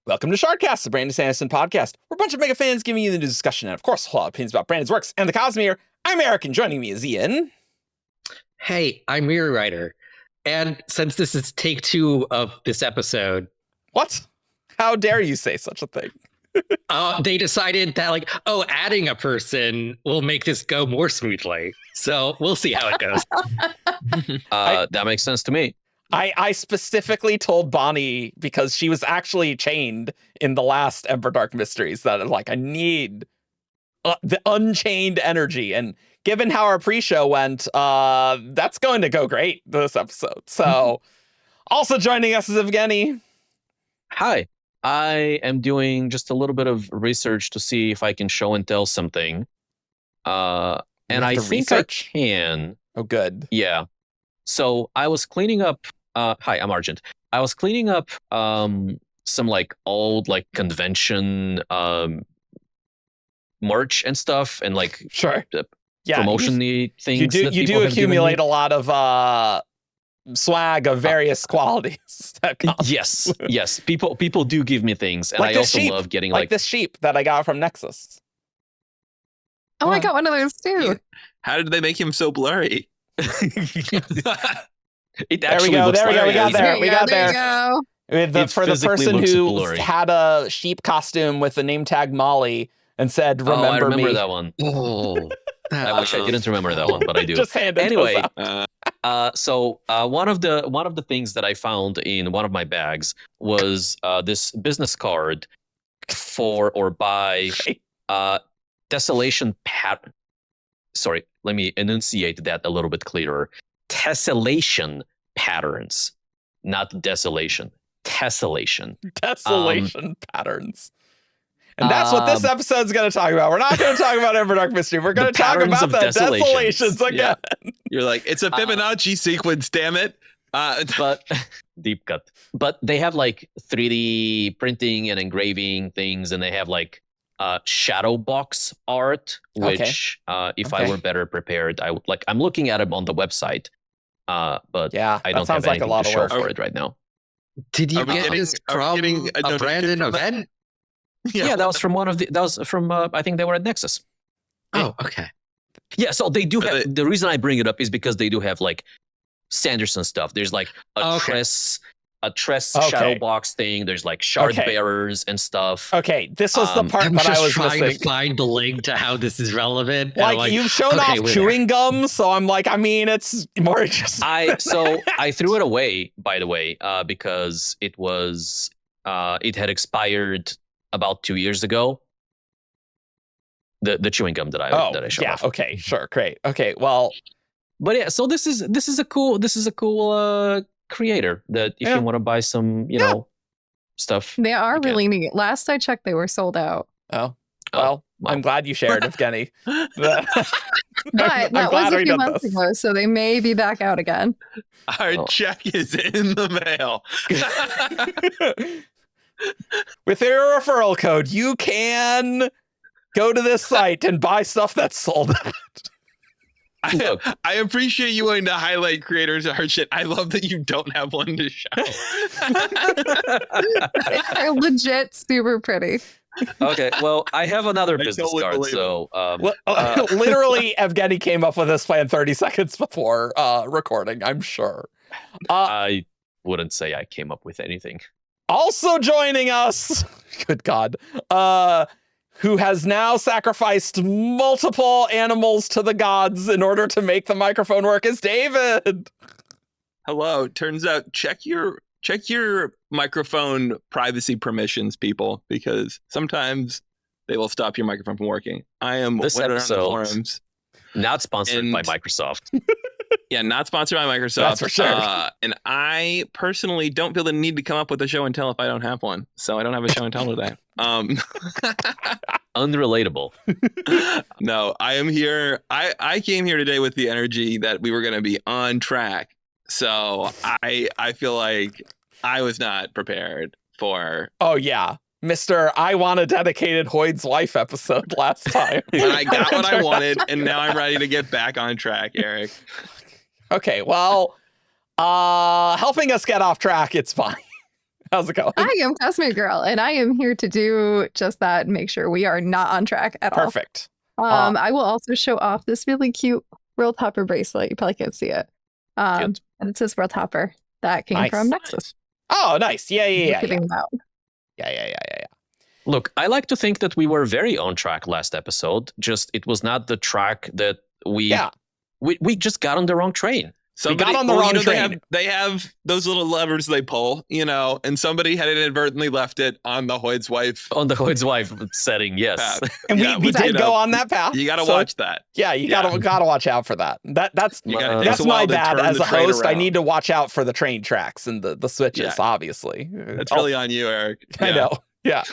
Welcome to Shardcast, the Brandon Sanderson podcast. We're a bunch of mega fans giving you the discussion and, of course, a lot of opinions about Brandon's works and the Cosmere. I'm Eric, and joining me is Ian. Hey, I'm Weiry Writer. And since this is take 2 of this episode... What? How dare you say such a thing? They decided that, adding a person will make this go more smoothly. So we'll see how it goes. That makes sense to me. I specifically told Bonnie, because she was actually chained in the last Emberdark Mysteries, that I need the unchained energy. And given how our pre-show went, that's going to go great this episode. So also joining us is Evgeni. Hi. I am doing just a little bit of research to see if I can show and tell something. And I think I can. Oh, good. Yeah. So I was cleaning up. Hi, I'm Argent. I was cleaning up some old convention merch and stuff and sure. promotion-y things. You do accumulate a lot of swag of various qualities. Yes. People do give me things, and I also love getting this sheep that I got from Nexus. Oh, I got one of those too. How did they make him so blurry? There we go. We got there. For the person who blurry. had a sheep costume with the name tag Molly and said, "Remember I remember me." that one. Oh, I wish I didn't remember that one, but I do. Just hand it anyway. So one of the things that I found in one of my bags was this business card for or by Tessellation pattern. Sorry, let me enunciate that a little bit clearer. Tessellation patterns, not desolation. Tessellation patterns. And that's what this episode's going to talk about. We're not going to talk about Emberdark Mystery. We're going to talk about the desolations again. Yeah. You're like, it's a Fibonacci sequence, damn it. But deep cut. But they have 3D printing and engraving things, and they have shadow box art, which if I were better prepared, I would I'm looking at them on the website. But yeah, I don't have anything to show for it right now. Did you get this from a Brandon event? Yeah, that was from I think they were at Nexus. Oh, okay. Yeah, so they do have, the reason I bring it up is because they do have Sanderson stuff. There's a Tress shadow box thing. There's shard bearers and stuff. Okay, this was the part that I was trying missing. to find the link to how this is relevant. You've shown off chewing gum, so I'm it's more interesting. I threw it away, by the way, because it was it had expired about 2 years ago. The chewing gum that I showed off. Okay, sure, great. Okay, well, but yeah, so this is a cool creator that if you want to buy some stuff, they are really neat. Last I checked, they were sold out. Oh, well, I'm glad you shared, Evgeni. But that was a few months ago, so they may be back out again. Our check is in the mail. With your referral code, you can go to this site and buy stuff that's sold out. I appreciate you wanting to highlight creators of hard shit. I love that you don't have one to show. They're legit super pretty. Okay, well, I have another business card. So, literally, Evgeni came up with this plan 30 seconds before recording, I'm sure. I wouldn't say I came up with anything. Also joining us, good God, who has now sacrificed multiple animals to the gods in order to make the microphone work, is David. Hello. Turns out check your microphone privacy permissions, people, because sometimes they will stop your microphone from working. I am this episode on the forums. Not sponsored by Microsoft. Yeah, not sponsored by Microsoft. That's for sure. And I personally don't feel the need to come up with a show and tell if I don't have one. So I don't have a show and tell today. Unrelatable. No, I am here. I came here today with the energy that we were going to be on track. So I feel like I was not prepared for. Oh, yeah. Mr. I Want a Dedicated Hoyd's Wife episode last time. And I got what I wanted, and now I'm ready to get back on track, Eric. Okay, well, helping us get off track, it's fine. How's it going? I am Cosmeregirl, and I am here to do just that and make sure we are not on track at all. Perfect. I will also show off this really cute World Hopper bracelet. You probably can't see it. And it says World Hopper. That came from Nexus. Oh, nice. Yeah. Giving them out. Yeah. Look, I like to think that we were very on track last episode. Just it was not the track that we just got on the wrong train. Somebody, we got on the wrong train. They have those little levers they pull, and somebody had inadvertently left it on the Hoyd's wife. On the Hoyd's wife setting, yes. And we did go on that path. You got to watch that. Yeah, you gotta watch out for that. That's my bad as a host. I need to watch out for the train tracks and the switches, obviously. That's really on you, Eric. I know. Yeah.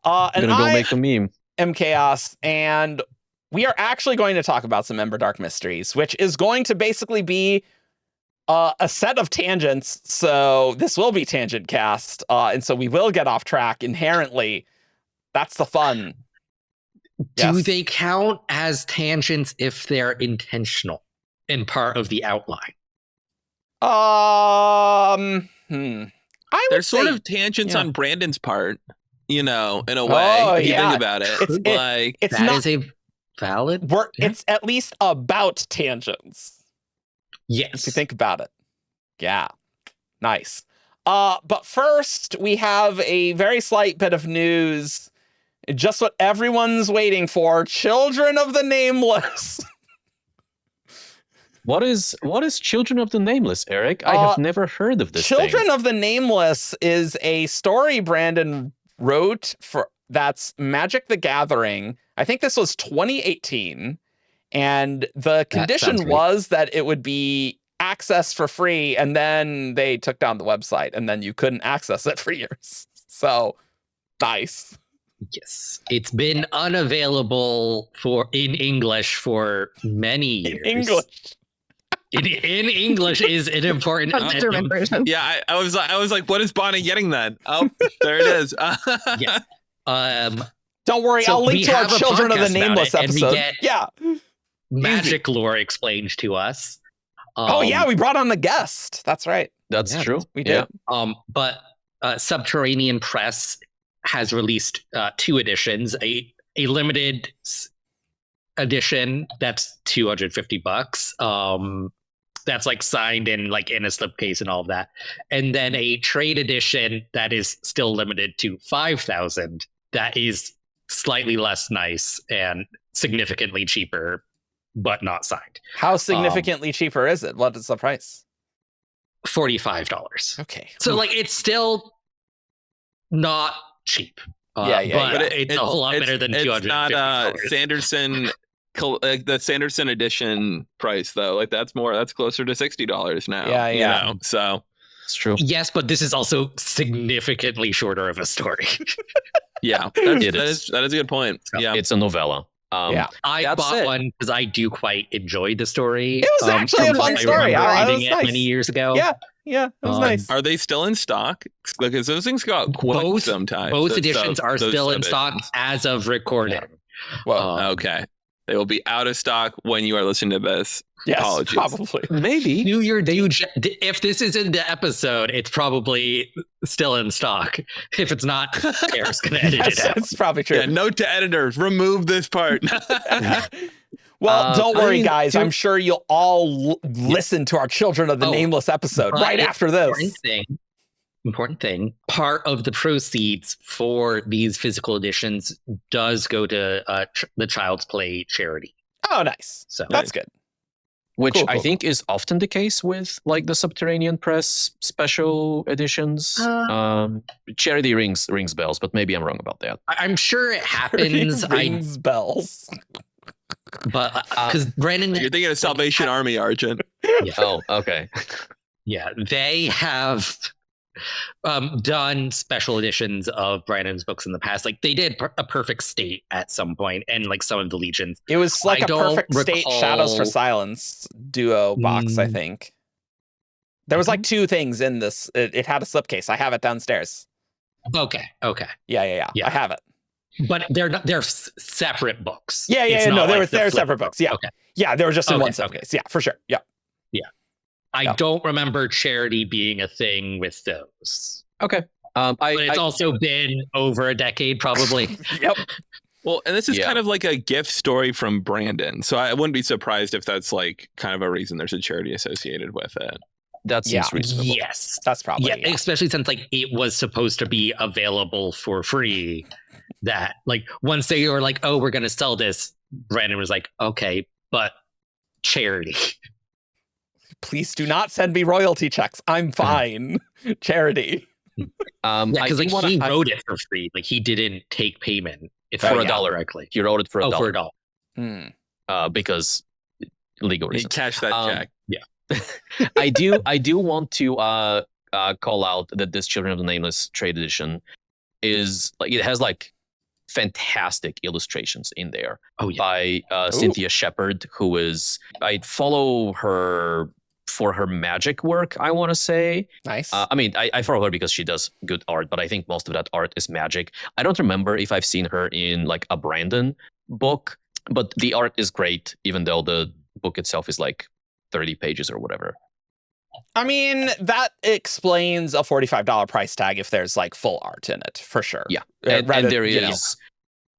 And I'm gonna go make a meme. am Chaos, and we are actually going to talk about some Emberdark mysteries, which is going to basically be a set of tangents. So this will be tangent cast, and so we will get off track inherently. That's the fun. Do they count as tangents if they're intentional and part of the outline? There's sort of tangents on Brandon's part, in a way. If you think about it, is a valid. It's at least about tangents. Yes. If you think about it. Yeah. Nice. But first, we have a very slight bit of news. Just what everyone's waiting for. Children of the Nameless. What is Children of the Nameless, Eric? I have never heard of this Children of the Nameless is a story Brandon wrote that's Magic the Gathering. I think this was 2018. And the condition was that it would be accessed for free, and then they took down the website, and then you couldn't access it for years. So, nice. Yes, it's been unavailable in English for many years. In English is an important German version. Yeah, I was like, what is Bonnie getting then? Oh, there it is. Yes. Don't worry, I'll link to our Children of the Nameless episode. Yeah. Magic lore explained to us. We brought on the guest. That's right. That's true. We did. But Subterranean Press has released 2 editions. A limited edition that's $250. That's like signed in a slipcase and all of that. And then a trade edition that is still limited to 5,000. That is slightly less nice and significantly cheaper, but not signed. How significantly cheaper is it? What is the price? $45. Okay. So it's still not cheap. But it's a whole lot better than $250. It's not Sanderson, the Sanderson edition price though. That's closer to $60 now. Yeah. So it's true. Yes, but this is also significantly shorter of a story. Yeah, that is a good point. Yeah, it's a novella. I bought one because I do quite enjoy the story. It was actually a fun story. I remember reading it many years ago. Yeah, it was nice. Are they still in stock? Because those things go out quick sometimes. Both editions are still in stock as of recording. Well, okay. They will be out of stock when you are listening to this. Yes, apologies. Probably. Maybe. If this is in the episode, it's probably still in stock. If it's not, Eric's going to edit it out. That's probably true. Yeah, note to editors, remove this part. Well, don't worry, guys. I'm sure you'll all listen to our Children of the Nameless episode right after this. Important thing. Part of the proceeds for these physical editions does go to the Child's Play charity. Oh, nice. So that's good. Which I think is often the case with the Subterranean Press special editions. Charity rings bells, but maybe I'm wrong about that. I'm sure it happens. Rings bells. But because Brandon, you're thinking of Salvation Army, Argent. Yeah. Oh, okay. Yeah, they have done special editions of Brandon's books in the past. They did a Perfect State at some point, and some of the Legions. It was a Perfect State Shadows for Silence duo box, I think. There was 2 things in this. It had a slipcase. I have it downstairs. Okay. Yeah. I have it. But they're separate books. Yeah. No, they're separate books. Yeah. Okay. Yeah, they were just in one slipcase. Yeah, for sure. Yeah. I don't remember charity being a thing with those. Okay. But it's also been over a decade, probably. Yep. Well, and this is kind of like a gift story from Brandon. So I wouldn't be surprised if that's like kind of a reason there's a charity associated with it. That seems reasonable. Yes. That's probably especially since like it was supposed to be available for free. That like once they were like, oh, we're gonna sell this, Brandon was like, okay, but charity. Please do not send me royalty checks. I'm fine. Charity. Because like he wrote it for free. Like he didn't take payment for $1 directly. He wrote it for $1. For $1. Because legal reasons. He cashed that check. Yeah. I do want to call out that this Children of the Nameless trade edition is like it has like fantastic illustrations in there by Cynthia Shepard, who is I follow her for her magic work, I want to say. Nice. I mean, I follow her because she does good art, but I think most of that art is magic. I don't remember if I've seen her in like a Brandon book, but the art is great, even though the book itself is like 30 pages or whatever. I mean, that explains a $45 price tag if there's like full art in it, for sure. Yeah. And there is,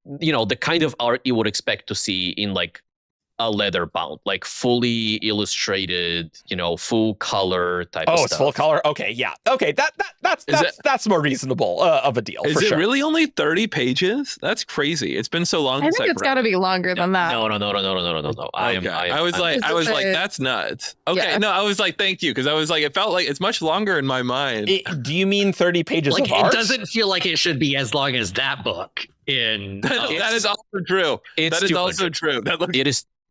the kind of art you would expect to see in like a leather bound, like fully illustrated, full color type of stuff. Oh, it's full color? Okay, yeah. Okay, that's more reasonable of a deal, Is for it sure. really only 30 pages? That's crazy. It's been so long I since think it's got to be longer than that. No. I was like, that's nuts. Okay, Yeah. no, I was like, thank you, because I was like, it felt like it's much longer in my mind. Do you mean 30 pages Like of it art? doesn't feel like it should be as long as that book. That is also true. That is also true. That looks.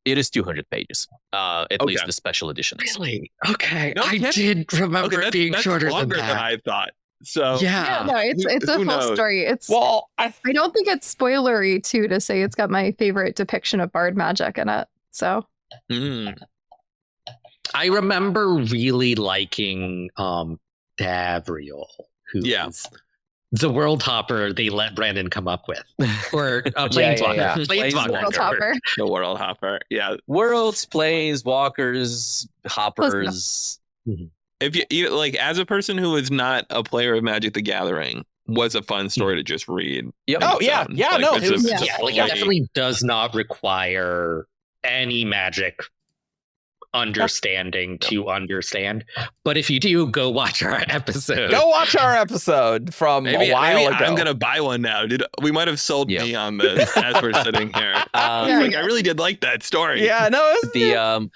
It is 200 pages. At least the special edition is. Really? Okay. No, I did remember it being that's shorter longer than than that. I thought. So Yeah, no, it's a who full knows? story. It's I don't think it's spoilery too to say it's got my favorite depiction of bard magic in it. So I remember really liking Davriel, who's the world hopper they let Brandon come up with. Or Planeswalker. Yeah. Planeswalker. World Hopper. The world hopper. Yeah. Worlds, planes, walkers, hoppers. If you like, as a person who is not a player of Magic the Gathering, was a fun story to just read. Yep. Oh yeah, yeah, no, it's it was, It definitely does not require any magic understanding to understand. But if you do, go watch our episode. Go watch our episode from a while ago. I'm gonna buy one now. We might have sold me on this as we're sitting here. I really did like that story. Yeah, no,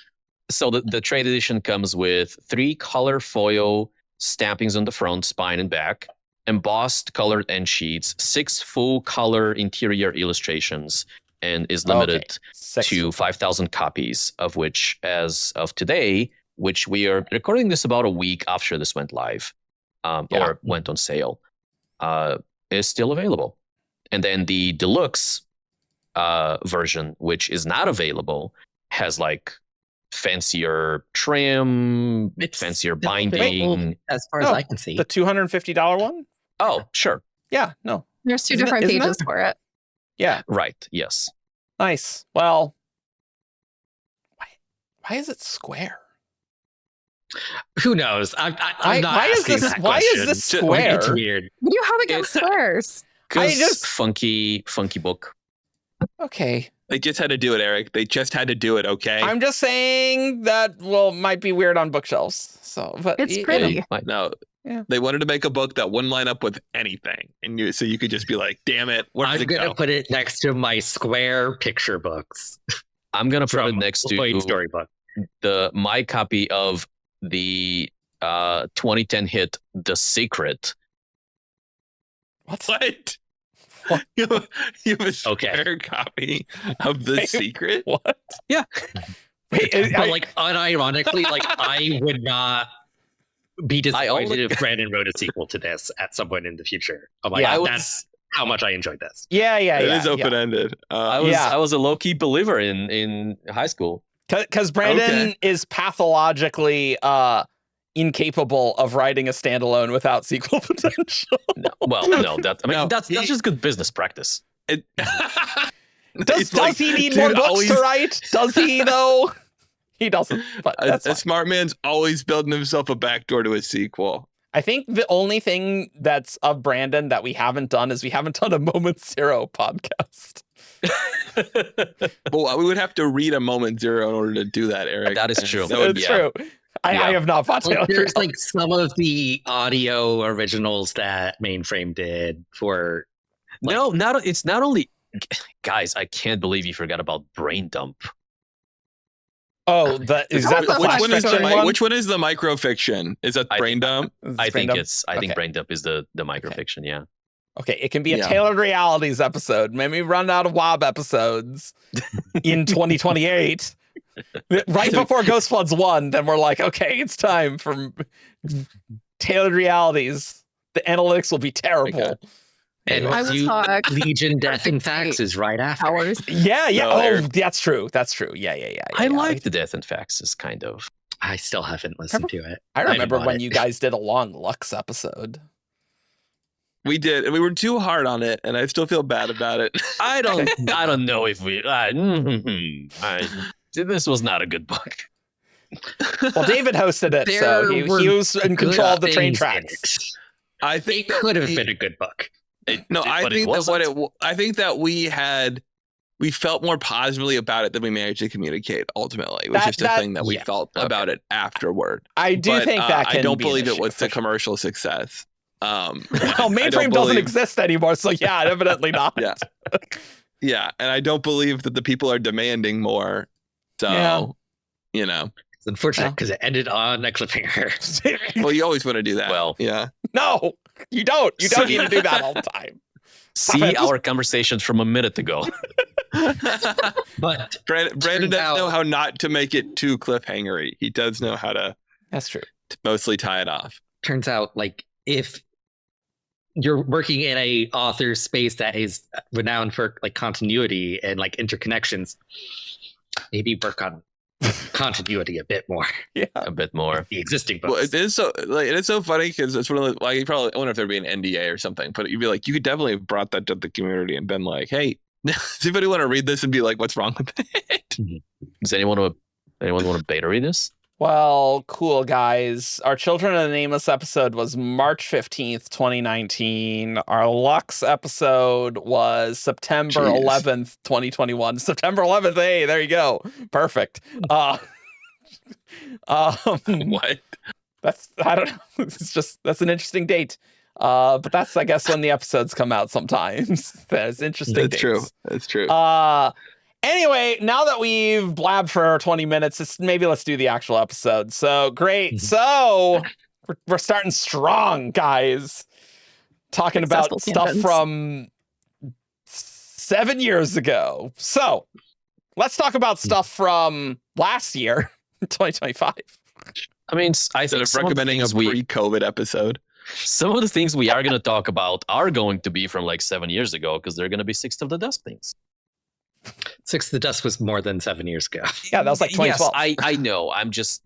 So the trade edition comes with 3 color foil stampings on the front, spine, and back, embossed colored end sheets, 6 full color interior illustrations, and is limited to 5,000 copies, of which, as of today, which we are recording this about a week after this went live, or went on sale, is still available. And then the deluxe version, which is not available, has like fancier trim, fancier binding. As far as I can see. The $250 one? Oh, sure. Yeah, no. There's 2 different pages for it. Yeah. Right, yes. Nice. Well, why is it square? Who knows? I'm not why is asking this? that Why question. is this square? It's weird. What do you have against squares? Funky book. Okay. They just had to do it, Eric. They just had to do it. Okay. I'm just saying that might be weird on bookshelves. So, but It's pretty. No. Yeah. They wanted to make a book that wouldn't line up with anything, and so you could just be like, "Damn it, where does it go?" I'm gonna put it next to my square picture books. I'm gonna put it next to storybook. My copy of the 2010 hit The Secret. What? You have a square copy of The Secret? What? Yeah. Wait, but like unironically, like I would not be disappointed if Brandon wrote a sequel to this at some point in the future. I'm like, that's how much I enjoyed this. Yeah. It is open-ended. I was a low-key believer in high school. Because Brandon is pathologically incapable of writing a standalone without sequel potential. That's just good business practice. Does he need more books to write? Does he though? He doesn't. But a smart man's always building himself a backdoor to a sequel. I think the only thing that's of Brandon that we haven't done is we haven't done a Moment Zero podcast. Well, we would have to read a Moment Zero in order to do that, Eric. That is true. That would, It's true. I have not fought Taylor. There's like some of the audio originals that Mainframe did for. No, it's not only. Guys, I can't believe you forgot about Brain Dump. Oh, is that the flash fiction one? Which one is the microfiction? Is that Brain Dump? I think Okay. Brain Dump is the microfiction. Yeah. Okay, it can be a Tailored Realities episode. Maybe run out of WoB episodes in 2028. Right before Ghost Floods 1, then we're like, okay, it's time for Tailored Realities. The analytics will be terrible. Okay. And I will talk. Legion Death and Faxes right after. Hours. Yeah. No, Oh, Eric. that's true. That's true. Yeah. I like the Death and Faxes kind of. I still haven't listened to it. I remember bought when it. you guys did a long Lux episode. We did, and we were too hard on it, and I still feel bad about it. I don't know if we. This was not a good book. Well, David hosted it, so he was in control of the train tracks. I It think could have been a good book. no. I But it think that wasn't. I think that we felt more positively about it than we managed to communicate. Ultimately, it was just a thing that we felt about it afterward. I do But, think that can I don't be an believe it issue, was for the sure. commercial success. Well, I don't Mainframe doesn't believe- exist anymore, so yeah, evidently not. Yeah. Yeah, and I don't believe that the people are demanding more. So, Yeah. you know, It's unfortunate because it ended on a cliffhanger. well, you always want to do that. Well. Yeah. No, you don't. You don't need to do that all the time. See our conversations from a minute ago. But Brandon Turns doesn't know out- how not to make it too cliffhangery. He does know how to That's true. mostly tie it off. turns out, like, if you're working in a author space that is renowned for like continuity and like interconnections, maybe work on continuity a bit more. Yeah. A bit more. The existing Well, books. it is so funny because it's one of the, like, you probably, I wonder if there'd be an NDA or something, but you'd be like, you could definitely have brought that to the community and been like, hey, does anybody want to read this and be like, what's wrong with it? Does anyone want to beta read this? Well, cool, guys. Our Children of the Nameless episode was March 15th, 2019. Our Lux episode was September Jeez. 11th, 2021. September 11th, hey, there you go. Perfect. What? That's, I don't know. It's just, that's an interesting date. But that's, I guess, when the episodes come out sometimes. There's interesting That's dates. true. That's true. Anyway, now that we've blabbed for 20 minutes, maybe let's do the actual episode. So great. So we're starting strong, guys. Talking about Successful stuff tangents. from 7 years ago. So let's talk about stuff from last year, 2025. I mean, I Instead think of some of the recommending a things we pre-COVID episode. some of the things we are going to talk about are going to be from like 7 years ago because they're going to be Sixth of the Dusk things. Six of the Dusk was more than 7 years ago. Yeah, that was like 2012. Yes, I know. I'm just,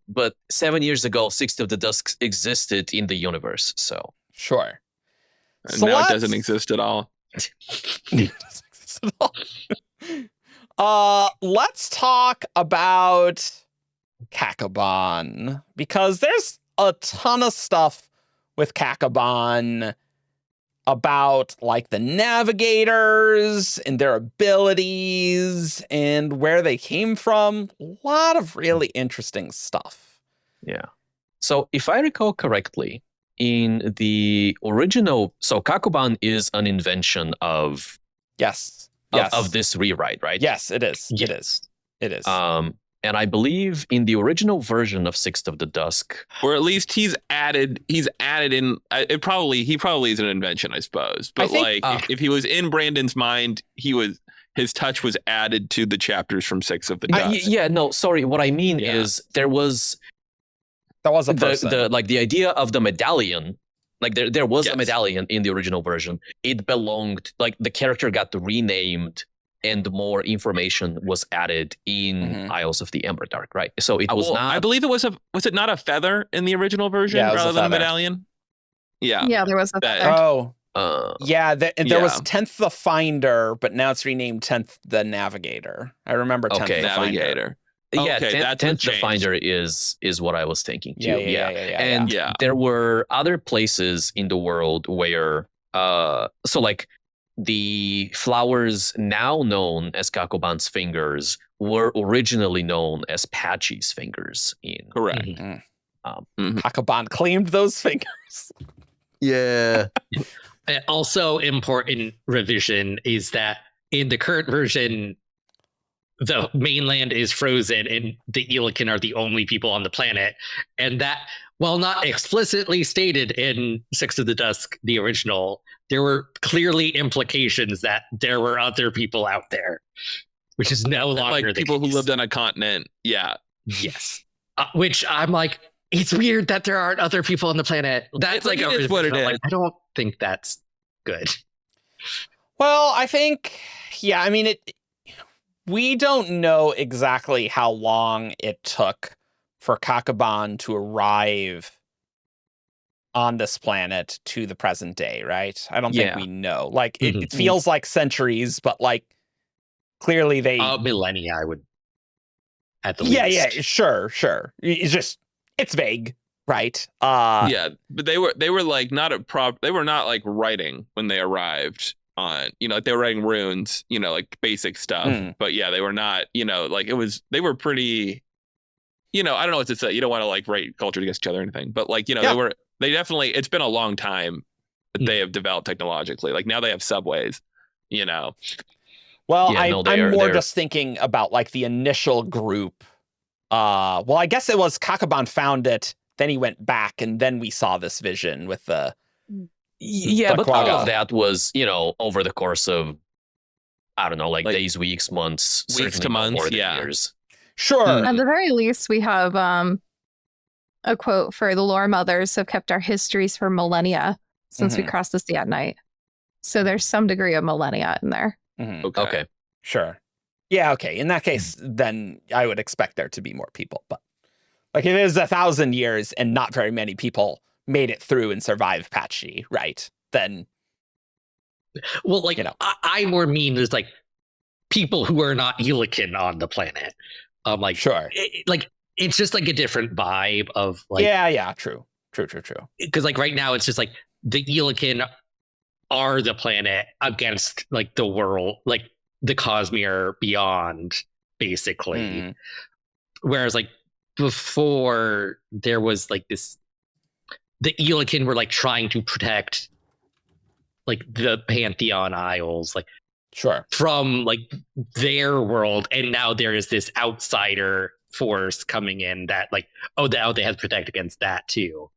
but 7 years ago, Sixth of the Dusk existed in the universe. So Sure. And So now let's- it doesn't exist at all. Let's talk about Cakoban, because there's a ton of stuff with Cakoban about like the navigators and their abilities and where they came from. A lot of really interesting stuff. yeah. So if I recall correctly, in the original, so Cakoban is an invention of Yes. Yes. of this rewrite, right? Yes, it is. It Yes. is. It is. And I believe in the original version of Sixth of the Dusk, Or at least he's added in he probably is an invention, I suppose. But think- if he was in Brandon's mind, his touch was added to the chapters from Six of the Dusk. yeah, no, sorry. What I mean Yeah. is there was that was a person. the idea of the medallion. Like there was Yes. a medallion in the original version. It belonged, like the character got renamed and more information was added in Mhm. Isles of the Emberdark, right? So it was not. I believe was it not a feather in the original version Yeah, it was rather a than a feather. medallion? Yeah. Yeah, there was a That- feather. Oh, yeah. And there was Yeah. 10th the Finder, but now it's renamed 10th the Navigator. I remember 10th Okay. the Finder. Navigator. Yeah, Okay, that's Tent what changed. Finder is what I was thinking too. Yeah. And Yeah. there were other places in the world where so like the flowers now known as Cakoban's fingers were originally known as Patchy's fingers in Correct. Cakoban claimed those fingers. Yeah. Also, important revision is that in the current version, the mainland is frozen and the Elikin are the only people on the planet. And that, while not explicitly stated in Six of the Dusk, the original, there were clearly implications that there were other people out there, which is no longer Like the people who case. lived on a continent. Yeah. Yes. Which I'm like, it's weird that there aren't other people on the planet. That's like it is what it like, is. I don't think that's good. Well, I think, I mean, we don't know exactly how long it took for Cakoban to arrive on this planet to the present day, right? I don't think we know. Like, it feels like centuries, but like, clearly they... millennia, I would, at the least. Yeah, sure. It's just, it's vague, right? Yeah, but they were like they were not like writing when they arrived on, like they were writing runes, like basic stuff. But yeah, they were not, like they were pretty, I don't know what to say. You don't want to like rate culture against each other or anything, but like, they definitely, it's been a long time that they have developed technologically. Like now they have subways, Well, Yeah, I'm more they're- just thinking about like the initial group. Well, I guess it was Cakoban found it, then he went back, and then we saw this vision with the... Yeah, but all Daccwaga. of that was, over the course of, I don't know, like days, weeks, months, weeks certainly to no months, more than yeah. years. Sure. At the very least, we have a quote for the lore mothers have kept our histories for millennia since we crossed the sea at night. So there's some degree of millennia in there. Okay. Sure. Yeah, okay. In that case, then I would expect there to be more people. But like if it is 1,000 years and not very many people made it through and survived Patchy, right? Then... Well, like, I more mean there's like people who are not Elikin on the planet. Like, sure. It's just like a different vibe of like... Yeah, true. Because like right now it's just like the Elikin are the planet against like the world, like the Cosmere beyond, basically. Whereas like before there was like this, the Elikin were like trying to protect like the Pantheon Isles, like from like their world, and now there is this outsider force coming in that like, now they have to protect against that too.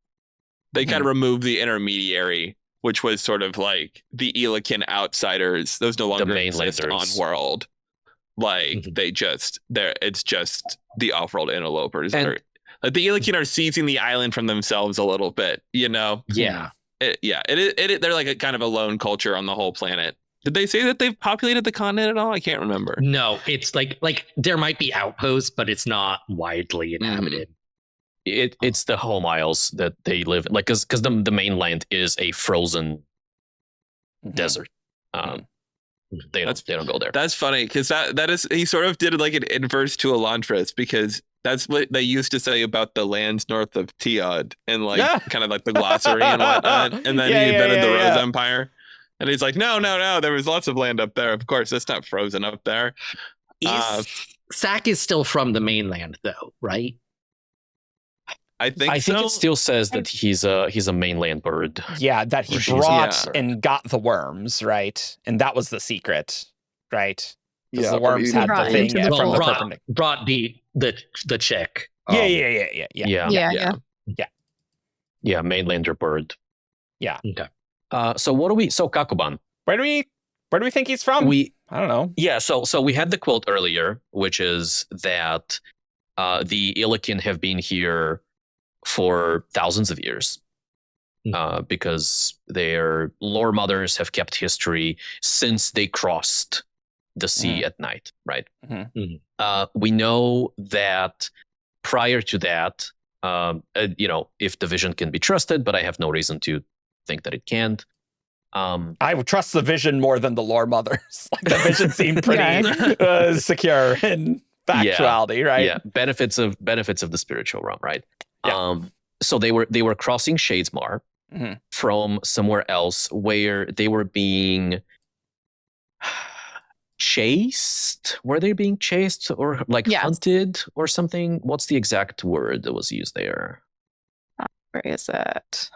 They kind of removed the intermediary, which was sort of like the Elikin outsiders. Those no longer exist on world. Like it's just the off-world interlopers. Like the Elikin are seizing the island from themselves a little bit, Yeah. They're like a kind of a lone culture on the whole planet. Did they say that they've populated the continent at all? I can't remember. No, it's like there might be outposts, but it's not widely inhabited. It's the home isles that they live in, like because the mainland is a frozen desert. They don't go there. That's funny because that is, he sort of did like an inverse to Elantris, because that's what they used to say about the lands north of Teod and like kind of like the glossary and whatnot. And then he invented the Rose Empire. And he's like, no, there was lots of land up there. Of course, it's not frozen up there. Sack is still from the mainland, though, right? I think it still says that he's a mainland bird. Yeah, that he brought and got the worms, right? And that was the secret, right? Because the worms had the thing from the perpendicular. Brought the chick. Yeah. Yeah, mainlander bird. Yeah. Okay. So Cakoban. Where do we think he's from? I don't know. Yeah, so we had the quote earlier, which is that the Elikin have been here for thousands of years, because their lore mothers have kept history since they crossed the sea at night, right? We know that prior to that, if the vision can be trusted, but I have no reason to think that it can't. I would trust the vision more than the lore mothers. Like the vision seemed pretty secure and actuality, right? Yeah, benefits of the spiritual realm, right? Yeah. So they were crossing Shadesmar Mhm. from somewhere else where they were being chased. Were they being chased or like Yes. hunted or something? What's the exact word that was used there? Where is it?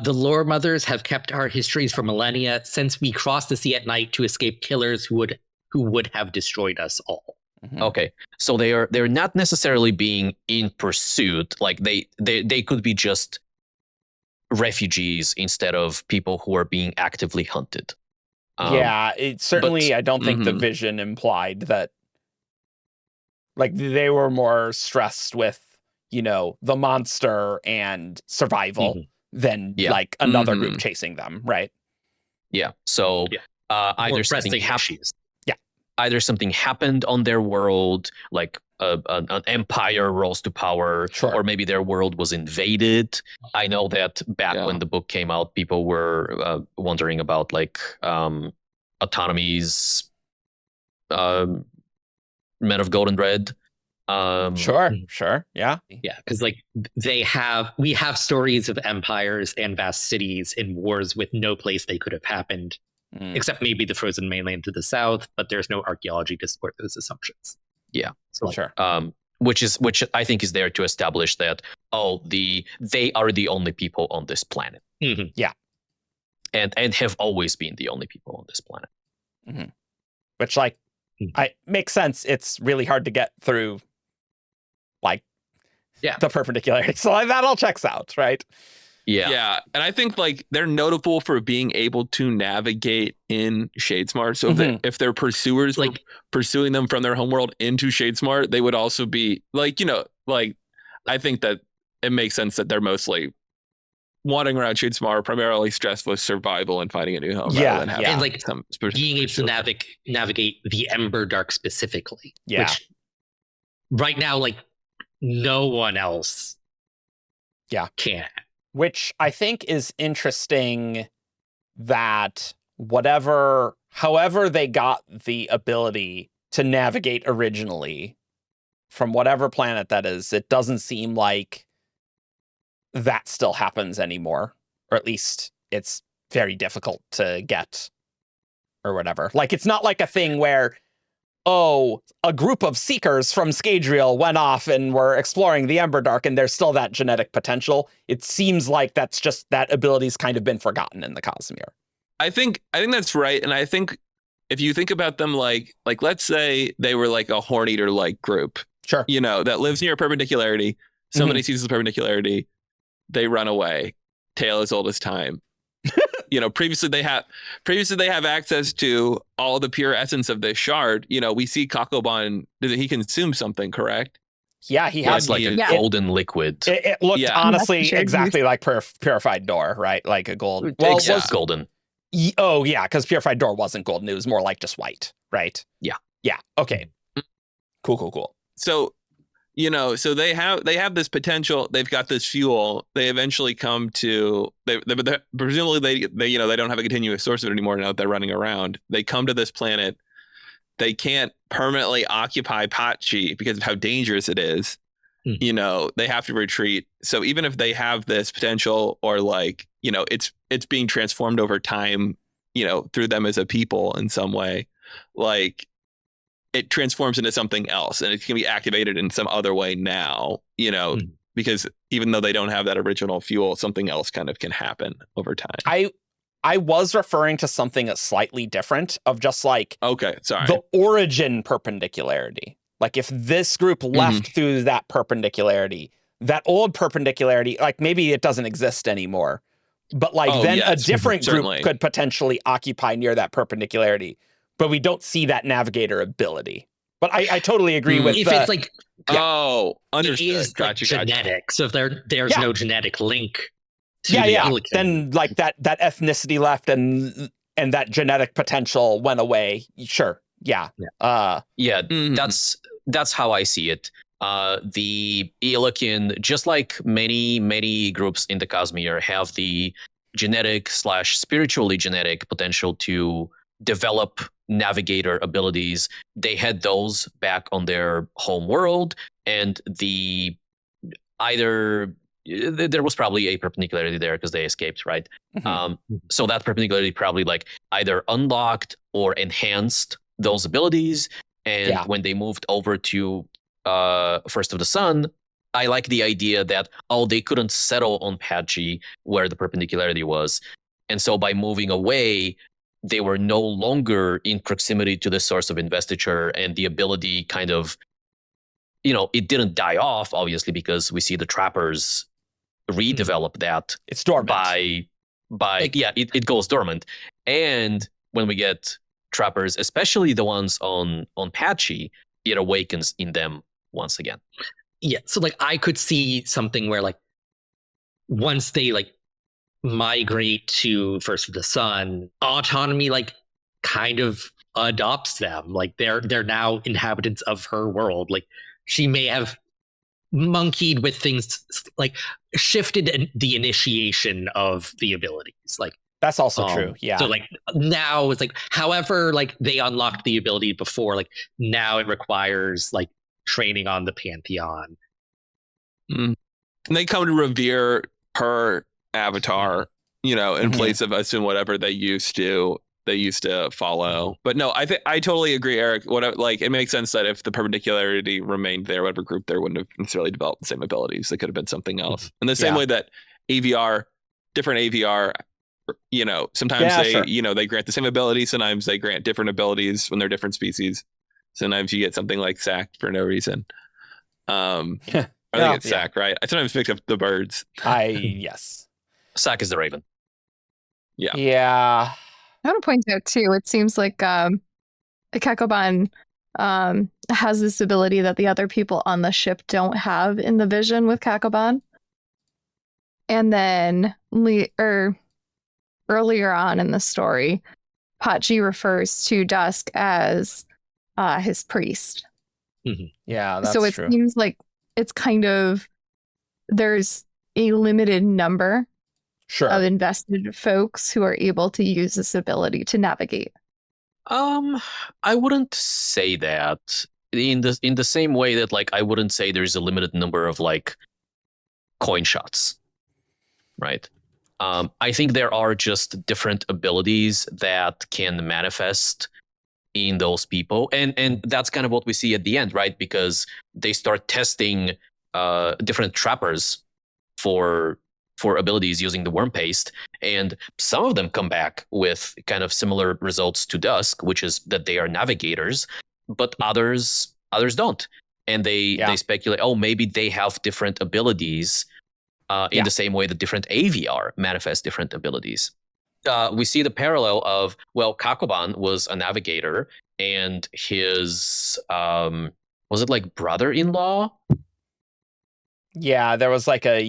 The lore mothers have kept our histories for millennia since we crossed the sea at night to escape killers who would have destroyed us all. Mhm. Okay, so they're not necessarily being in pursuit. Like they could be just refugees instead of people who are being actively hunted. Yeah, it certainly. I don't think the Mhm. vision implied that. Like they were more stressed with, the monster and survival Mhm. than Yeah. like another Mhm. group chasing them, right? Yeah. So Yeah. either More something pressing issues. either something happened on their world, like an empire rose to power, Sure. or maybe their world was invaded. I know that back Yeah. when the book came out, people were wondering about like Autonomy's Men of Gold and Red. Sure, Mhm. sure, yeah. Yeah, because like we have stories of empires and vast cities in wars with no place they could have happened, Mm. except maybe the frozen mainland to the south, but there's no archaeology to support those assumptions. Yeah. So like, Sure. Which I think is there to establish that they are the only people on this planet, mhm. and have always been the only people on this planet. Which like Mhm. makes sense. It's really hard to get through like Yeah. the perpendicularity. So like, that all checks out, right? Yeah. And I think like they're notable for being able to navigate in Shadesmar. So if their pursuers were Like- pursuing them from their homeworld into Shadesmar, they would also be like, I think that it makes sense that they're mostly wandering around Shadesmar, primarily stressed with survival and finding a new home. Yeah, rather than having and like some being able to navigate the Emberdark specifically. Yeah. Which right now, like no one else can. Which I think is interesting that however they got the ability to navigate originally from whatever planet that is, it doesn't seem like that still happens anymore, or at least it's very difficult to get or whatever. Like it's not like a thing where a group of seekers from Scadrial went off and were exploring the Emberdark and there's still that genetic potential. It seems like that's just that ability's kind of been forgotten in the Cosmere. I think that's right. And I think if you think about them like let's say they were like a Horn Eater like group, Sure. that lives near perpendicularity. Somebody sees the perpendicularity, they run away. Tale as old as time. Previously they have access to all the pure essence of this shard. We see Cakoban, he consume something, correct? Yeah, he Yeah, has it's like a Yeah. golden liquid. It looked Yeah. honestly Sure. exactly like purified door, right? Like a gold. Well, Well, it was golden. oh yeah, because purified door wasn't golden; it was more like just white, right? Yeah. Yeah. Okay. Cool. So, so they have this potential. They've got this fuel. They eventually come to. Presumably they don't have a continuous source of it anymore now that they're running around. They come to this planet. They can't permanently occupy Patchi because of how dangerous it is. They have to retreat. So even if they have this potential, or like it's being transformed over time, through them as a people in some way, like it transforms into something else and it can be activated in some other way now, because even though they don't have that original fuel, something else kind of can happen over time. I was referring to something that's slightly different of just like Okay, sorry. the origin perpendicularity. Like if this group left through that perpendicularity, that old perpendicularity, like maybe it doesn't exist anymore. But like then a different group could potentially occupy near that perpendicularity. But we don't see that navigator ability. But I totally agree with if it's like understood. it is like genetic. So if there's no genetic link to the Illican, then like that ethnicity left and that genetic potential went away. Sure. Yeah. That's how I see it. The Illican, just like many groups in the Cosmere, have the genetic / spiritually genetic potential to develop navigator abilities, they had those back on their home world, and there was probably a perpendicularity there because they escaped, right? So that perpendicularity probably like either unlocked or enhanced those abilities. And when they moved over to First of the Sun, I like the idea that, they couldn't settle on Patchy where the perpendicularity was. And so by moving away, they were no longer in proximity to the source of investiture, and the ability kind of, it didn't die off, obviously, because we see the trappers redevelop that. It's dormant. It goes dormant. And when we get trappers, especially the ones on Patchy, it awakens in them once again. Yeah, so like I could see something where like once they like migrate to First of the Sun, Autonomy like kind of adopts them. Like they're now inhabitants of her world. Like she may have monkeyed with things, like shifted the initiation of the abilities. Like that's also true. Yeah. So like now it's like however like they unlocked the ability before, like now it requires like training on the Pantheon. And they come to revere her avatar, in place of us and whatever they used to follow. But no, I totally agree, Eric. It makes sense that if the perpendicularity remained there, whatever group there wouldn't have necessarily developed the same abilities. It could have been something else. In the same way that different AVR, sometimes they grant the same ability, sometimes they grant different abilities when they're different species. Sometimes you get something like sacked for no reason. I think it's sack, right? I sometimes mix up the birds. Yes. Sack is the raven. Yeah. Yeah. I want to point out too, it seems like Cakoban has this ability that the other people on the ship don't have in the vision with Cakoban. And then earlier on in the story, Patchy refers to Dusk as his priest. Yeah, that's so it true. seems like it's kind of, there's a limited number of invested folks who are able to use this ability to navigate. I wouldn't say that in the same way that like I wouldn't say there's a limited number of like coin shots, right? I think there are just different abilities that can manifest in those people, and that's kind of what we see at the end, right? Because they start testing different trappers for abilities using the worm paste, and some of them come back with kind of similar results to Dusk, which is that they are navigators, but others don't, and they speculate, maybe they have different abilities in the same way that different AVR manifest different abilities. We see the parallel of, Cakoban was a navigator, and his was it like brother-in-law? Yeah, there was like a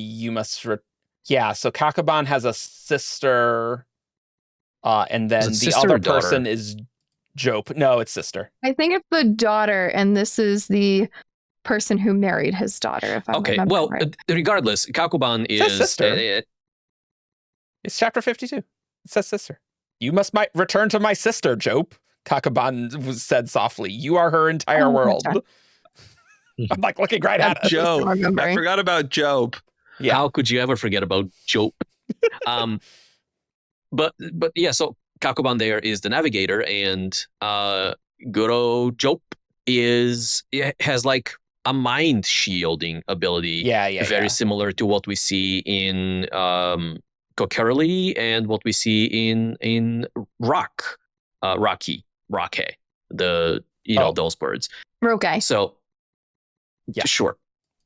so Cakoban has a sister, and then the other person is Jope. No, it's sister. I think it's the daughter, and this is the person who married his daughter, if I'm remembering right. Regardless, Cakoban is sister. It's chapter 52. It says sister. You must return to my sister, Jope. Cakoban said softly. You are her entire world. I'm like looking right at it. Jope. I forgot about Jope. Yeah. How could you ever forget about Jope? But yeah, so Cakoban there is the navigator, and good old Jope has like a mind shielding ability. Very similar to what we see in Kokerli and what we see in Rocky, those birds. Okay. So sure.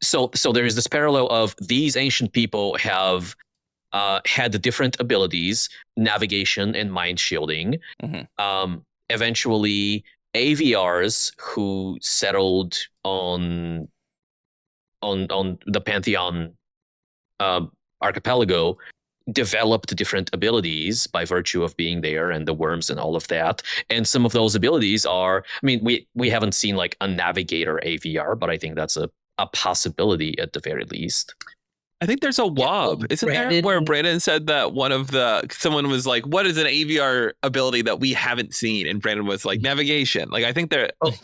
So there is this parallel of these ancient people have had the different abilities, navigation and mind shielding. Eventually, AVRs who settled on the Pantheon archipelago developed different abilities by virtue of being there, and the worms and all of that. And some of those abilities are, we haven't seen like a navigator AVR, but I think that's a possibility at the very least. I think there's a wob, isn't there? Where Brandon said that someone was like, "What is an AVR ability that we haven't seen?" And Brandon was like, "Navigation." Like I think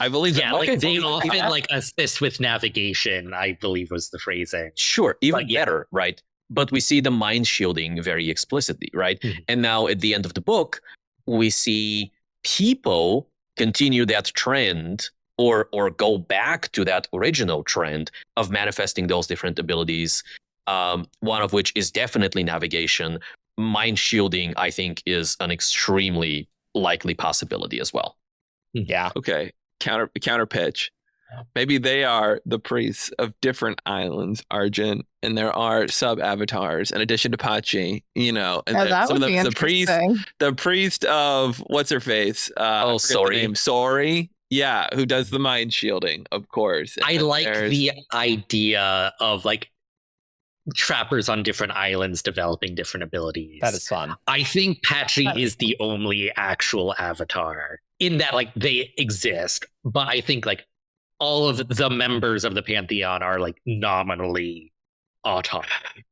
I believe. Yeah, like they often like assist with navigation, I believe was the phrasing. Sure, even better, right? But we see the mind shielding very explicitly, right? And now at the end of the book, we see people continue that trend or go back to that original trend of manifesting those different abilities. One of which is definitely navigation. Mind shielding, I think, is an extremely likely possibility as well. Yeah. Okay. Counter pitch. Maybe they are the priests of different islands, Argent, and there are sub avatars in addition to Pachi. And that would be interesting. the priest of what's her face? Sorry. Sorry. Yeah, who does the mind shielding, of course. I like the idea of like trappers on different islands developing different abilities. That is fun. I think Patchy is the only actual avatar in that like they exist, but I think like all of the members of the Pantheon are like nominally autonomy.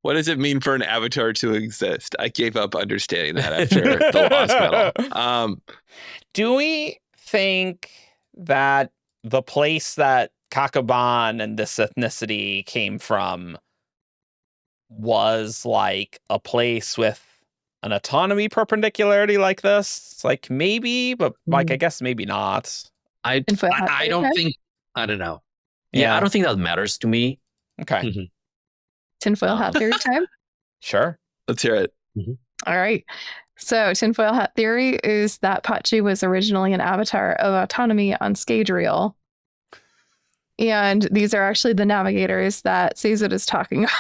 What does it mean for an avatar to exist? I gave up understanding that after the Lost Metal. Do we think that the place that Cakoban and this ethnicity came from was like a place with an autonomy perpendicularity like this? Like maybe, but like I guess maybe not. I don't think. I don't know. Yeah, I don't think that matters to me. Okay. Tinfoil hat theory time? Sure. Let's hear it. All right. So tinfoil hat theory is that Pachi was originally an avatar of autonomy on Scadrial. And these are actually the navigators that Sazed is talking about.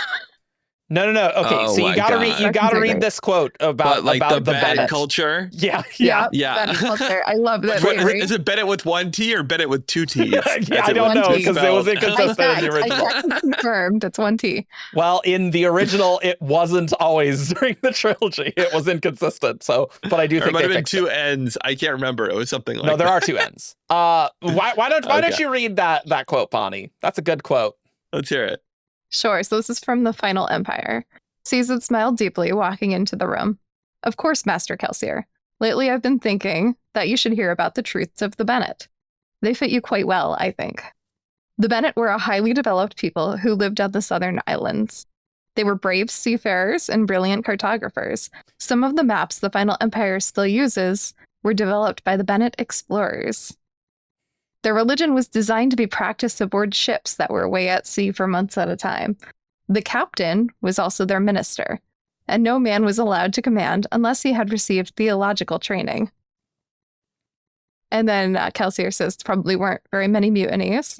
No. Okay, so you gotta read this quote about the Bennett Bennett culture. Yeah. Bennett culture. I love that. Is it Bennett with one T or Bennett with two T's? I don't know because it was inconsistent in the original. I confirmed it's one T. Well, in the original, it wasn't always during the trilogy. It was inconsistent. So, but I do think it might they have been fixed two it. N's. I can't remember. It was something like no. There that. are two N's. Why don't you read that quote, Bonnie? That's a good quote. Let's hear it. Sure. So this is from the Final Empire. Sazed smiled deeply, walking into the room. Of course, Master Kelsier. Lately, I've been thinking that you should hear about the truths of the Bennett. They fit you quite well, I think. The Bennett were a highly developed people who lived on the southern islands. They were brave seafarers and brilliant cartographers. Some of the maps the Final Empire still uses were developed by the Bennett explorers. Their religion was designed to be practiced aboard ships that were away at sea for months at a time. The captain was also their minister, and no man was allowed to command unless he had received theological training. And then Kelsier says probably weren't very many mutinies.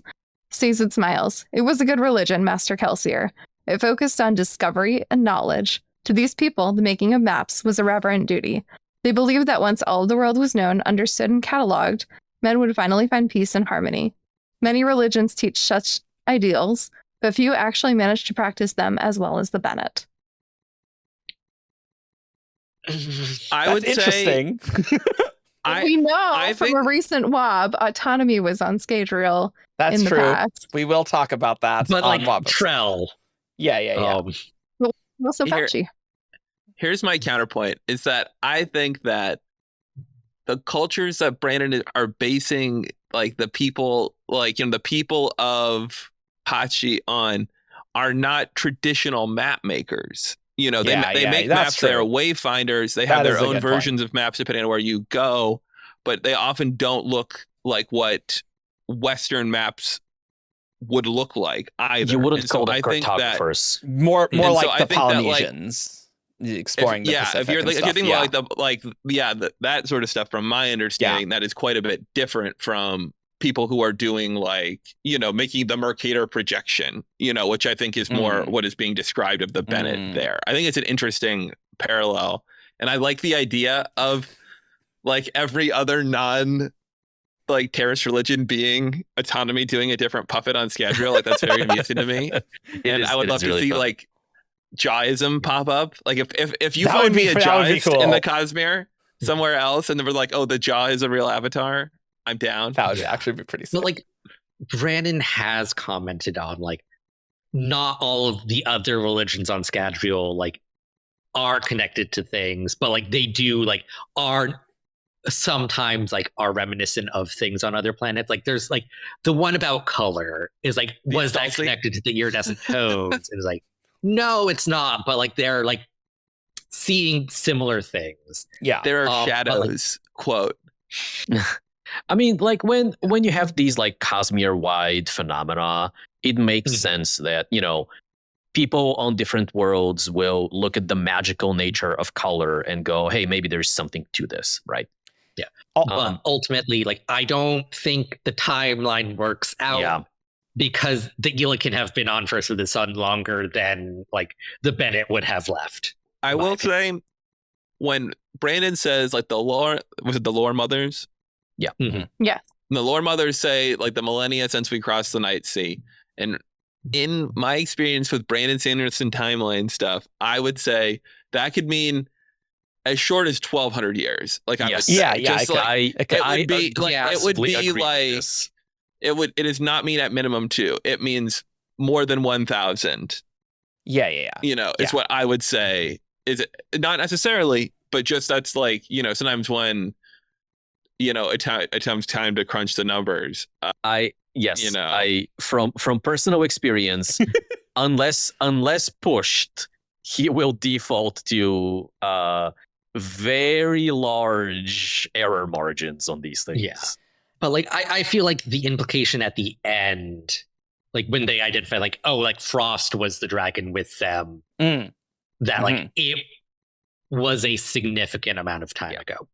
Sazed smiles. It was a good religion, Master Kelsier. It focused on discovery and knowledge. To these people, the making of maps was a reverent duty. They believed that once all of the world was known, understood, and cataloged, men would finally find peace and harmony. Many religions teach such ideals, but few actually manage to practice them as well as the Bennett. I would interesting. We know from a recent WOB, autonomy was on Scadrial. That's in the true. Past. We will talk about that. But on like WOB. Trell. Yeah. Also patchy. Here's my counterpoint: is that I think that the cultures that Brandon are basing, like the people, the people of Pachi on, are not traditional map makers. They make maps. They are wayfinders. They have their own versions of maps depending on where you go, but they often don't look like what Western maps would look like either. You wouldn't call them cartographers. More like the Polynesians exploring the Pacific. If you're thinking about that sort of stuff, from my understanding, that is quite a bit different from people who are doing making the Mercator projection, which I think is more what is being described of the Bennett there. I think it's an interesting parallel. And I like the idea of every other terrorist religion being autonomy doing a different puppet on Scadrial. That's very amusing to me. And I would love to see fun. Jawism pop up. If you find me a Jawist in the Cosmere somewhere else and they were like, oh, the Jaw is a real avatar, I'm down. That would actually be pretty sick. But Brandon has commented on not all of the other religions on Scadrial like are connected to things, but like they do like are sometimes like are reminiscent of things on other planets. Like there's like the one about color is like, was that connected to the iridescent toads? It's like, no, it's not, but like they're like seeing similar things. Yeah. There are but, shadows, quote. I mean, like when you have these like Cosmere-wide phenomena, it makes Mhm. sense that, you know, people on different worlds will look at the magical nature of color and go, hey, maybe there's something to this, right? But ultimately, like I don't think the timeline works out Yeah. because the Gillikin have been on First of the Sun longer than like the Bennett would have left. I will say, when Brandon says like the lore, was it the lore mothers? Mhm. Yes. The lore mothers say like the millennia since we crossed the Night Sea. And in my experience with Brandon Sanderson timeline stuff, I would say that could mean as short as 1,200 years. Like I would Yes. say, Yeah, just it like could- it would be like it would absolutely be agree with like this. it does not mean at minimum 2. It means more than 1,000. Yeah. You know, is Yeah. what I would say. Is it not necessarily, but just that's like, you know, sometimes when, you know, it comes time to crunch the numbers. Yes, You know. I from personal experience, unless pushed, he will default to very large error margins on these things. Yeah. But like I feel like the implication at the end, like when they identify like, oh, like Frost was the dragon with them, Mm. that like it was a significant amount of time ago.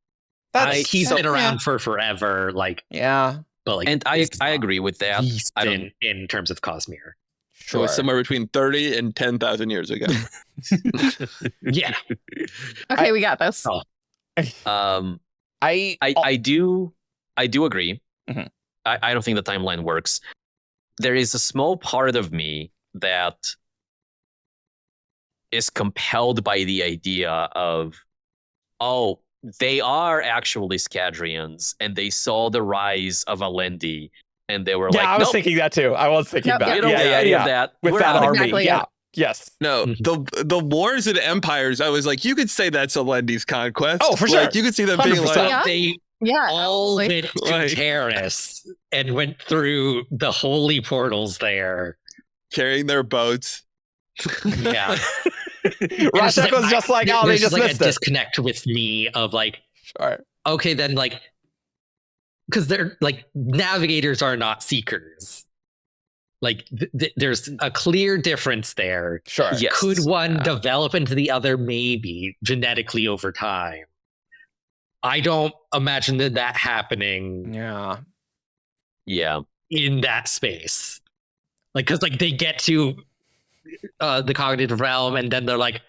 That's He's been around for forever, like Yeah. but like And I agree with that. I don't. in terms of Cosmere. It Sure. was somewhere between 30 and 10,000 years ago. Yeah. Okay, we got this. Oh. I do agree. Mhm. I don't think the timeline works. There is a small part of me that is compelled by the idea of, oh, they are actually Scadrians, and they saw the rise of Alendi, and they were like, I was nope, thinking that too. I was thinking Yep, that. you don't get any of that. With We're that out. army. Exactly, Yeah. yeah. Yes. No, the wars and empires, I was like, you could say that's Alendi's conquest. Oh, for Like, sure. you could see them being 100%. like, Yeah. They Yeah. all absolutely. went to Like- Terrace and went through the holy portals there. carrying their boats. Yeah. Rashek was just like, oh, they there's just like missed a it. disconnect with me of like, Sure. okay, then like, because they're like navigators are not seekers. Like there's a clear difference there. Sure. Yes. Could one develop into the other? Maybe genetically over time. I don't imagine that happening Yeah. Yeah. in that space. Like, because like they get to the cognitive realm and then they're like,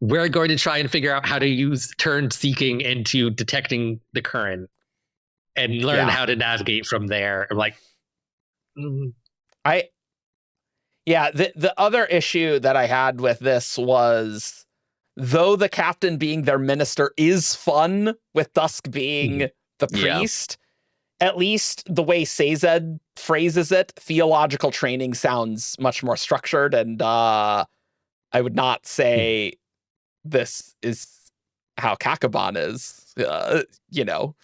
we're going to try and figure out how to use turn seeking into detecting the current and learn how to navigate from there. I'm like, the other issue that I had with this was, though the captain being their minister is fun, with Dusk being the Yeah. priest, at least the way Sazed phrases it, theological training sounds much more structured, and I would not say this is how Cakoban is, you know.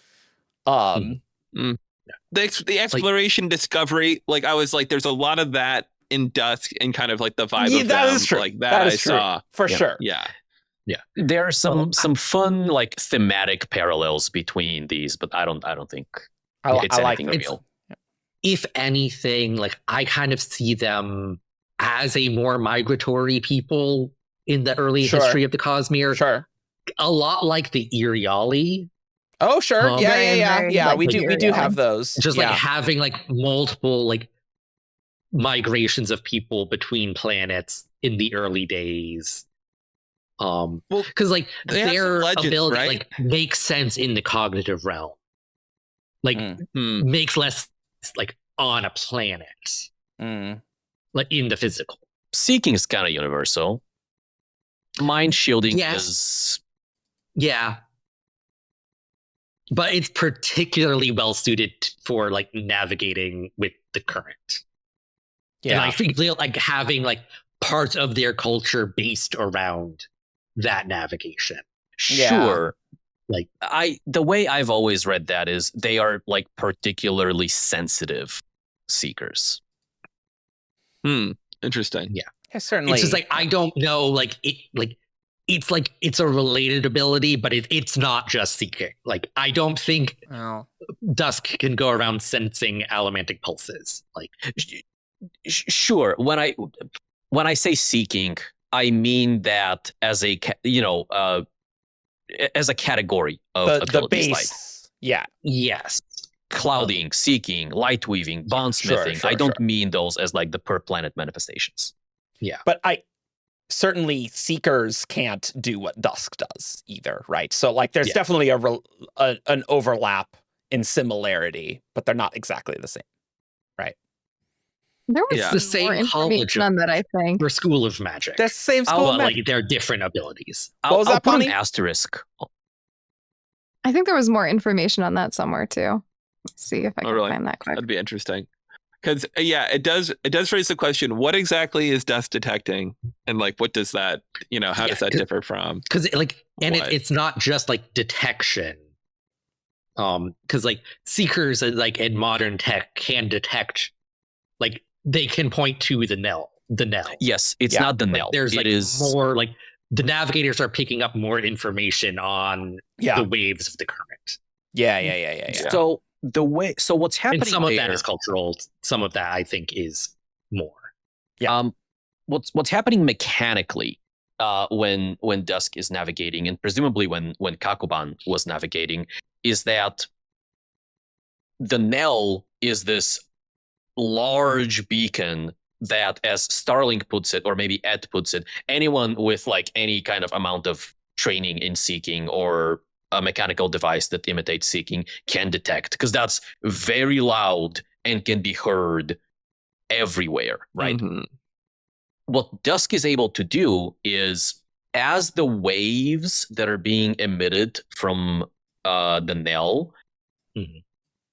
The exploration discovery, like I was like, there's a lot of that in Dusk and kind of like the vibe Yeah, of that them, is true. like that, That I is true. saw. For Yeah. sure. Yeah. There are some fun like thematic parallels between these, but I don't think it's I like anything it. real. if anything, like I kind of see them as a more migratory people in the early Sure. history of the Cosmere. Sure. A lot like the Iriali. Oh, sure. Yeah. Very Yeah, like we the do have Iriali. those. Just yeah. like having like multiple like migrations of people between planets in the early days. Well, because like they have some their legends, ability right? like makes sense in the cognitive realm. Like Hmm. makes less like on a planet, Mm. like in the physical. Seeking is kind of universal. Mind shielding Yes. is Yeah. But it's particularly well suited for like navigating with the current. And I feel like having like parts of their culture based around that navigation. Sure. Like the way I've always read that is they are like particularly sensitive seekers. Interesting. Yeah. Certainly. It's just like I don't know, like it's like it's a related ability, but it's not just seeking. Like I don't think Dusk can go around sensing allomantic pulses. Like sure. When I say seeking, I mean that as a as a category of the abilities, base. Yes. Clouding, seeking, light weaving, bondsmithing. I don't mean those as like the per planet manifestations. Yeah. But certainly seekers can't do what Dusk does either, right? So like there's definitely an overlap in similarity, but they're not exactly the same, right? There was the same more information on that, I think. For School of Magic. They're the same school of magic. magic. They're different abilities. What was that, put Bonnie? an asterisk. I think there was more information on that somewhere too. Let's see if I can find that quick. That'd be interesting. Because it does raise the question: what exactly is Dusk detecting, and like what does that how does that differ from? Because it's not just like detection. Because like seekers like in modern tech can detect, like they can point to the Nell. Yes, it's not the Nell. There's like it is more like the navigators are picking up more information on the waves of the current. Yeah. So what's happening? And some of there, that is cultural. Some of that I think is more. Yeah. What's happening mechanically when Dusk is navigating, and presumably when Cakoban was navigating, is that the Nell is this large beacon that, as Starlink puts it, or maybe Ed puts it, anyone with like any kind of amount of training in seeking or a mechanical device that imitates seeking can detect, because that's very loud and can be heard everywhere, right? Mm-hmm. What Dusk is able to do is, as the waves that are being emitted from the Nell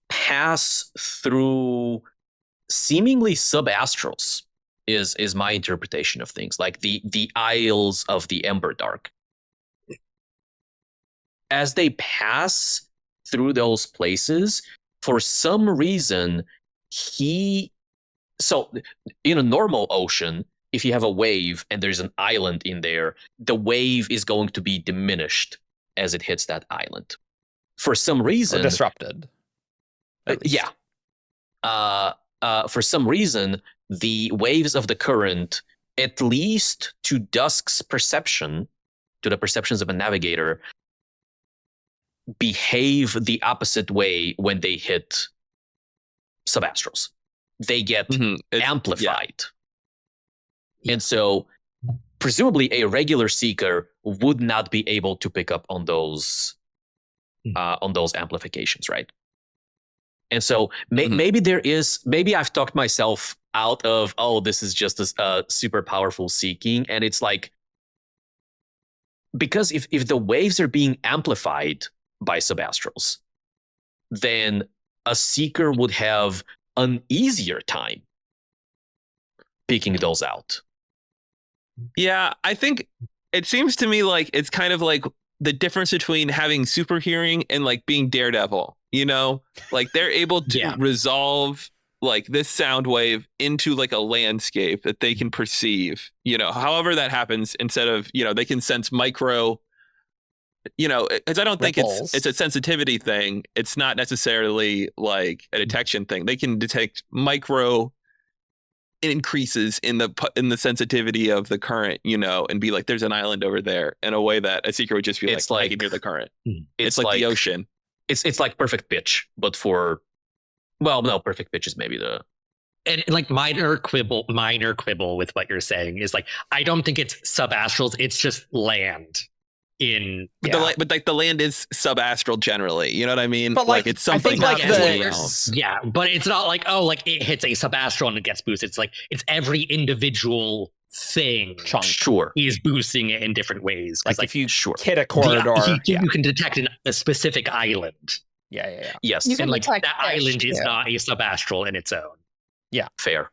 pass through seemingly subastrals, is my interpretation of things, like the Isles of the Emberdark. As they pass through those places, for some reason, so in a normal ocean, if you have a wave and there's an island in there, the wave is going to be diminished as it hits that island. For some reason, or disrupted. For some reason, the waves of the current, at least to Dusk's perception, to the perceptions of a navigator, behave the opposite way when they hit subastrals. They get amplified. And so presumably a regular seeker would not be able to pick up on those amplifications, right? And so maybe I've talked myself out of, this is just a super powerful seeking. And it's like, because if the waves are being amplified by subastrals, then a seeker would have an easier time picking those out. Yeah, I think it seems to me like it's kind of like the difference between having super hearing and like being Daredevil, like they're able to resolve like this sound wave into like a landscape that they can perceive, however that happens, instead of, they can sense micro, because I don't think it's a sensitivity thing. It's not necessarily like a detection thing. They can detect micro increases in the sensitivity of the current, and be like, there's an island over there, in a way that a seeker would just be like, I can hear the current. It's like the ocean. It's like perfect pitch, but for, well, no, perfect pitch is maybe the. And like minor quibble with what you're saying is like, I don't think it's subastrals. It's just land. But like the land is subastral generally, you know what I mean? But like it's something like but it's not like it hits a subastral and it gets boosted. It's like it's every individual thing chunk. Sure, is boosting it in different ways. Like if you hit a corridor, you can detect a specific island. Yeah. Yes, and like that island is not a subastral in its own. Yeah, fair.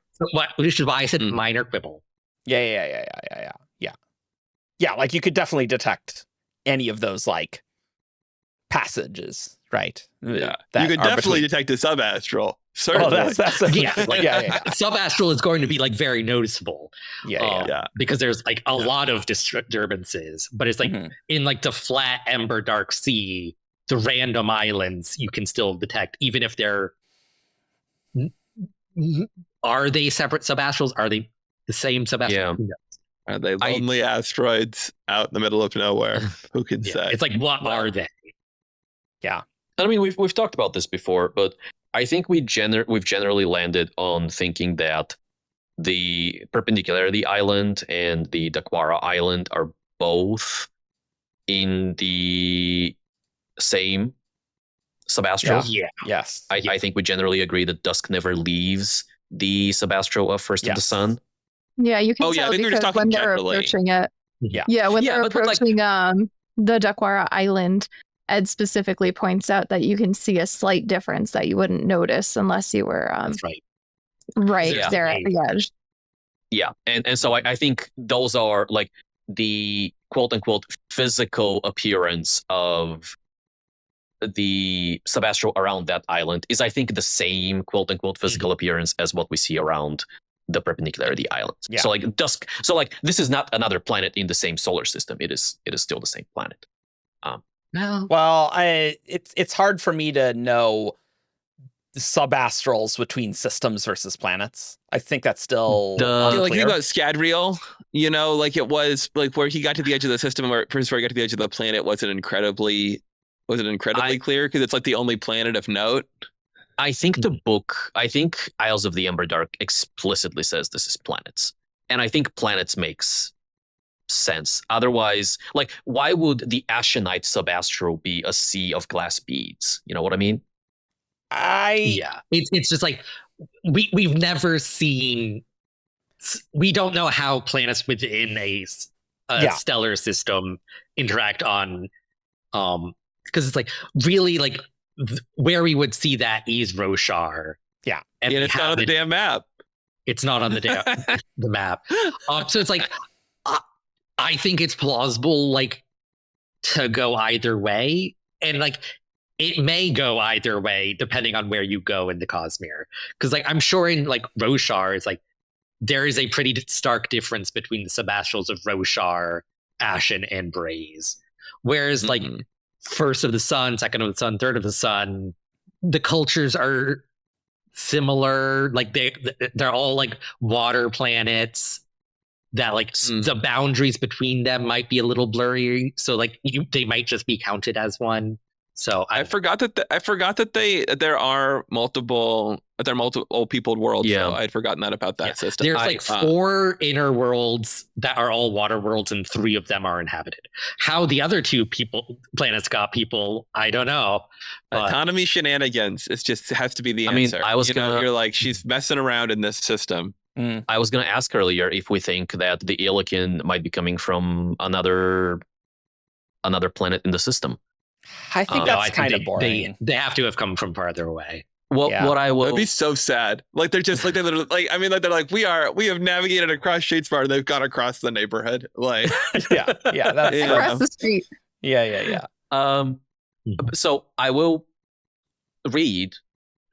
Which is why I said minor quibble. Yeah. Like you could definitely detect any of those like passages, right? Yeah, that you could are definitely between- detect a subastral. Oh, Certainly. that's Yeah, like, yeah. Subastral is going to be like very noticeable. Yeah. Because there's like a lot of disturbances, but it's like Mhm. in like the flat Emberdark Sea, the random islands you can still detect, even if they're. Are they separate subastrals? Are they the same subastral? Yeah. Who knows? Are they lonely asteroids out in the middle of nowhere? Who can Yeah, say? it's like, what are they? I mean, we've talked about this before, but I think we've generally landed on thinking that the Perpendicularity Island and the Daccwaga Island are both in the same Subastral. Yeah. Yes. I think we generally agree that Dusk never leaves the Subastral of First of the Yes. Sun. Yeah, you can Oh, yeah, I tell think we were just because talking when they're generally. approaching it. Yeah. When Yeah, they're but like- approaching the Daccwaga Island, Ed specifically points out that you can see a slight difference that you wouldn't notice unless you were That's right. right Yeah. there at the edge. Yeah, and so I think those are like the quote unquote physical appearance of the Subastral around that island is, I think, the same quote unquote physical appearance as what we see around the Perpendicularity Islands. Yeah. So like Dusk, so like this is not another planet in the same solar system. It is still the same planet. No. Well, it's hard for me to know subastrals between systems versus planets. I think that's still The- Yeah, like unclear. think about Scadrial, like it was like where he got to the edge of the system, where before he got to the edge of the planet, was it incredibly clear because it's like the only planet of note. I think I think Isles of the Emberdark explicitly says this is planets. And I think planets makes sense. Otherwise, like, why would the Ashenite Subastral be a sea of glass beads? You know what I mean? Yeah. It's just like we've never seen. We don't know how planets within a stellar system interact on, because it's like really like where we would see that is Roshar. Yeah. And it's not on the damn map. It's not on the the map. So it's like I think it's plausible, like, to go either way, and like it may go either way depending on where you go in the Cosmere. Because like I'm sure in like Roshar, it's like there is a pretty stark difference between the Subastrals of Roshar, Ashen, and Braze. Whereas like first of the sun, second of the sun, third of the sun, the cultures are similar. Like they're all like water planets that like the boundaries between them might be a little blurry. So like they might just be counted as one. So I forgot that there are multiple peopled worlds. Yeah. So I'd forgotten that about that system. There's like 4 inner worlds that are all water worlds, and 3 of them are inhabited. How the other 2 planets got people, I don't know. Autonomy shenanigans. It just has to be the I mean, answer. You're like, she's messing around in this system. I was going to ask earlier if we think that the Eolican might be coming from another planet in the system. I think that's kind of boring. They have to have come from farther away. What I will It'd be so sad. Like they're just like they're like, I mean, like they're like, we have navigated across Shadespire and they've gone across the neighborhood. Like yeah, that's Across the street. Yeah. So I will read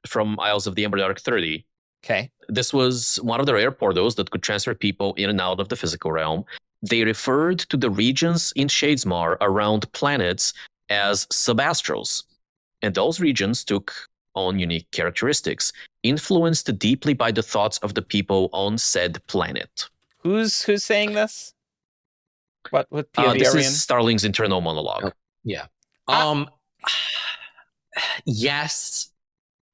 from Isles of the Emberdark 30. Okay. This was one of the rare portals that could transfer people in and out of the physical realm. They referred to the regions in Shadesmar around planets as subastrals, and those regions took on unique characteristics, influenced deeply by the thoughts of the people on said planet. Who's saying this? What POV This are we is in? Starling's internal monologue. Yeah. Yes.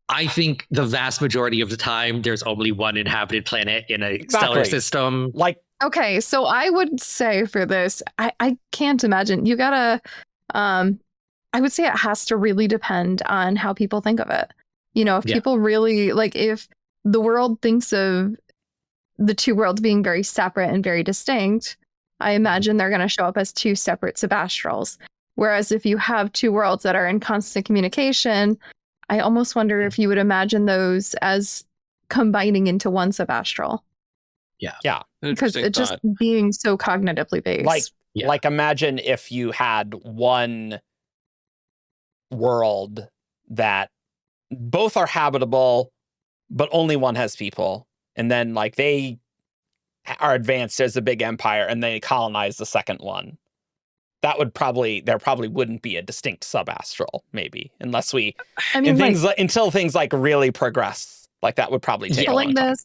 I think the vast majority of the time there's only one inhabited planet in a stellar system. Like, okay, so I would say for this, I can't imagine. You gotta I would say it has to really depend on how people think of it. If people really like, if the world thinks of the 2 worlds being very separate and very distinct, I imagine they're going to show up as 2 separate subastrals. Whereas if you have 2 worlds that are in constant communication, I almost wonder if you would imagine those as combining into one subastral. Because Interesting it's just thought. being so cognitively based. Like imagine if you had one world that both are habitable, but only one has people. And then like they are advanced as a big empire and they colonize the second one. There probably wouldn't be a distinct subastral, maybe, unless until things like really progress. Like that would probably take a long time.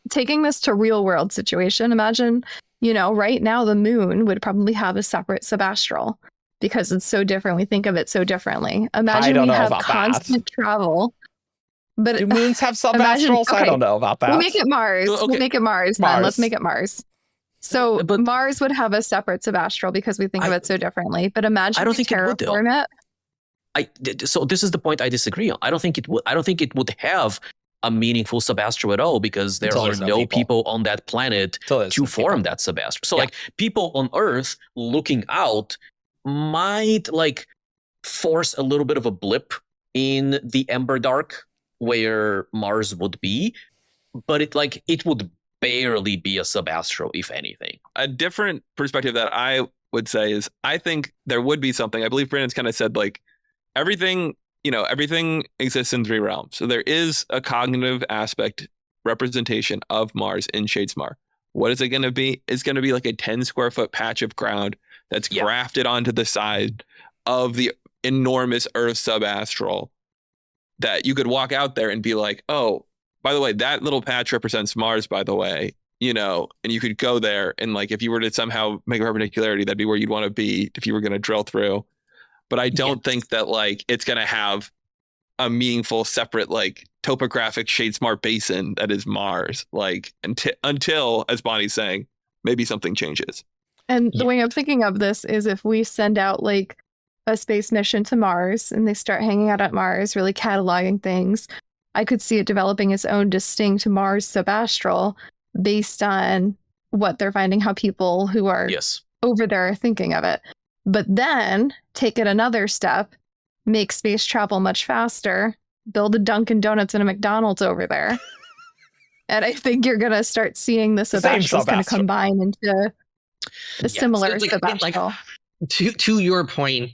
Taking this to real world situation, imagine, right now the moon would probably have a separate subastral because it's so different. We think of it so differently. Imagine we have constant travel. But do moons have subastrals? I don't know about that. We'll make it Mars. Okay. We'll make it Mars. Then. Let's make it Mars. So But Mars would have a separate subastral because we think of it so differently. But imagine I don't think it would, though. terraform it. So this is the point I disagree on. I don't think it would have a meaningful subastral at all because there are no people on that planet to form that subastral. So like people on Earth looking out might like force a little bit of a blip in the Emberdark where Mars would be, but it would barely be a subastral, if anything. A different perspective that I would say is I think there would be something. I believe Brandon's kind of said like everything exists in 3 realms. So there is a cognitive aspect representation of Mars in Shadesmar. What is it going to be? It's going to be like a 10 square foot patch of ground that's grafted onto the side of the enormous Earth subastral that you could walk out there and be like, oh, by the way, that little patch represents Mars, by the way, and you could go there and like if you were to somehow make a perpendicularity, that'd be where you'd want to be if you were going to drill through. But I don't think that like it's going to have a meaningful separate like topographic Shadesmar basin that is Mars. Like until, as Bonnie's saying, maybe something changes. And the way I'm thinking of this is if we send out like a space mission to Mars and they start hanging out at Mars, really cataloging things, I could see it developing its own distinct Mars subastral based on what they're finding, how people who are over there are thinking of it. But then take it another step, make space travel much faster, build a Dunkin' Donuts and a McDonald's over there. And I think you're going to start seeing the subastrals kind of combine into a similar subastral. To your point,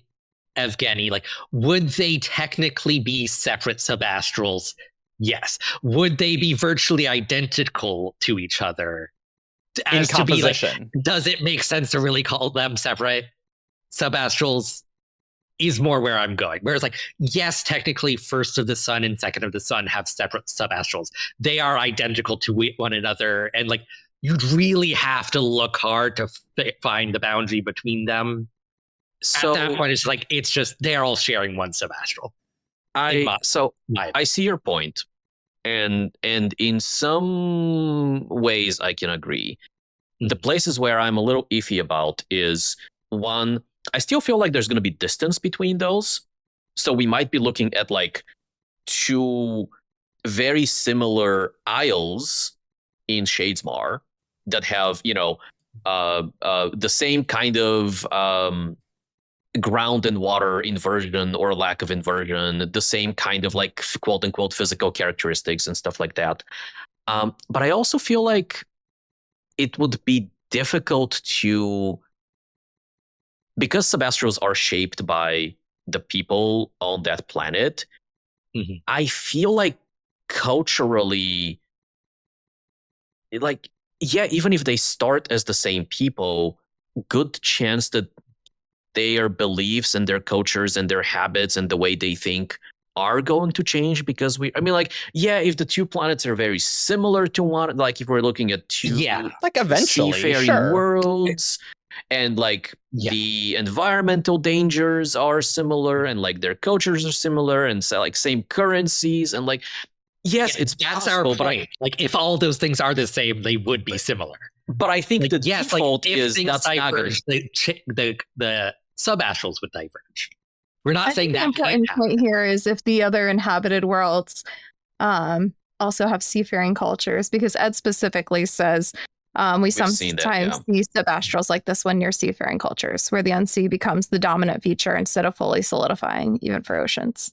Evgeni, like, would they technically be separate subastrals? Yes. Would they be virtually identical to each other? In composition. Does it make sense to really call them separate subastrals? Is more where I'm going. Whereas, like, yes, technically, first of the sun and second of the sun have separate subastrals. They are identical to one another, and like, you'd really have to look hard to find the boundary between them. So at that point, it's like it's just they're all sharing one subastral. I see your point, and in some ways I can agree. The places where I'm a little iffy about is one. I still feel like there's going to be distance between those. So we might be looking at like 2 very similar isles in Shadesmar that have, the same kind of ground and water inversion or lack of inversion, the same kind of like quote unquote physical characteristics and stuff like that. But I also feel like it would be difficult to, because subastrals are shaped by the people on that planet, I feel like culturally, like, even if they start as the same people, good chance that their beliefs and their cultures and their habits and the way they think are going to change because if the 2 planets are very similar to one, like if we're looking at 2 like eventually seafaring worlds, and like the environmental dangers are similar and like their cultures are similar and so like same currencies and like that's possible, our point. But like if all those things are the same, they would be similar. But I think the default is that's diverge, the subastrals would diverge. We're not saying that. The important point here is if the other inhabited worlds also have seafaring cultures, because Ed specifically says we sometimes see subastrals like this one near seafaring cultures, where the unsea becomes the dominant feature instead of fully solidifying, even for oceans.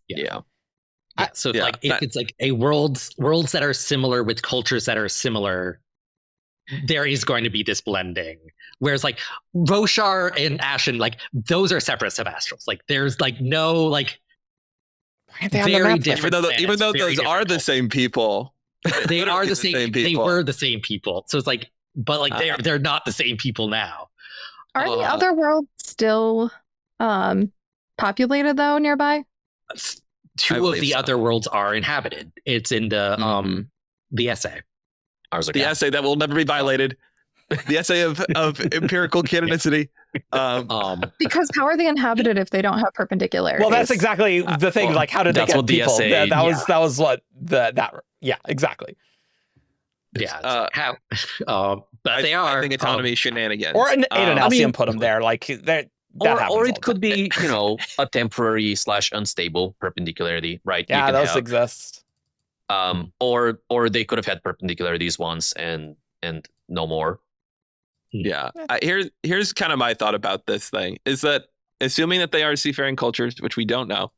Yeah, so Yeah, like if it's like a worlds that are similar with cultures that are similar, there is going to be this blending. Whereas like Roshar and Ashen, like those are separate subastrals. Like there's like no like Why aren't they on the very map then? different. Even though very those are different the cultures. same people. They are Literally the same. They people. were the same people. So it's like, but like they're not the same people now. Are the other worlds still populated though nearby? I Two of believe the so. other worlds are inhabited. It's in the essay. Ours are The essay that will never be violated. The essay of empirical canonicity. Because how are they inhabited if they don't have perpendicularities? Well, that's exactly the thing. well, like, how did they that's get what the people? essay- That was what yeah, exactly. Yeah, but they are. I think autonomy shenanigans. Or an Aiden I mean- put them there. Like that happens Or all it the could time. be, a temporary / unstable perpendicularity, right? You Yeah, can those have, exist. or they could have had perpendicularities once and no more. Yeah. Here's kind of my thought about this thing is that assuming that they are seafaring cultures, which we don't know.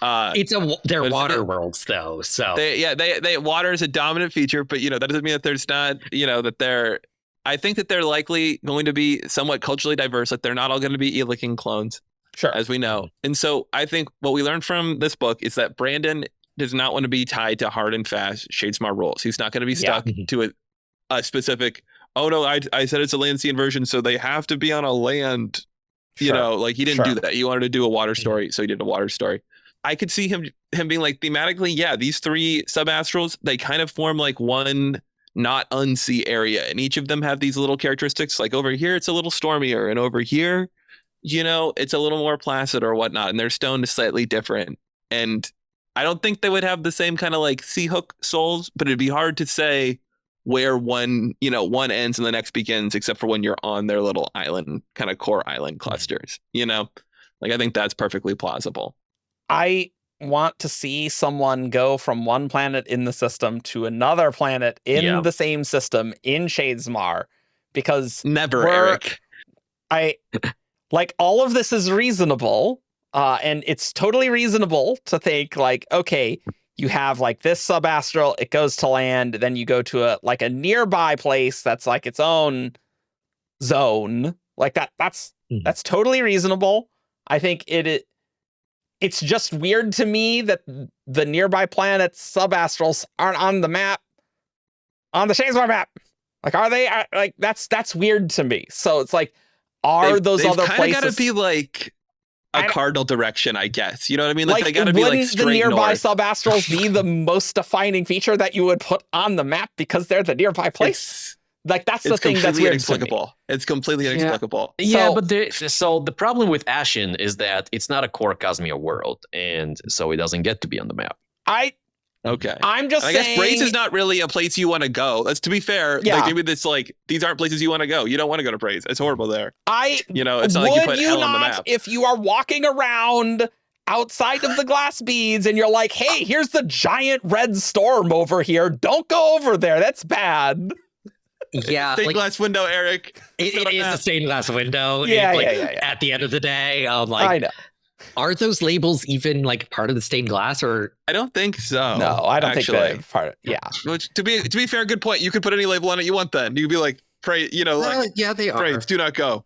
They're but water worlds though, so they water is a dominant feature, but that doesn't mean that there's not, that they're. I think that they're likely going to be somewhat culturally diverse. Like they're not all going to be Eelikin clones, Sure. as we know. And so I think what we learned from this book is that Brandon does not want to be tied to hard and fast Shadesmar rules. He's not going to be stuck to a specific. Oh no, I said it's a Lancian version, so they have to be on a land. Sure. Like he didn't do that. He wanted to do a water story, so he did a water story. I could see him being like thematically, yeah, these three subastrals, they kind of form like one not unsea area, and each of them have these little characteristics. Like over here, it's a little stormier, and over here, it's a little more placid or whatnot, and their stone is slightly different. And I don't think they would have the same kind of like sea hook souls, but it'd be hard to say where one ends and the next begins, except for when you're on their little island, kind of core island clusters. Like I think that's perfectly plausible. I want to see someone go from one planet in the system to another planet in the same system in Shadesmar, because Never, Eric. All of this is reasonable, and it's totally reasonable to think like, okay, you have like this subastral, it goes to land, then you go to a nearby place that's like its own zone, like that. That's totally reasonable. I think it's just weird to me that the nearby planets subastrals aren't on the map, on the Shadesmar map. Like, are they? Like, that's weird to me. So it's like, those other places got to be like a cardinal direction, I guess. You know what I mean? Like they got to be like wouldn't straight the nearby north. subastrals be the most defining feature that you would put on the map because they're the nearby place? That's the thing that's weird to me. It's completely inexplicable. Yeah, So- but the problem with Ashen is that it's not a core Cosmere world, and so it doesn't get to be on the map. Okay. I'm just I saying. guess Brace is not really a place you want to go. That's to be fair. Yeah. Like maybe this these aren't places you want to go. You don't want to go to Brace. It's horrible there. It's not like you put hell on the map. If you are walking around outside of the glass beads and you're like, hey, here's the giant red storm over here. Don't go over there. That's bad. yeah, Stained glass window, Eric. it is a stained glass window. Yeah, yeah. At the end of the day, I know. Are those labels even like part of the stained glass, or I don't think so. No, I don't actually. think they're part of, yeah. Which to be fair, good point. You could put any label on it you want then. You could be like, pray, yeah, they Brace, do not go.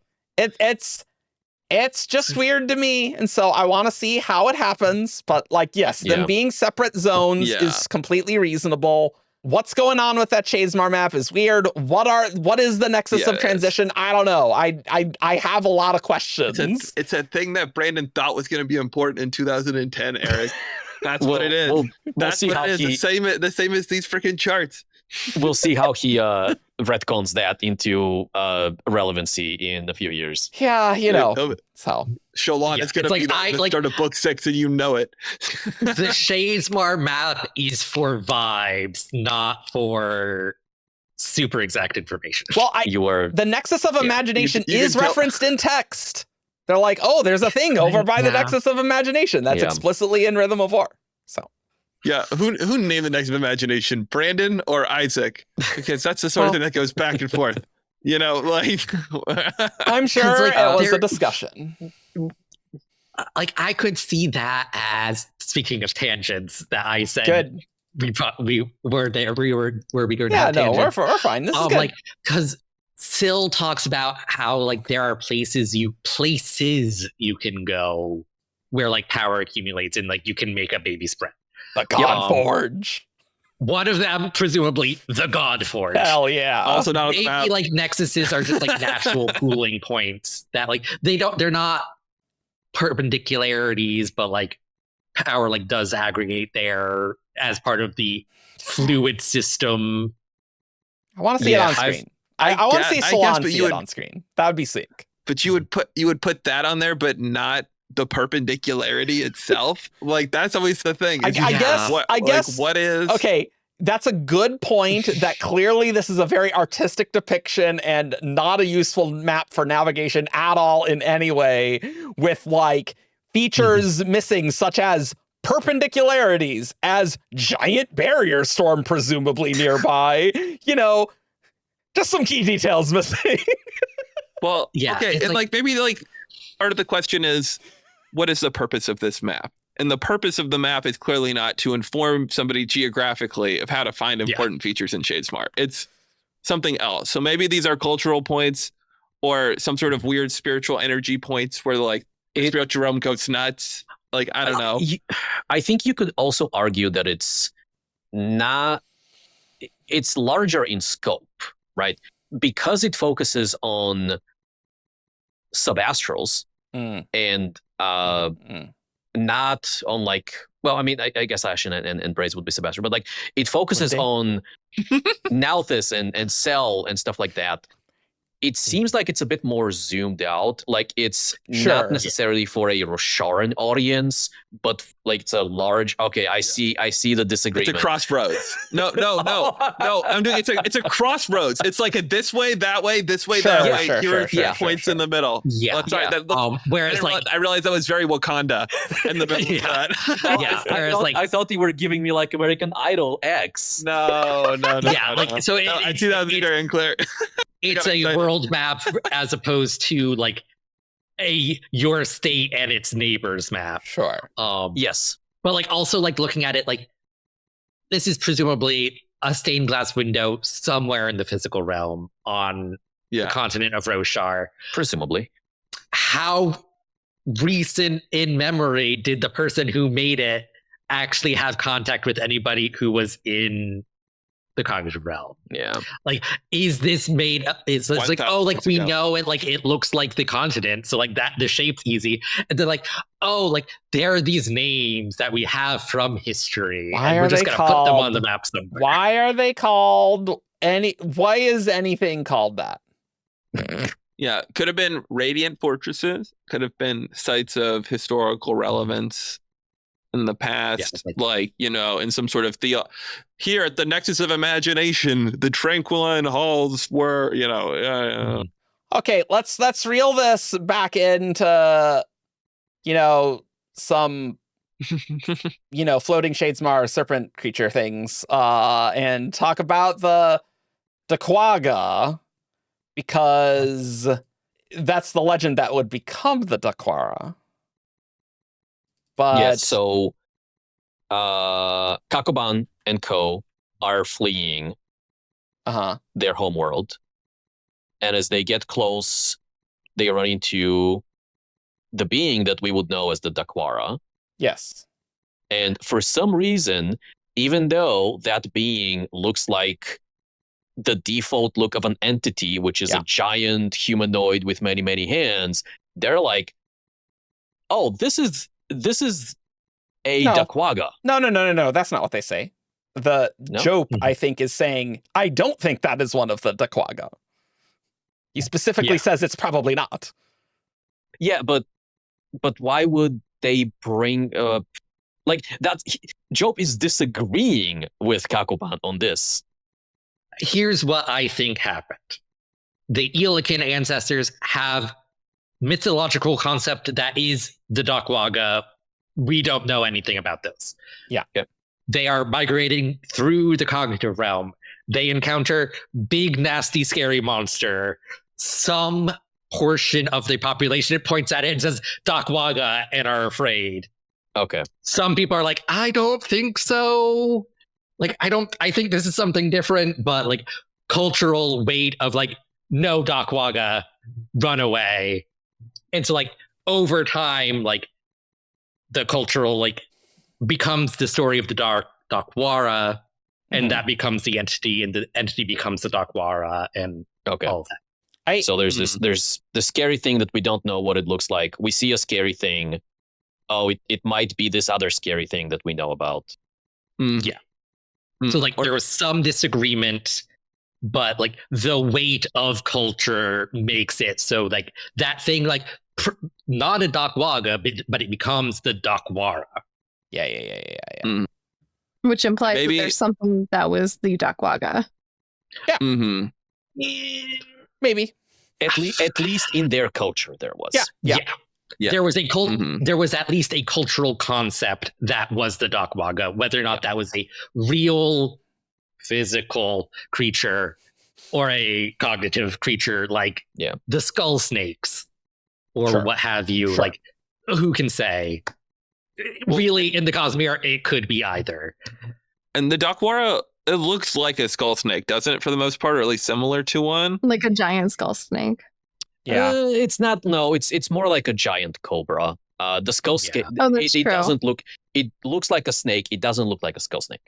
It's just weird to me, and so I want to see how it happens. But yes, them being separate zones is completely reasonable. What's going on with that Shadesmar map is weird. What is the nexus of transition? I don't know. I have a lot of questions. It's a thing that Brandon thought was going to be important in 2010, Eric. That's what it is. That's see what how it is. The same as these freaking charts. We'll see how he retcons that into relevancy in a few years. Yeah, so Sholon, it's going to be the start of book 6, and you know it. The Shadesmar map is for vibes, not for super exact information. Well, the Nexus of Imagination you is can tell- referenced in text. They're like, oh, there's a thing over by the Nexus of Imagination that's explicitly in Rhythm of War. So. Yeah, who named the Nexus of Imagination, Brandon or Isaac? Because that's the sort of thing that goes back and forth. I'm sure it was a discussion. like I could see that as, speaking of tangents, that I said Good. we were there. We were where we were. Yeah, no, we're fine. This is good. Like, because Syl talks about how like there are places you can go where like power accumulates and like you can make a baby spread. The God Forge. One of them, presumably, the God Forge. Hell yeah! Also, not maybe like nexuses are just like natural pooling points that like they're not perpendicularities, but like power like does aggregate there as part of the fluid system. I want to see it on screen. I want to see Salon see it on screen. That would be sick. But you would put that on there, but not the perpendicularity itself. Like that's always the thing. I guess. Like, what is? Okay, that's a good point. That clearly this is a very artistic depiction and not a useful map for navigation at all in any way. With like features missing, such as perpendicularities, as giant barrier storm presumably nearby. You know, just some key details missing. Well, yeah. Okay, and like maybe like part of the question is, what is the purpose of this map? And the purpose of the map is clearly not to inform somebody geographically of how to find important features in Shadesmar. It's something else. So maybe these are cultural points or some sort of weird spiritual energy points where like the spiritual realm goes nuts. Like, I don't know. I think you could also argue that it's larger in scope, right? Because it focuses on subastrals and not on like, well, I mean, I guess Ashen and Braze would be Subastral, but like it focuses on Nalthis and Cell and stuff like that. It seems like it's a bit more zoomed out. Like it's not necessarily for a Rosharan audience, but like it's a large. Okay, I see the disagreement. It's a crossroads. No. I'm doing it's a crossroads. It's like a this way, that way, this way, that way. Here are points in the middle. Yeah. Sorry. Whereas I realized that was very Wakanda in the middle of that. Yeah. I thought you were giving me like American Idol X. No. Yeah. Like so. I see that very unclear. It's a world map as opposed to like your state and its neighbors map. Sure. Yes. But like also like looking at it like this is presumably a stained glass window somewhere in the physical realm on the continent of Roshar. Presumably. How recent in memory did the person who made it actually have contact with anybody who was in the cognitive realm? Yeah. Like, is this made up? It's like, oh, like we know it, like it looks like the continent. So like that the shape's easy. And they're like, oh, like there are these names that we have from history. Why and we're just gonna put them on the map somewhere. Why are they called why is anything called that? Yeah, could have been radiant fortresses, could have been sites of historical relevance in the past, like, you know, in some sort of here at the Nexus of Imagination, the Tranquiline Halls were, you know. Okay, let's reel this back into, you know, some, you know, floating Shadesmar serpent creature things, and talk about the Daccwaga, because that's the legend that would become the Daccwaga. But yes, so Cakoban and co are fleeing their homeworld. And as they get close, they run into the being that we would know as the Daccwaga. Yes. And for some reason, even though that being looks like the default look of an entity, which is a giant humanoid with many, many hands, they're like, oh, this is a Daccwaga. No. That's not what they say. The Jope, I think, is saying, I don't think that is one of the Daccwaga. He specifically says it's probably not. Yeah, but why would they bring like that? Jope is disagreeing with Cakoban on this. Here's what I think happened. The Eolican ancestors have mythological concept that is the Daccwaga. We don't know anything about this. Yeah. They are migrating through the cognitive realm. They encounter big, nasty, scary monster. Some portion of the population. It points at it and says Daccwaga and are afraid. Okay. Some people are like, I don't think so. Like, I think this is something different, but like cultural weight of like, no, Daccwaga, run away. And so like over time, like the cultural like becomes the story of the Dakwara, and that becomes the entity, and the entity becomes the Dakwara, and all of that. So there's there's the scary thing that we don't know what it looks like. We see a scary thing. Oh, it might be this other scary thing that we know about. Yeah. So like there was some disagreement, but like the weight of culture makes it so like that thing like not a Daccwaga, but it becomes the Dakwara. Yeah. Which implies that there's something that was the Daccwaga. Yeah. Maybe. At least in their culture there was. Yeah. There was a there was at least a cultural concept that was the Daccwaga, whether or not that was a real physical creature or a cognitive creature like the skull snakes or what have you. Like, who can say? Really, in the Cosmere, it could be either. And the Dakwara, it looks like a skull snake, doesn't it, for the most part, or at least similar to one? Like a giant skull snake. Yeah. It's not. No, it's more like a giant cobra. The skull snake. It doesn't look. It looks like a snake. It doesn't look like a skull snake.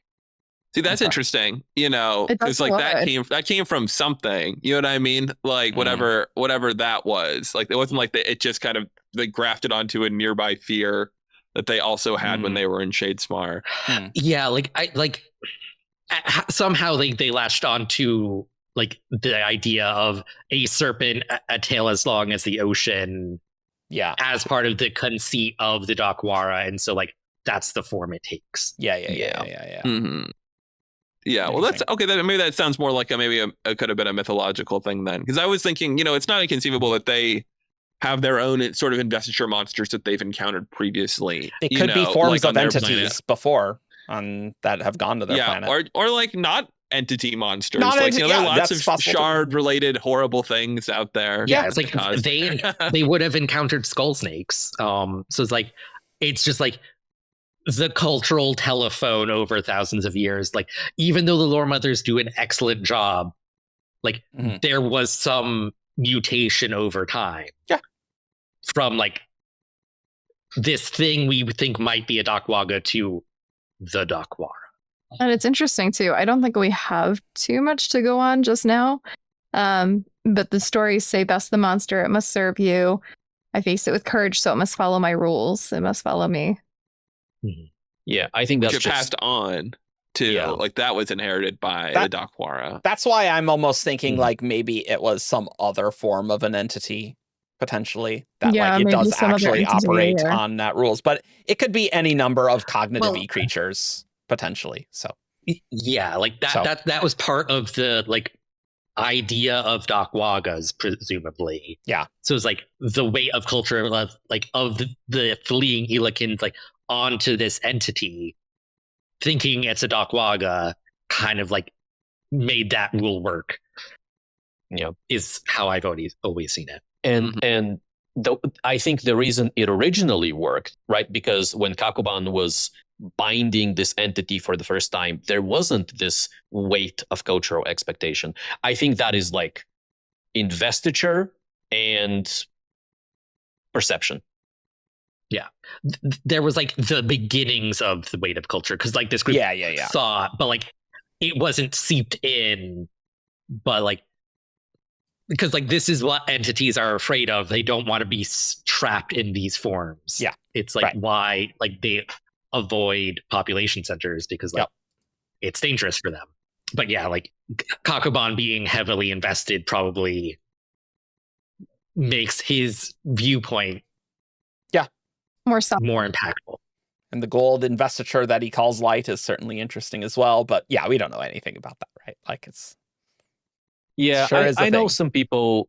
See, that's interesting. You know, because like that came from something. You know what I mean? Like whatever that was. Like it wasn't like it just kind of they grafted onto a nearby fear that they also had when they were in Shadesmar. Yeah, somehow they latched onto like the idea of a serpent, a tail as long as the ocean, as part of the conceit of the Dakwara, and so like that's the form it takes. Yeah. Yeah, well, that's okay. Maybe that sounds more like it could have been a mythological thing then, because I was thinking, you know, it's not inconceivable that they have their own sort of investiture monsters that they've encountered previously. It could be forms of entities before that have gone to their planet, or like not entity monsters. Like there are lots of shard-related horrible things out there. Yeah, it's like they would have encountered skull snakes. So it's just like the cultural telephone over thousands of years. Like even though the lore mothers do an excellent job, like there was some mutation over time. Yeah. From like this thing we think might be a Daccwaga to the Dakwara. And it's interesting too. I don't think we have too much to go on just now. But the stories say best the monster, it must serve you. I face it with courage, so it must follow my rules. It must follow me. Yeah, I think that's just passed on to like that was inherited by the Dakwara. That's why I'm almost thinking like maybe it was some other form of an entity potentially that like it does actually operate on that rules, but it could be any number of cognitive creatures potentially. So yeah, like that was part of the like idea of Daccwagas, presumably. Yeah. So it's like the weight of culture of the fleeing Elikins like onto this entity, thinking it's a Daccwaga, kind of like made that rule work. Yeah, is how I've always seen it. And I think the reason it originally worked, right? Because when Cakoban was binding this entity for the first time, there wasn't this weight of cultural expectation. I think that is like investiture and perception. Yeah. There was like the beginnings of the weight of culture, because like this group saw, but like it wasn't seeped in, but like because like this is what entities are afraid of. They don't want to be trapped in these forms. Yeah. It's like why like they avoid population centers, because like it's dangerous for them. But yeah, like Cakoban being heavily invested probably makes his viewpoint more impactful. And the gold investiture that he calls light is certainly interesting as well. But yeah, we don't know anything about that, right? Like it's I know some people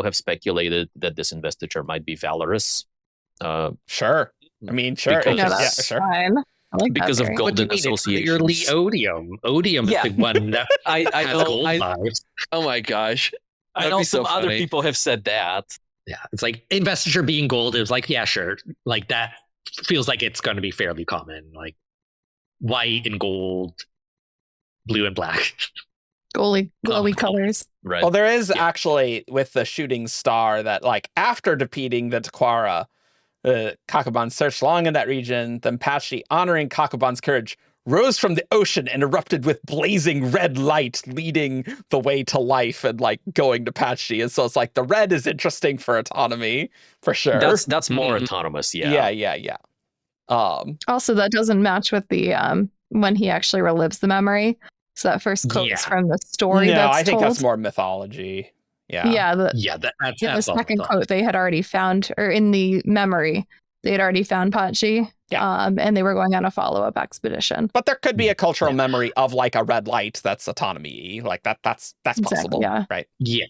have speculated that this investiture might be valorous. Sure. I mean, sure. Because, sure. Fine. I like because that of golden associations. Clearly Odium. Odium is the one that I has know, gold vibes. Oh my gosh. I know some other people have said that. Yeah, it's like investiture being gold is like, yeah, sure. Like that feels like it's going to be fairly common. Like white and gold, blue and black. Glowy colors. Right. Well, there is actually with the shooting star that like after defeating the Taquara, Cakoban searched long in that region. Then Patchy, honoring Cakoban's courage, rose from the ocean and erupted with blazing red light, leading the way to life and like going to Patchy. And so it's like the red is interesting for autonomy for sure. That's more autonomous. Yeah. Also, that doesn't match with the when he actually relives the memory. So that first quote is from the story. No, that's I think told. that's more mythology. Yeah. Yeah. That's in the second quote, they had already found, or in the memory, they had already found Patchy. Yeah. And they were going on a follow-up expedition. But there could be a cultural memory of like a red light that's autonomy. Like that's possible. Yeah. Right. Yeah.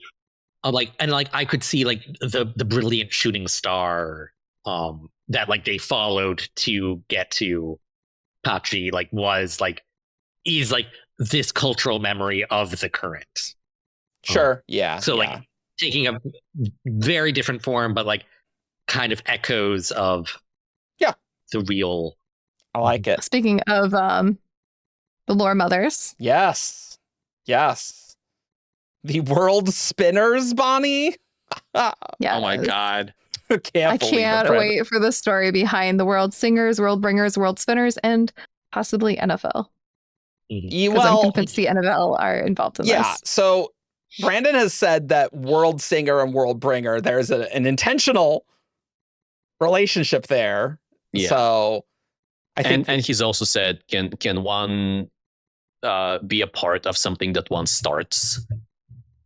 I could see like the brilliant shooting star that like they followed to get to Patchy is like this cultural memory of the current. Sure. Yeah. So like taking a very different form, but like kind of echoes of the real. I like it. Speaking of the lore mothers. Yes. The world spinners, Bonnie. Yeah. Oh my god. I can't wait for the story behind the world singers, world bringers, world spinners, and possibly NFL. Because I'm convinced the NFL are involved in this. Yeah. So Brandon has said that world singer and world bringer, there's an intentional relationship there. Yeah. So I think, and he's also said, can one be a part of something that one starts?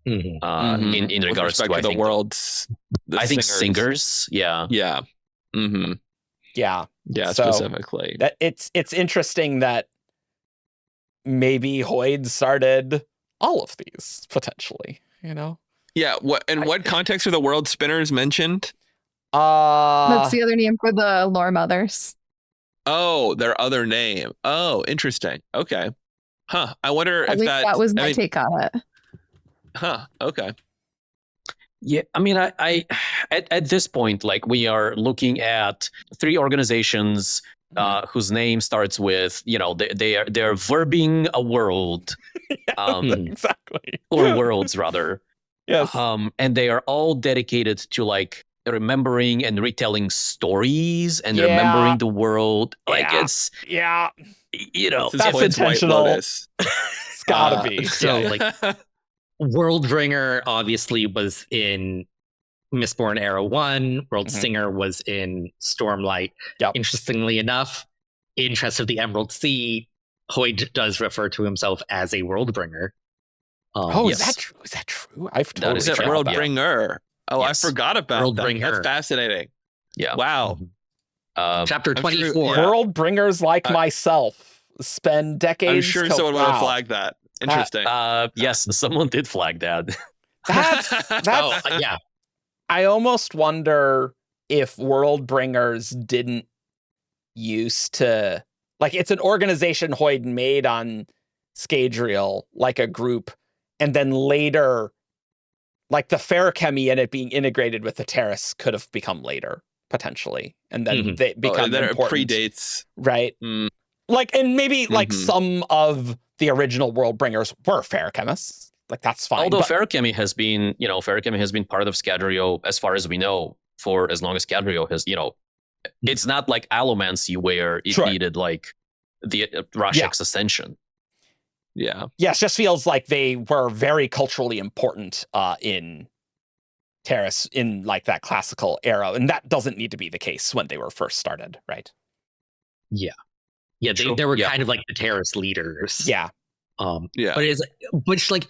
In regards to the world's, I think singers. Yeah. Mm-hmm. Yeah. So specifically. That it's interesting that maybe Hoyd started all of these potentially, you know? Yeah. What context are the world spinners mentioned? That's the other name for the lore mothers. Oh, their other name. Oh, interesting. Okay. Huh. I wonder if that was my take on it. Huh. Okay. Yeah, I mean, I at this point, like we are looking at 3 organizations whose name starts with, they're verbing a world, exactly, or worlds rather. Yes. And they are all dedicated to like remembering and retelling stories and remembering the world. Like it's that's intentional. It's gotta be. So like. Worldbringer obviously was in Mistborn Era 1. World Singer was in Stormlight. Yep. Interestingly enough, Interest of the Emerald Sea, Hoyd does refer to himself as a Worldbringer. Is that true? Is that true? I've totally Is it Worldbringer? Oh, yes. I forgot about that. That's fascinating. Yeah. Wow. Chapter 24. Worldbringers like myself spend decades. I'm sure someone would have flagged that. Interesting. Yes, someone did flag that. That's yeah. I almost wonder if Worldbringers didn't used to, like, it's an organization Hoyd made on Scadrial, like a group, and then later, like the Ferrochemy and it being integrated with the Terrace could have become later, potentially, and then they become important. It predates, right? Like, and maybe like some of the original Worldbringers were ferrochemists. Like, that's fine. Although Ferrochemy has been, Ferrochemy has been part of Scadrial as far as we know for as long as Scadrial has, it's not like Allomancy where it needed like the Rashek's ascension. Yeah. Yeah, it just feels like they were very culturally important in Terrace in like that classical era, and that doesn't need to be the case when they were first started, right? Yeah. Yeah, they were kind of like the Terrace leaders. Yeah. But it's like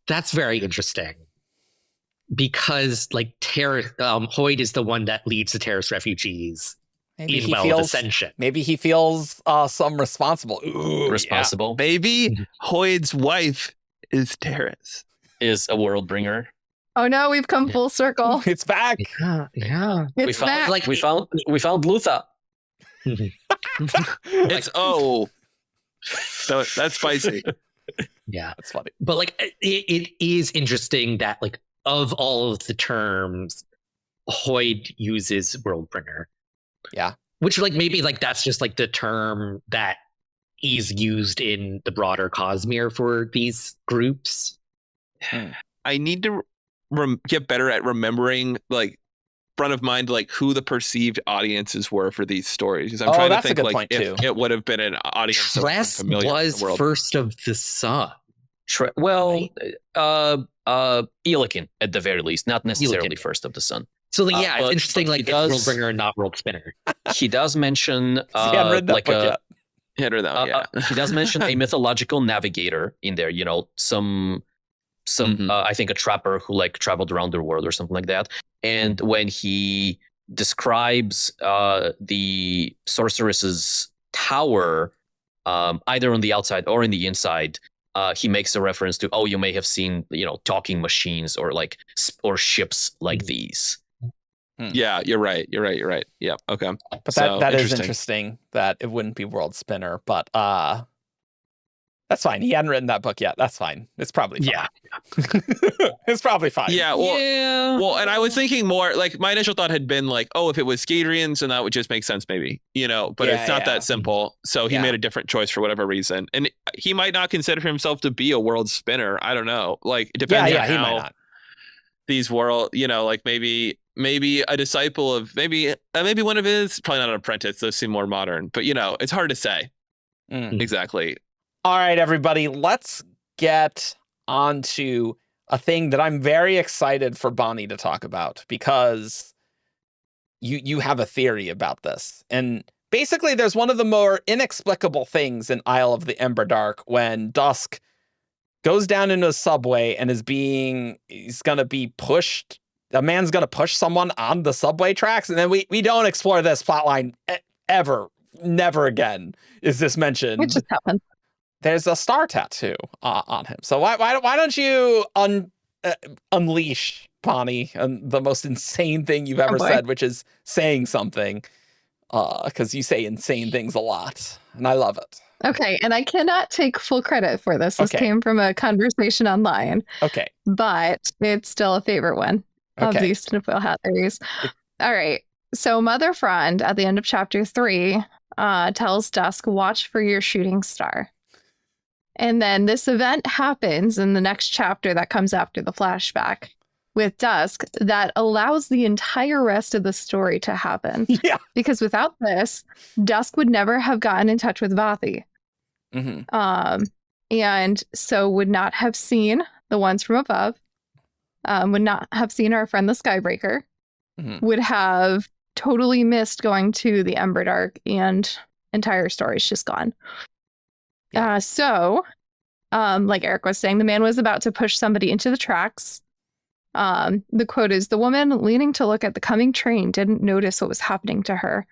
that's very interesting because like Hoyd is the one that leads the Terrace refugees in Well of Ascension. Maybe he feels some responsible. Responsible. Yeah. Maybe Hoyd's wife is Terrace. Is a Worldbringer. Oh no, we've come full circle. It's back. Yeah. It's back. We found Lutha. It's that's spicy. Yeah, that's funny. But like, it is interesting that like of all of the terms, Hoyd uses Worldbringer. Yeah. Which like maybe like that's just like the term that is used in the broader Cosmere for these groups. I need to get better at remembering like front of mind like who the perceived audiences were for these stories. 'Cause I'm trying to that's a think good like point, if too. it would have been an audience that Khriss familiar with was the world. first of the sun. Well, Eolican at the very least, not necessarily Eolican. first of the sun. So like, yeah, but- it's interesting. but Like he it's does- Worldbringer and not Worldspinner. He does mention He hadn't written that like book a yet. Hit her though, yeah. he does mention a mythological navigator in there. You know, some Mhm. I think a trapper who like traveled around the world or something like that. And when he describes the sorceress's tower, either on the outside or in the inside, he makes a reference to, oh, you may have seen, you know, talking machines or like or ships like these. Yeah, you're right. Yeah, okay. But So, that is interesting that it wouldn't be World Spinner, but that's fine. He hadn't written that book yet. That's fine. It's probably fine. Yeah. It's probably fine. Yeah, well, yeah. well, and I was thinking more like my initial thought had been like, oh, if it was Skadrians, then that would just make sense, maybe, you know. But Yeah, it's not yeah. that simple. So he Yeah. made a different choice for whatever reason, and he might not consider himself to be a world spinner. I don't know. Like it depends on he might how not. these world, you know, like maybe a disciple of maybe one of his, probably not an apprentice. Those seem more modern, but you know, it's hard to say exactly. All right, everybody, let's get onto a thing that I'm very excited for Bonnie to talk about, because you have a theory about this. And basically, there's one of the more inexplicable things in Isle of the Emberdark when Dusk goes down into a subway and he's going to be pushed. A man's going to push someone on the subway tracks. And then we don't explore this plotline ever. Never again is this mentioned. It just happened. There's a star tattoo on him. So why don't you unleash Bonnie and the most insane thing you've ever boy. said, which is saying something, because you say insane things a lot, and I love it. Okay, and I cannot take full credit for this. This Okay. came from a conversation online, Okay. but it's still a favorite one of Okay. these tinfoil hat theories. All right. So Mother Frond at the end of chapter 3 tells Dusk, watch for your shooting star. And then this event happens in the next chapter that comes after the flashback with Dusk that allows the entire rest of the story to happen. Yeah. Because without this, Dusk would never have gotten in touch with Vathi. Mm-hmm. And so would not have seen the ones from above, would not have seen our friend the Skybreaker, would have totally missed going to the Emberdark, and entire story's just gone. So, like Eric was saying, the man was about to push somebody into the tracks. The quote is, the woman leaning to look at the coming train didn't notice what was happening to her.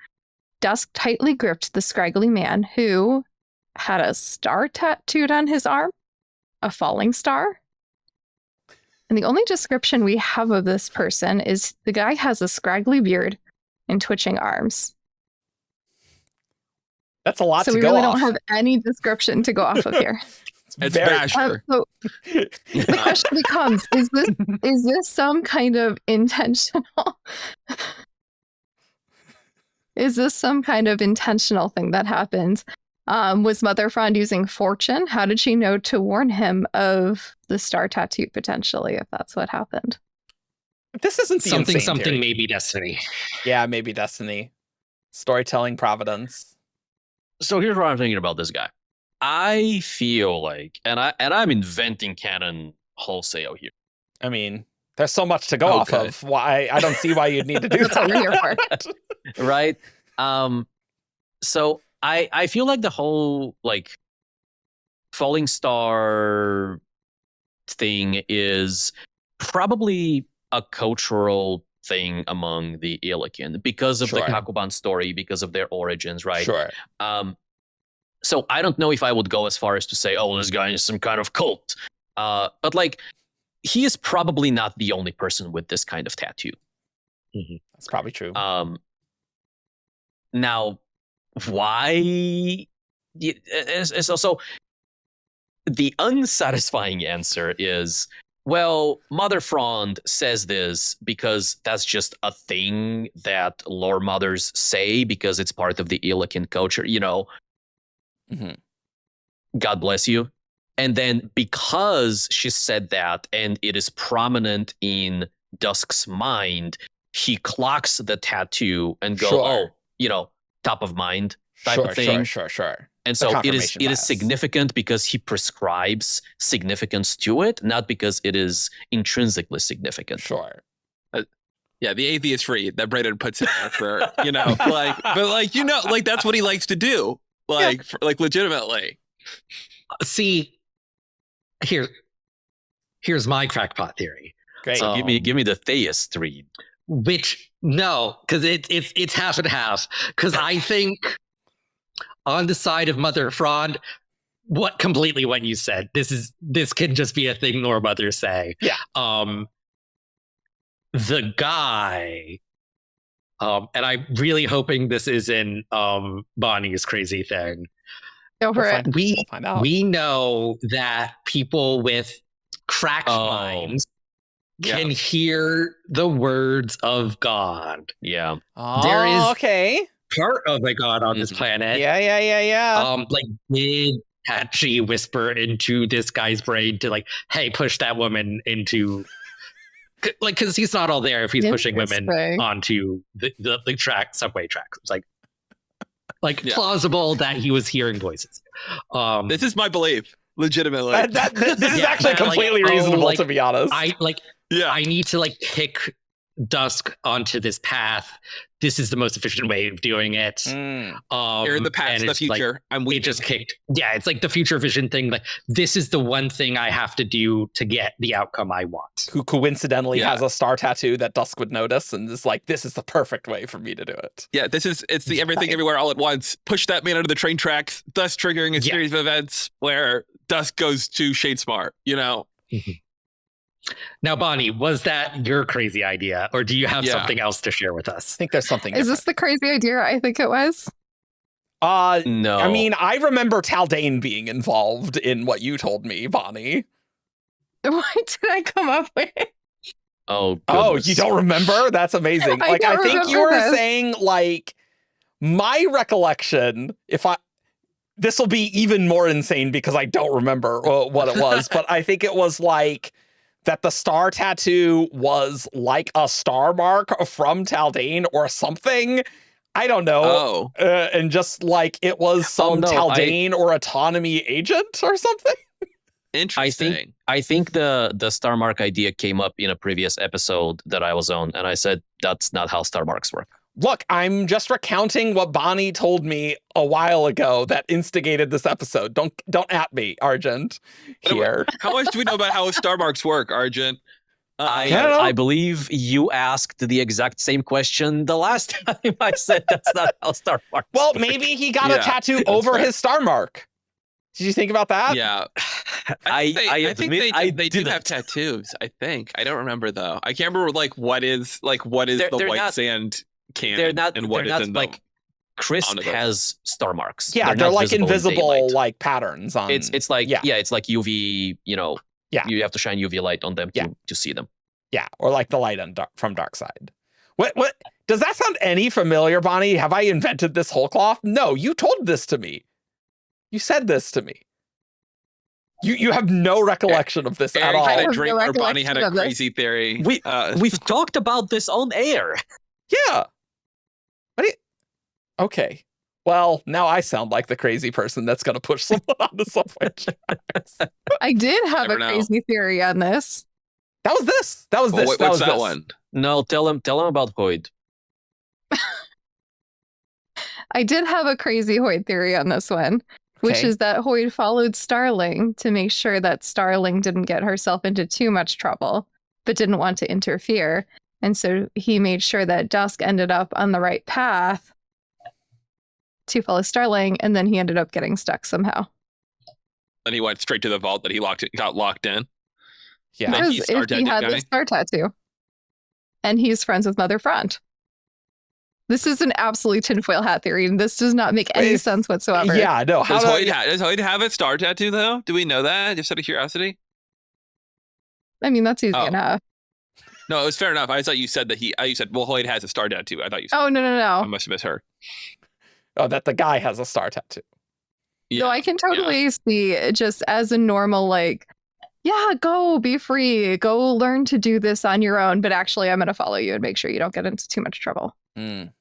Dusk tightly gripped the scraggly man, who had a star tattooed on his arm, a falling star. And the only description we have of this person is the guy has a scraggly beard and twitching arms. That's a lot So to we go really off. don't have any description to go off of here. It's very- Basher. So the question becomes: is this some kind of intentional? Is this some kind of intentional thing that happened? Was Mother Frond using fortune? How did she know to warn him of the star tattoo potentially, if that's what happened? This isn't the Something insane theory. maybe destiny. Yeah, maybe destiny. Storytelling providence. So here's what I'm thinking about this guy. I feel like, and I'm inventing canon wholesale here. I mean, there's so much to go off Okay. of. Why I don't see why you'd need to do That's what we're here that. Right? So I feel like the whole like falling star thing is probably a cultural thing among the Eolican because of the Sure. Cakoban story, because of their origins, right? Sure. So I don't know if I would go as far as to say, oh, this guy is some kind of cult. But like, he is probably not the only person with this kind of tattoo. That's probably true. Now, why? It's also the unsatisfying answer is Well, Mother Frond says this because that's just a thing that lore mothers say because it's part of the Ilakin culture, Mhm. God bless you. And then because she said that and it is prominent in Dusk's mind, he clocks the tattoo and go, Sure. top of mind type of thing. Sure. And The so it is confirmation bias. significant because he prescribes significance to it, not because it is intrinsically significant. Sure. Yeah, the atheist free that Brayden puts in there for, but that's what he likes to do. Legitimately. See, here's my crackpot theory. Great. So give me the theist read. Which no, because it's half and half. Because I think on the side of Mother Frond, what you said. This can just be a thing Nor mothers say. Yeah. The guy, and I'm really hoping this isn't Bonnie's crazy thing. Go for We'll it. We'll find out. We know that people with cracked minds can hear the words of God. Yeah. There is okay. part of a God on this planet. Yeah. Did Patchy whisper into this guy's brain to hey, push that woman into because he's not all there if he's pushing women onto the subway tracks. It's plausible that he was hearing voices. This is my belief, legitimately. This is actually completely reasonable, to be honest. I need to pick Dusk onto this path. This is the most efficient way of doing it. You're in the past, the future. We just kicked. Yeah, it's the future vision thing. This is the one thing I have to do to get the outcome I want. Who coincidentally has a star tattoo that Dusk would notice and is this is the perfect way for me to do it. Yeah, it's the everything everywhere all at once. Push that man under the train tracks, thus triggering a series of events where Dusk goes to Shadesmart, Now, Bonnie, was that your crazy idea, or do you have something else to share with us? I think there's something Is this the crazy idea I think it was? No. I mean, I remember Taldane being involved in what you told me, Bonnie. What did I come up with? Oh, you don't remember? That's amazing. I think you were saying, my recollection, this will be even more insane because I don't remember what it was, but I think it was that the star tattoo was a star mark from Taldane or something. I don't know. And just it was some Taldane or Autonomy agent or something. Interesting. I think the star mark idea came up in a previous episode that I was on, and I said that's not how star marks work. Look, I'm just recounting what Bonnie told me a while ago that instigated this episode. Don't at me, Argent. Here. How much do we know about how star marks work, Argent? I believe you asked the exact same question the last time I said that's not how star marks work. Maybe he got a tattoo over his star mark. Did you think about that? Yeah. I think they do have tattoos, I think. I don't remember though. I can't remember what is the white sand can and what is in them. Khriss has star marks. Yeah, they're invisible patterns on it's it's like UV, you have to shine UV light on them to see them. Yeah, or the light from Darkside. What does that sound any familiar, Bonnie? Have I invented this whole cloth? No, you told this to me. You said this to me. You have no recollection of this at all. Had a dream or Bonnie had a crazy theory. We've talked about this on air. Yeah. Okay. Well, now I sound like the crazy person that's going to push someone onto subway tracks. I did have a crazy theory on this. That was this. What's that one? No, tell him about Hoyd. I did have a crazy Hoyd theory on this one, which is that Hoyd followed Starling to make sure that Starling didn't get herself into too much trouble, but didn't want to interfere. And so he made sure that Dusk ended up on the right path to follow Starling, and then he ended up getting stuck somehow. And he went straight to the vault that he got locked in. Yeah, because if he had the star tattoo, and he's friends with Mother Frond. This is an absolute tinfoil hat theory, and this does not make any sense whatsoever. Yeah, no. Does Hoyd have a star tattoo, though? Do we know that? Just out of curiosity? I mean, that's easy Oh. enough. No, it was fair enough. I thought you said that you said, well, Hoyd has a star tattoo. I thought you said, Oh, no, no, I no. must have misheard. Oh, that the guy has a star tattoo. No, I can totally see it just as a normal, like, yeah, go be free. Go learn to do this on your own. But actually, I'm going to follow you and make sure you don't get into too much trouble. Mm.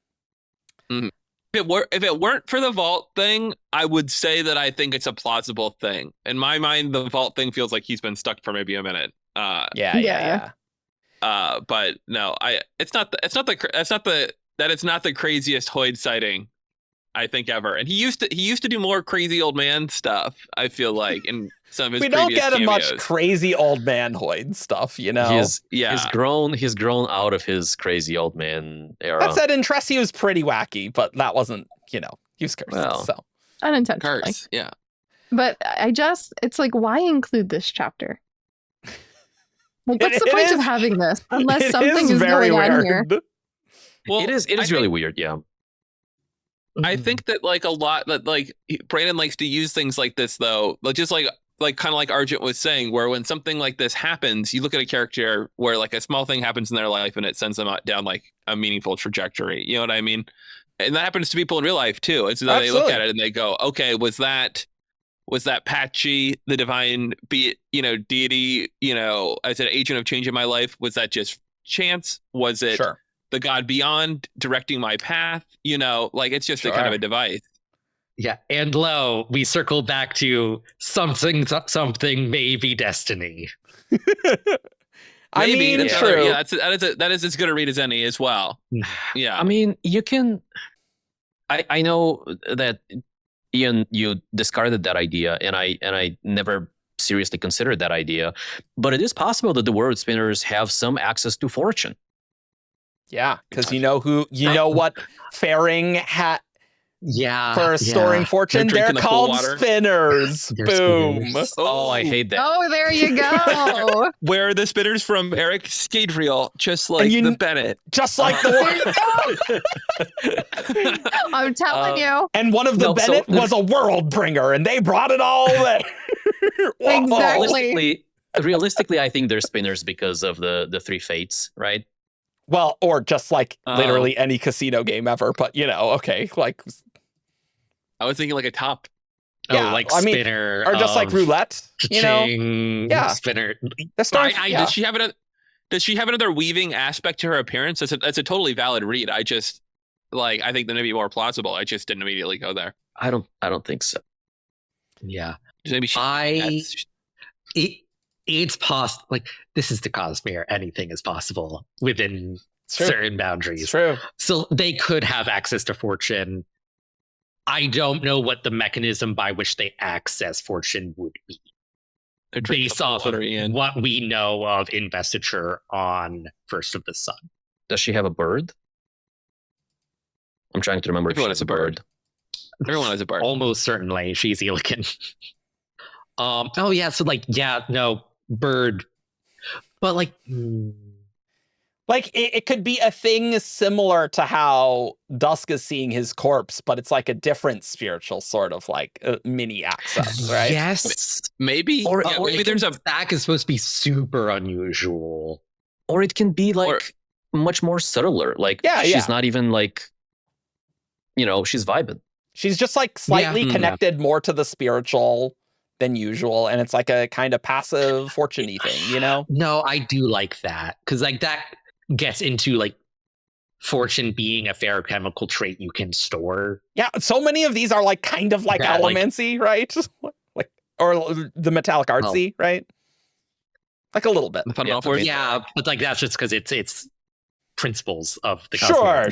If it weren't for the vault thing, I would say that I think it's a plausible thing. In my mind, the vault thing feels like he's been stuck for maybe a minute. Yeah. But no, it's not the craziest Hoyd sighting I think ever. And he used to do more crazy old man stuff, I feel like, in some of his We previous don't get a much cameos. crazy old man Hoyd stuff, you know. He's grown out of his crazy old man era. That said, in Tress he was pretty wacky, but that wasn't, he was cursed. Well. So Unintentionally. Curse, yeah. But it's like, why include this chapter? Like, what's It the point is- of having this? Unless it something is very going on here. weird. Well, It is I really think- weird, yeah. I think that like a lot that like Brandon likes to use things like this though, just like kind of like Argent was saying, where when something like this happens, you look at a character where like a small thing happens in their life and it sends them down like a meaningful trajectory. You know what I mean? And that happens to people in real life too. And so they look Absolutely. at it and they go, okay, was that Patchy, the divine deity, as an agent of change in my life? Was that just chance? Was it Sure. the god beyond directing my path? Like it's just a kind of Sure. a device. Yeah, and lo, we circle back to something maybe destiny. I Maybe, mean, that's true. another- yeah, that is as good a read as any as well. Yeah. I mean, you can. I know that Ian, you discarded that idea, and I never seriously considered that idea. But it is possible that the world spinners have some access to fortune. Yeah, because you know what Faring had Yeah. for storing fortune. They're They're drinking the pool called water. spinners. They're Boom. spinners. Oh, I hate that. Oh, there you go. Where are the spinners from Eric Skadriel? Just like the Bennett. Just like the one. I'm telling you. And one of the No, so- Bennett was a world bringer, and they brought it all there. Whoa. Exactly. Realistically, I think they're spinners because of the three fates, right? Well, or just like literally any casino game ever, but okay, like I was thinking like a top. Yeah, like I mean, spinner. or just like roulette, Cha-ching, Yeah. Spinner. The star, Does she have another weaving aspect to her appearance? That's a totally valid read. I just I think that may be more plausible. I just didn't immediately go there. I don't think so. Yeah. Maybe It's possible. Like, this is the Cosmere. Anything is possible within true. certain It's boundaries. true. So they could have access to fortune. I don't know what the mechanism by which they access fortune would be, based off of what we know of investiture on First of the Sun. Does she have a bird? I'm trying to remember. Everyone if she has a bird. Everyone has a bird. Almost certainly, she's Elikin. Oh yeah, so bird, but Like it could be a thing similar to how Dusk is seeing his corpse, but it's like a different spiritual sort of like mini access, right? Yes, Maybe. or maybe there's a stack is supposed to be super unusual. Or it can be like much more subtler. Like she's not even like, she's vibing. She's just like slightly connected more to the spiritual than usual, and it's like a kind of passive fortune-y thing, No, I do like that, because that gets into fortune being a ferrochemical trait you can store. Yeah, so many of these are like kind of like elemency, right? Or the metallic artsy, right? Like a little bit. the fundamental force. Yeah, but that's just because it's principles of the Sure.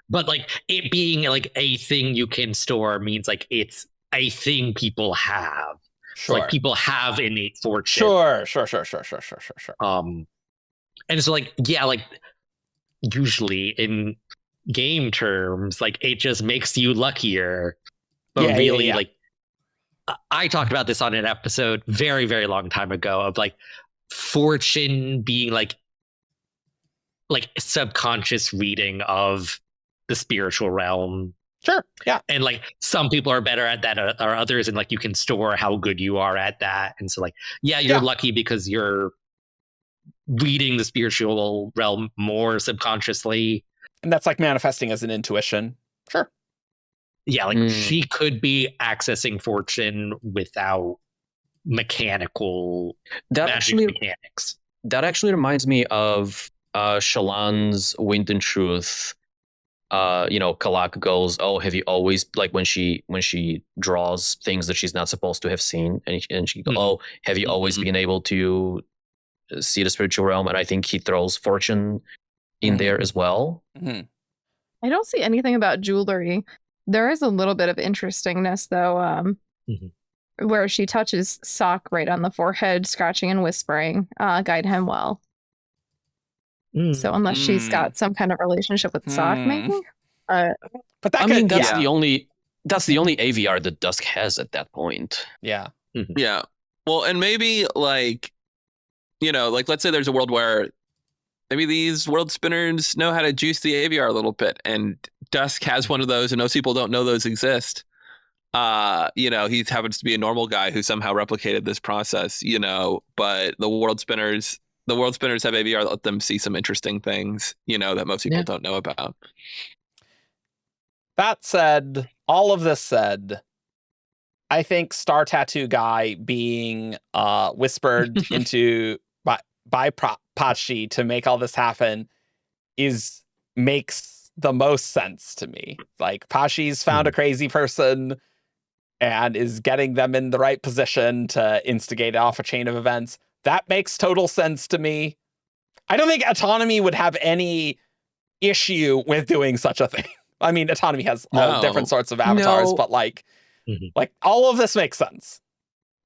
But it being a thing you can store means it's a thing people have. Sure. So, people have innate fortune. Sure. And so usually in game terms, it just makes you luckier. But I talked about this on an episode very, very long time ago of fortune being subconscious reading of the spiritual realm. Sure. Yeah. And like some people are better at that or others, and like you can store how good you are at that. And so like, yeah, you're lucky because you're reading the spiritual realm more subconsciously. And that's like manifesting as an intuition. Sure. Yeah, like she could be accessing fortune without mechanical mechanics. That actually reminds me of Shallan's Wind and Truth. Kalak goes, "Oh, have you always like when she draws things that she's not supposed to have seen?" And she goes, "Oh, have you always been able to see the spiritual realm?" And I think he throws fortune in there as well. I don't see anything about jewelry. There is a little bit of interestingness though, where she touches Sock right on the forehead, scratching and whispering, "Guide him well." So unless she's got some kind of relationship with Sock, maybe. But that I mean, that's the only AVR that Dusk has at that point. Yeah. Yeah. Well, and maybe like, like let's say there's a world where maybe these world spinners know how to juice the AVR a little bit, and Dusk has one of those, and most people don't know those exist. He happens to be a normal guy who somehow replicated this process, but the world spinners have AVR that let them see some interesting things, that most people don't know about. That said, all of this said, I think Star Tattoo Guy being whispered into by Pachi to make all this happen makes the most sense to me. Like Pachi's found a crazy person and is getting them in the right position to instigate off a chain of events. That makes total sense to me. I don't think Autonomy would have any issue with doing such a thing. I mean, Autonomy has all different sorts of avatars, but like all of this makes sense.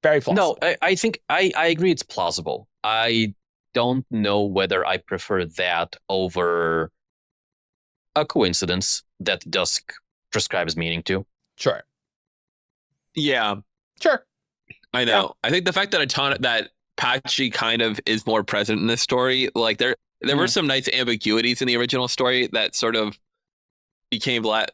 Very plausible. No, I think I agree it's plausible. I don't know whether I prefer that over a coincidence that Dusk prescribes meaning to. Sure. Yeah. Sure. I know. Yeah. I think the fact that Pachi kind of is more present in this story, like there were some nice ambiguities in the original story that sort of became less.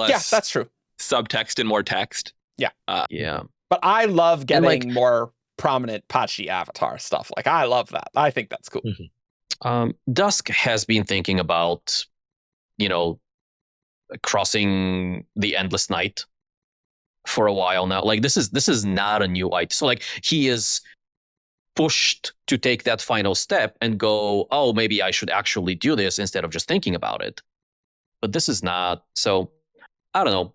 Yeah, that's true. Subtext and more text. Yeah. Yeah. But I love getting more prominent Pachi avatar stuff. Like I love that. I think that's cool. Dusk has been thinking about, crossing the endless night for a while now. Like this is not a new idea. So like he is pushed to take that final step and go, oh, maybe I should actually do this instead of just thinking about it. But this is not. So I don't know.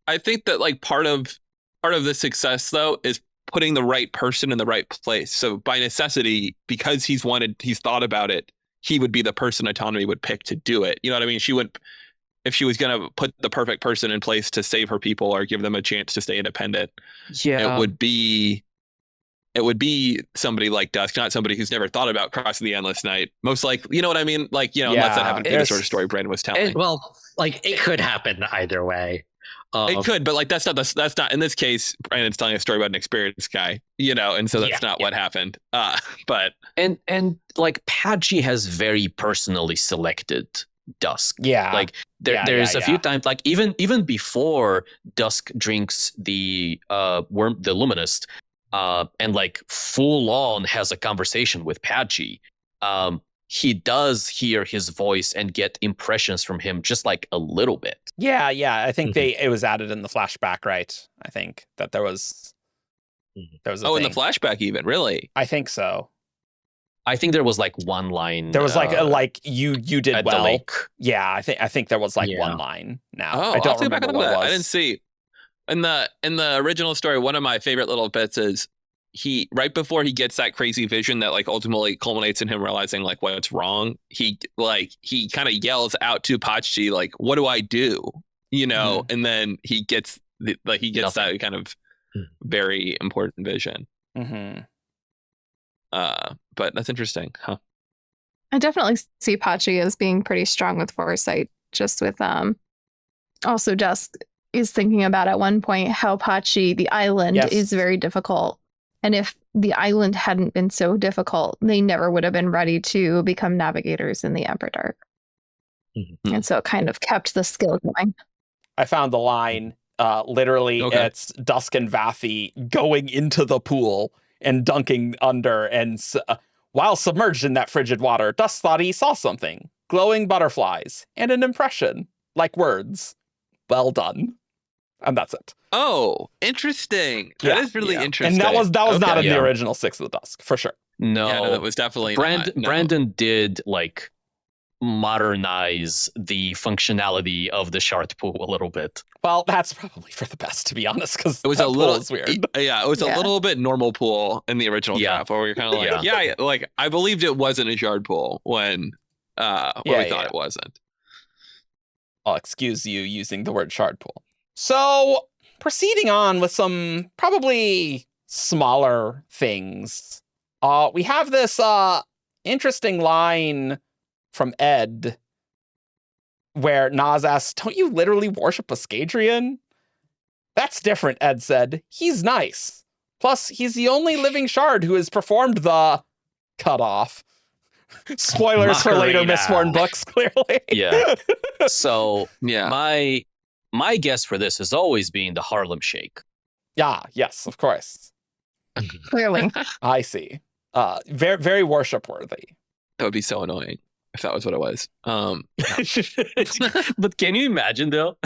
I think that like part of the success though is putting the right person in the right place. So by necessity, because he's thought about it, he would be the person Autonomy would pick to do it. You know what I mean? She wouldn't, if she was going to put the perfect person in place to save her people or give them a chance to stay independent. Yeah. It would be somebody like Dusk, not somebody who's never thought about crossing the endless night. Most likely, you know what I mean? Like, unless that happened to be the sort of story Brandon was telling. It could happen either way. It could, but like that's not in this case. Brandon's telling a story about an experienced guy, and so that's not what happened. But and like Pachi has very personally selected Dusk. Yeah, like there's a few times, like even before Dusk drinks the the Luminist, and like full on has a conversation with Pachi. He does hear his voice and get impressions from him just like a little bit. Yeah. I think it was added in the flashback, right? I think that there was in the flashback even, really? I think so. I think there was like one line. There was like you did well. The lake. Yeah, I think there was like one line now. Oh, I don't remember what it was. I didn't see. In the original story, one of my favorite little bits is he, right before he gets that crazy vision that like ultimately culminates in him realizing like what's wrong, he kind of yells out to Pachi like, what do I do, and then he gets that kind of very important vision. But that's interesting, huh? I definitely see Pachi as being pretty strong with foresight, just with also Dusk is thinking about at one point how Pachi, the island, is very difficult. And if the island hadn't been so difficult, they never would have been ready to become navigators in the Emberdark. And so it kind of kept the skill going. I found the line. Literally, Okay. it's Dusk and Vathy going into the pool and dunking under. And while submerged in that frigid water, Dusk thought he saw something. Glowing butterflies and an impression, like words. Well done. And that's it. Oh, interesting. That is really interesting. And that was not in Okay. the original Six of the Dusk, for sure. No, Yeah, no, that was definitely not. No. Brandon did like modernize the functionality of the shard pool a little bit. Well, that's probably for the best, to be honest, because It was a little weird. Yeah, it was a little bit normal pool in the original draft, where we were kind of like, yeah, like I believed it wasn't a shard pool when we thought it wasn't. I'll excuse you using the word shard pool. So, proceeding on with some probably smaller things. We have this interesting line from Ed where Nas asks, "Don't you literally worship a Scadrian?" "That's different," Ed said. "He's nice. Plus, he's the only living shard who has performed the cutoff." Spoilers for later Mistborn books, clearly. Yeah. So Yeah. my guess for this has always been the Harlem Shake. Yeah, yes, of course. Clearly. I see. Very, very worship worthy. That would be so annoying if that was what it was. But can you imagine though?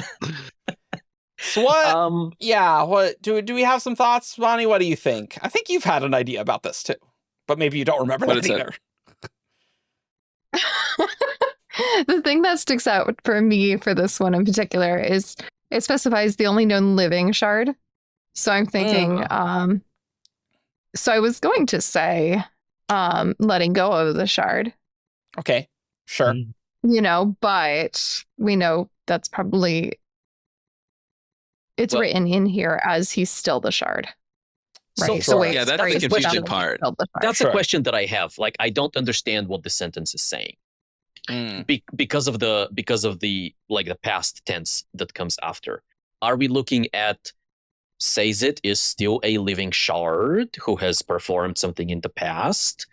So what? Yeah. What do we have some thoughts, Bonnie? What do you think? I think you've had an idea about this too, but maybe you don't remember What that is it? either. The thing that sticks out for me for this one in particular is it specifies the only known living shard. So I'm thinking, so I was going to say letting go of the shard, Okay, sure. but we know that's probably written in here as he's still the shard. Right. So yeah, that's the confusing part. That's Sure. a question that I have. Like, I don't understand what the sentence is saying. Because of the like the past tense that comes after. Are we looking at Sazed is still a living shard who has performed something in the past?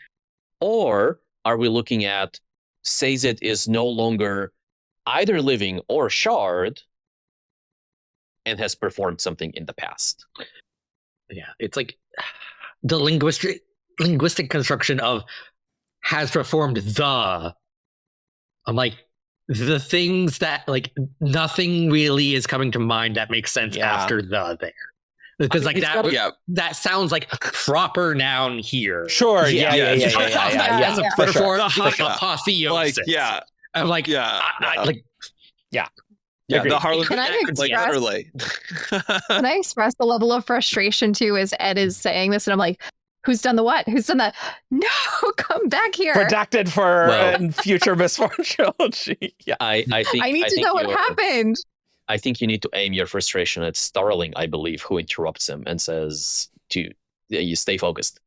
Or are we looking at Sazed is no longer either living or shard and has performed something in the past? Yeah, it's like the linguistic construction of has performed the. I'm like, the things that, like, nothing really is coming to mind that makes sense after the there. Because, like, that sounds like proper noun here. Sure, yeah. As a for sure. apotheosis. Like, I'm like, the Harlem Can I Shake, like express- literally. Can I express the level of frustration too as Ed is saying this? And I'm like, who's done the what? Who's done that? No, come back here. Redacted for future Mistborn trilogy. Yeah. I think I need to know what happened. I think you need to aim your frustration at Starling, I believe, who interrupts him and says to you stay focused.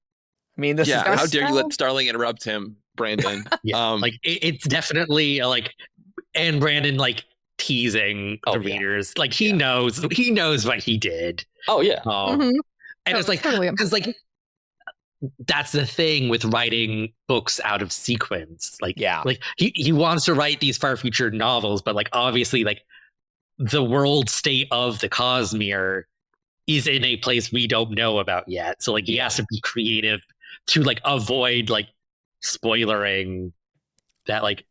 I mean, this is How dare you let Starling interrupt him, Brandon? Like it's definitely like, and Brandon like teasing the readers, like he knows what he did. Oh yeah. And it's like, totally. because like that's the thing with writing books out of sequence. Like, like he wants to write these far future novels, but like obviously like the world state of the Cosmere is in a place we don't know about yet. So like he has to be creative to like avoid like spoilering that like,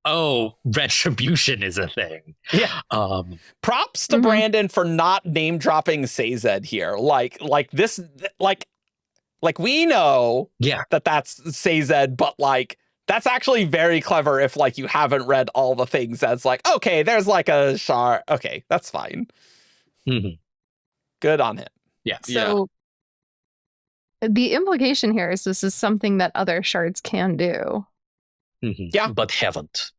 oh, retribution is a thing. Yeah. Props to Brandon for not name dropping Sazed here. Like this, like we know that that's Sazed, but like that's actually very clever if like you haven't read all the things. That's like, okay, there's like a shard. Okay, that's fine. Good on him. Yeah. So the implication here is this is something that other shards can do. Yeah. But haven't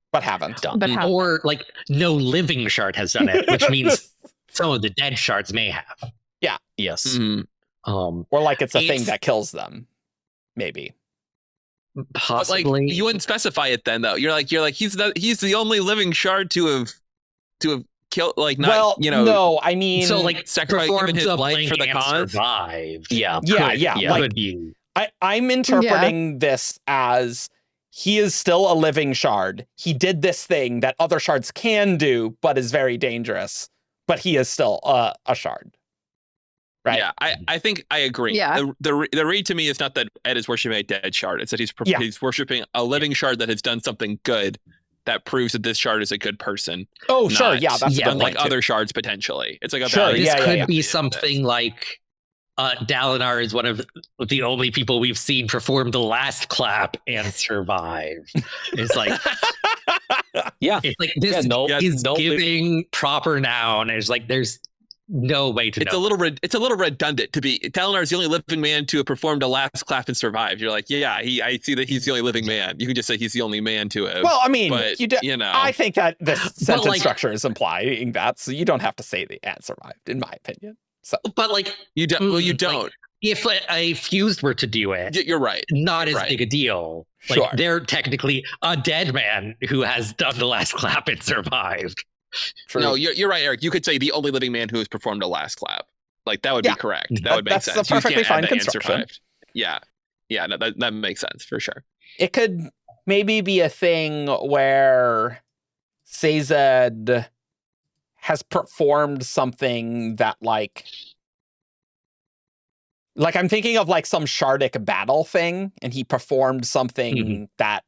done. Or like no living shard has done it, which means some of the dead shards may have. Yeah. Yes. Or like it's a thing that kills them. Maybe. Possibly. But like you wouldn't specify it then though. You're like he's the only living shard to have killed, like not no, I mean, so like sacrificing his life for the cause. Survived. Yeah. Could be. I'm interpreting this as he is still a living shard. He did this thing that other shards can do, but is very dangerous. but he is still a shard. Right. Yeah, I think I agree. Yeah. The read to me is not that Ed is worshiping a dead shard. It's that he's worshiping a living shard that has done something good that proves that this shard is a good person. Oh, sure. Yeah, that's yeah, unlike other shards potentially. It's like a Sure, value. This yeah, could yeah. be something like Dalinar is one of the only people we've seen perform the last clap and survive. It's like Yeah. it's like this is giving proper noun. It's like there's no way to know. It's a little redundant to be. Dalinar is the only living man to have performed a last clap and survived. You're like, yeah, I see that he's the only living man. You can just say he's the only man to have. Well, I mean, but, you know, I think that this sentence like- structure is implying that, so you don't have to say the and survived, in my opinion. So, But like you don't. Well, you like, don't. if a fused were to do it, You're right. not as Right. big a deal. Like Sure. they're technically a dead man who has done the last clap and survived. true. No, you're right, Eric. You could say the only living man who has performed a last clap. Like that would be Yeah. correct. That would make That's sense. a You can't perfectly add fine the and construction. survived. Yeah. Yeah, no, that makes sense for sure. It could maybe be a thing where Sazed has performed something that like I'm thinking of like some Shardic battle thing, and he performed something that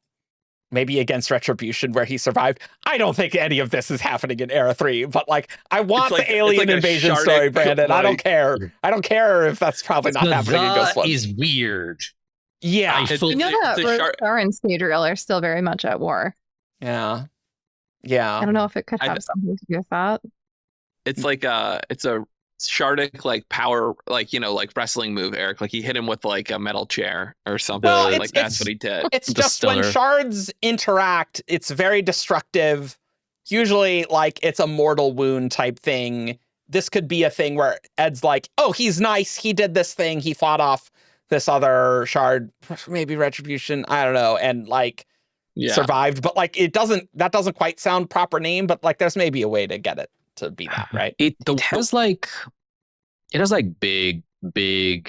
maybe against Retribution where he survived. I don't think any of this is happening in Era 3, but like I want like- the alien it's like a invasion Shardic, story, Brandon. I don't like- care. I don't care if that's probably not happening in Ghost Ones. Is weird. Yeah. I fully- You know that it's a shard- Roshar and Scadrial are still very much at war. Yeah. Yeah. I don't know if it could I- have something to do with that. It's like it's a Shardic like power, like, you know, like wrestling move, Eric. Like he hit him with like a metal chair or something. Well, like that's what he did. It's The just when stunner. shards interact, it's very destructive. Usually, like, it's a mortal wound type thing. This could be a thing where Ed's like, oh, he's nice. He did this thing. He fought off this other shard, maybe Retribution. I don't know. And like survived. But like, that doesn't quite sound proper name, but like, there's maybe a way to get it to be that, right? It has like big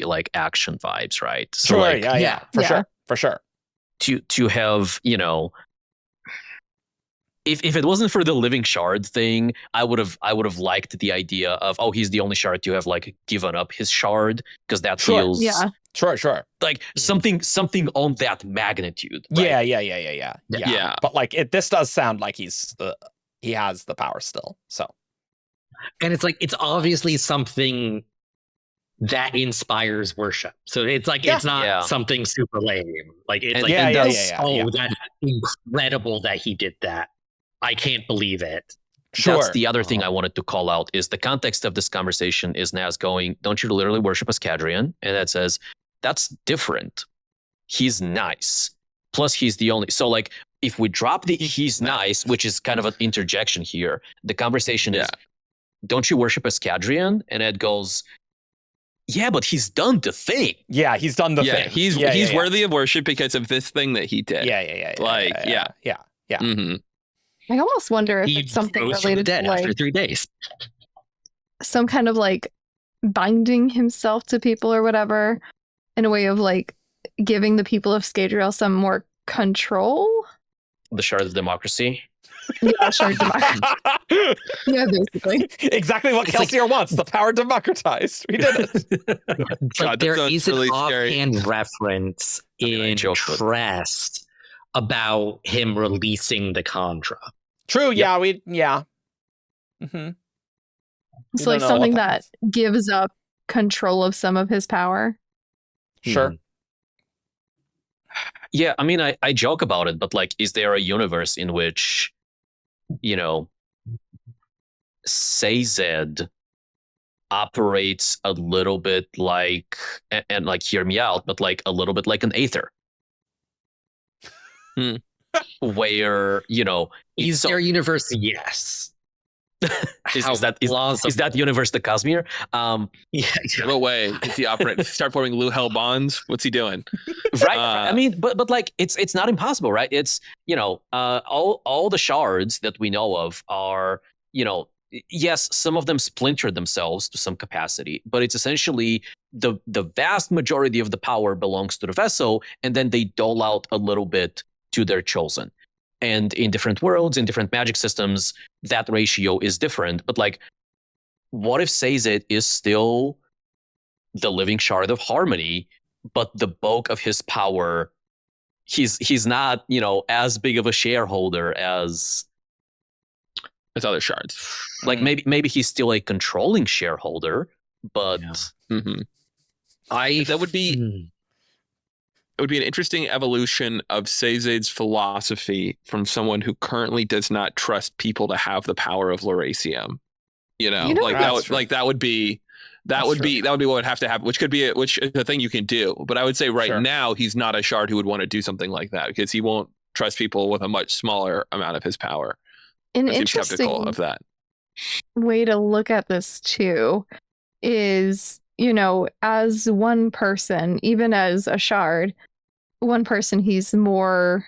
like action vibes, right? So Sure. like Yeah. For sure. to have, you know, if it wasn't for the living shard thing, I would have liked the idea of, oh, he's the only shard to have like given up his shard, because that Sure. feels Sure. like something on that magnitude. Right? Yeah. But like, this does sound like he has the power still. So. And it's like, it's obviously something that inspires worship. So it's like, it's not something super lame. Like, it's like, that's incredible that he did that. I can't believe it. Sure. That's the other thing I wanted to call out, is the context of this conversation is Naz going, don't you literally worship a Scadrian? And that says, that's different. He's nice. Plus he's the only, so like, if we drop the he's nice, which is kind of an interjection here, the conversation is, don't you worship a Scadrian? And Ed goes, yeah, but he's done the thing. Yeah, he's done the thing. He's worthy of worship because of this thing that he did. Yeah. Mm-hmm. I almost wonder if He it's something rose from the related to dead after like 3 days. some kind of like binding himself to people or whatever, in a way of like giving the people of Scadrial some more control. The shard of democracy. Yeah, shard democracy. Yeah, basically. Exactly what It's Kelsier wants. The power democratized. We did it. It's like that there sounds is really an scary. offhand reference in Crest about him releasing the Contra. True. Yeah. Mm-hmm. It's like something that gives up control of some of his power. Sure. Yeah, I mean, I joke about it, but like, is there a universe in which, you know, Sazed operates a little bit like, and like, hear me out, but like a little bit like an Aether? Where, you know, Is there a universe? Yes. is that universe the Cosmere? What way is he operating? Start forming Lou Hell bonds? What's he doing? Right. I mean, but like, it's not impossible, right? It's, you know, all the shards that we know of are, you know, yes, some of them splinter themselves to some capacity, but it's essentially the vast majority of the power belongs to the vessel, and then they dole out a little bit to their chosen. And in different worlds, in different magic systems, that ratio is different. But like, what if Sazed is still the living shard of harmony, but the bulk of his power, he's not, as big of a shareholder as other shards. like maybe he's still a controlling shareholder, but Mm-hmm. That would be it would be an interesting evolution of Sazed's philosophy from someone who currently does not trust people to have the power of Lerasium. That would be what would have to happen, which is a thing you can do. But I would say now he's not a shard who would want to do something like that, because he won't trust people with a much smaller amount of his power. An Seems skeptical interesting of that way to look at this too is, as one person, even as a shard, one person, he's more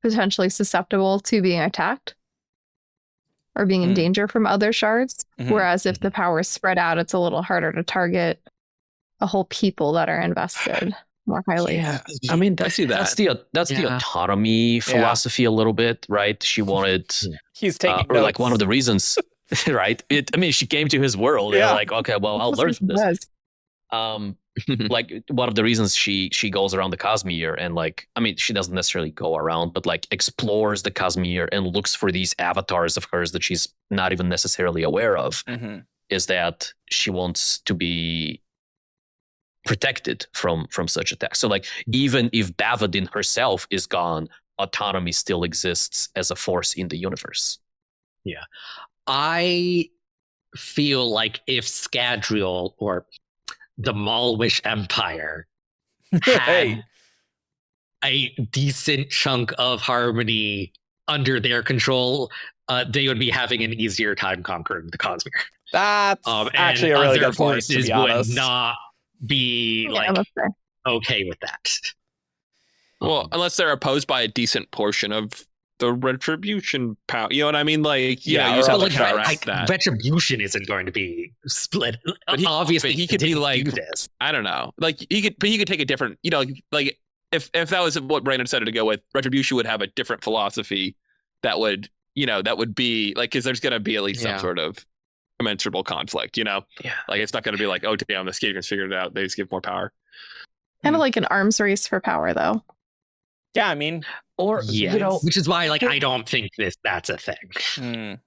potentially susceptible to being attacked or being in danger from other shards. Whereas if the power is spread out, it's a little harder to target a whole people that are invested more highly. Yeah, I mean, I see that. That's the autonomy philosophy a little bit, right? She wanted, he's taking or notes. like one of the reasons, right? She came to his world. Yeah. And like, okay, well, I'll learn from this. Like one of the reasons she goes around the Cosmere and she doesn't necessarily go around, but like explores the Cosmere and looks for these avatars of hers that she's not even necessarily aware of, is that she wants to be protected from such attacks. So like even if Bavadin herself is gone, autonomy still exists as a force in the universe. Yeah. I feel like if Scadrial or the Malwish Empire had a decent chunk of harmony under their control, they would be having an easier time conquering the Cosmere. That's actually a really good point, to be honest. Would not be okay with that. Well, unless they're opposed by a decent portion of the retribution power. You know what I mean? Like, you just have to counteract that. Retribution isn't going to be split. But Obviously, he could be like, I don't know. Like he could take a different, like if that was what Brandon decided to go with, retribution would have a different philosophy that would, that would be like, because there's going to be at least some sort of commensurable conflict, like it's not going to be like, oh damn, the Skater's figured it out, they just give more power. Kind of like an arms race for power, though. Yeah, I mean, or which is why I don't think that's a thing.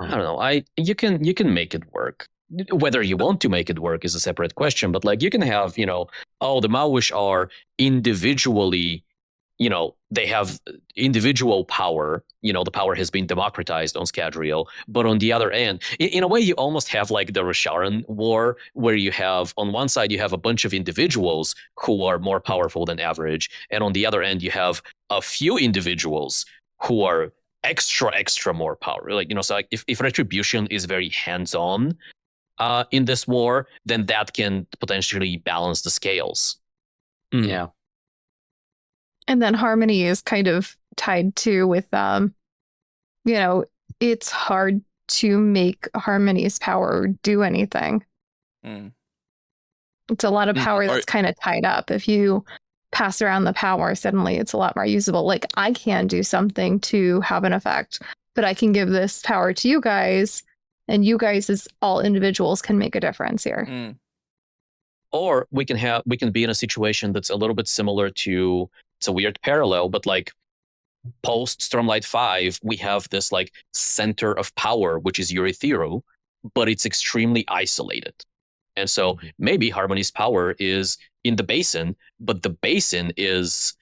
I don't know. You can make it work. Whether you want to make it work is a separate question, but like you can have, the Malwish are individually, they have individual power, the power has been democratized on Scadrial, but on the other end, in a way you almost have like the Rasharan War, where you have, on one side you have a bunch of individuals who are more powerful than average, and on the other end you have a few individuals who are extra more power. So like if retribution is very hands-on in this war, then that can potentially balance the scales. Yeah. And then harmony is kind of tied to with, it's hard to make harmony's power do anything. It's a lot of power that's kind of tied up. If you pass around the power, suddenly it's a lot more usable. Like I can do something to have an effect, but I can give this power to you guys, and you guys as all individuals can make a difference here. Or we can be in a situation that's a little bit similar to, it's a weird parallel, but like post Stormlight 5, we have this like center of power, which is Urithiru, but it's extremely isolated. And so maybe Harmony's power is in the basin, but the basin is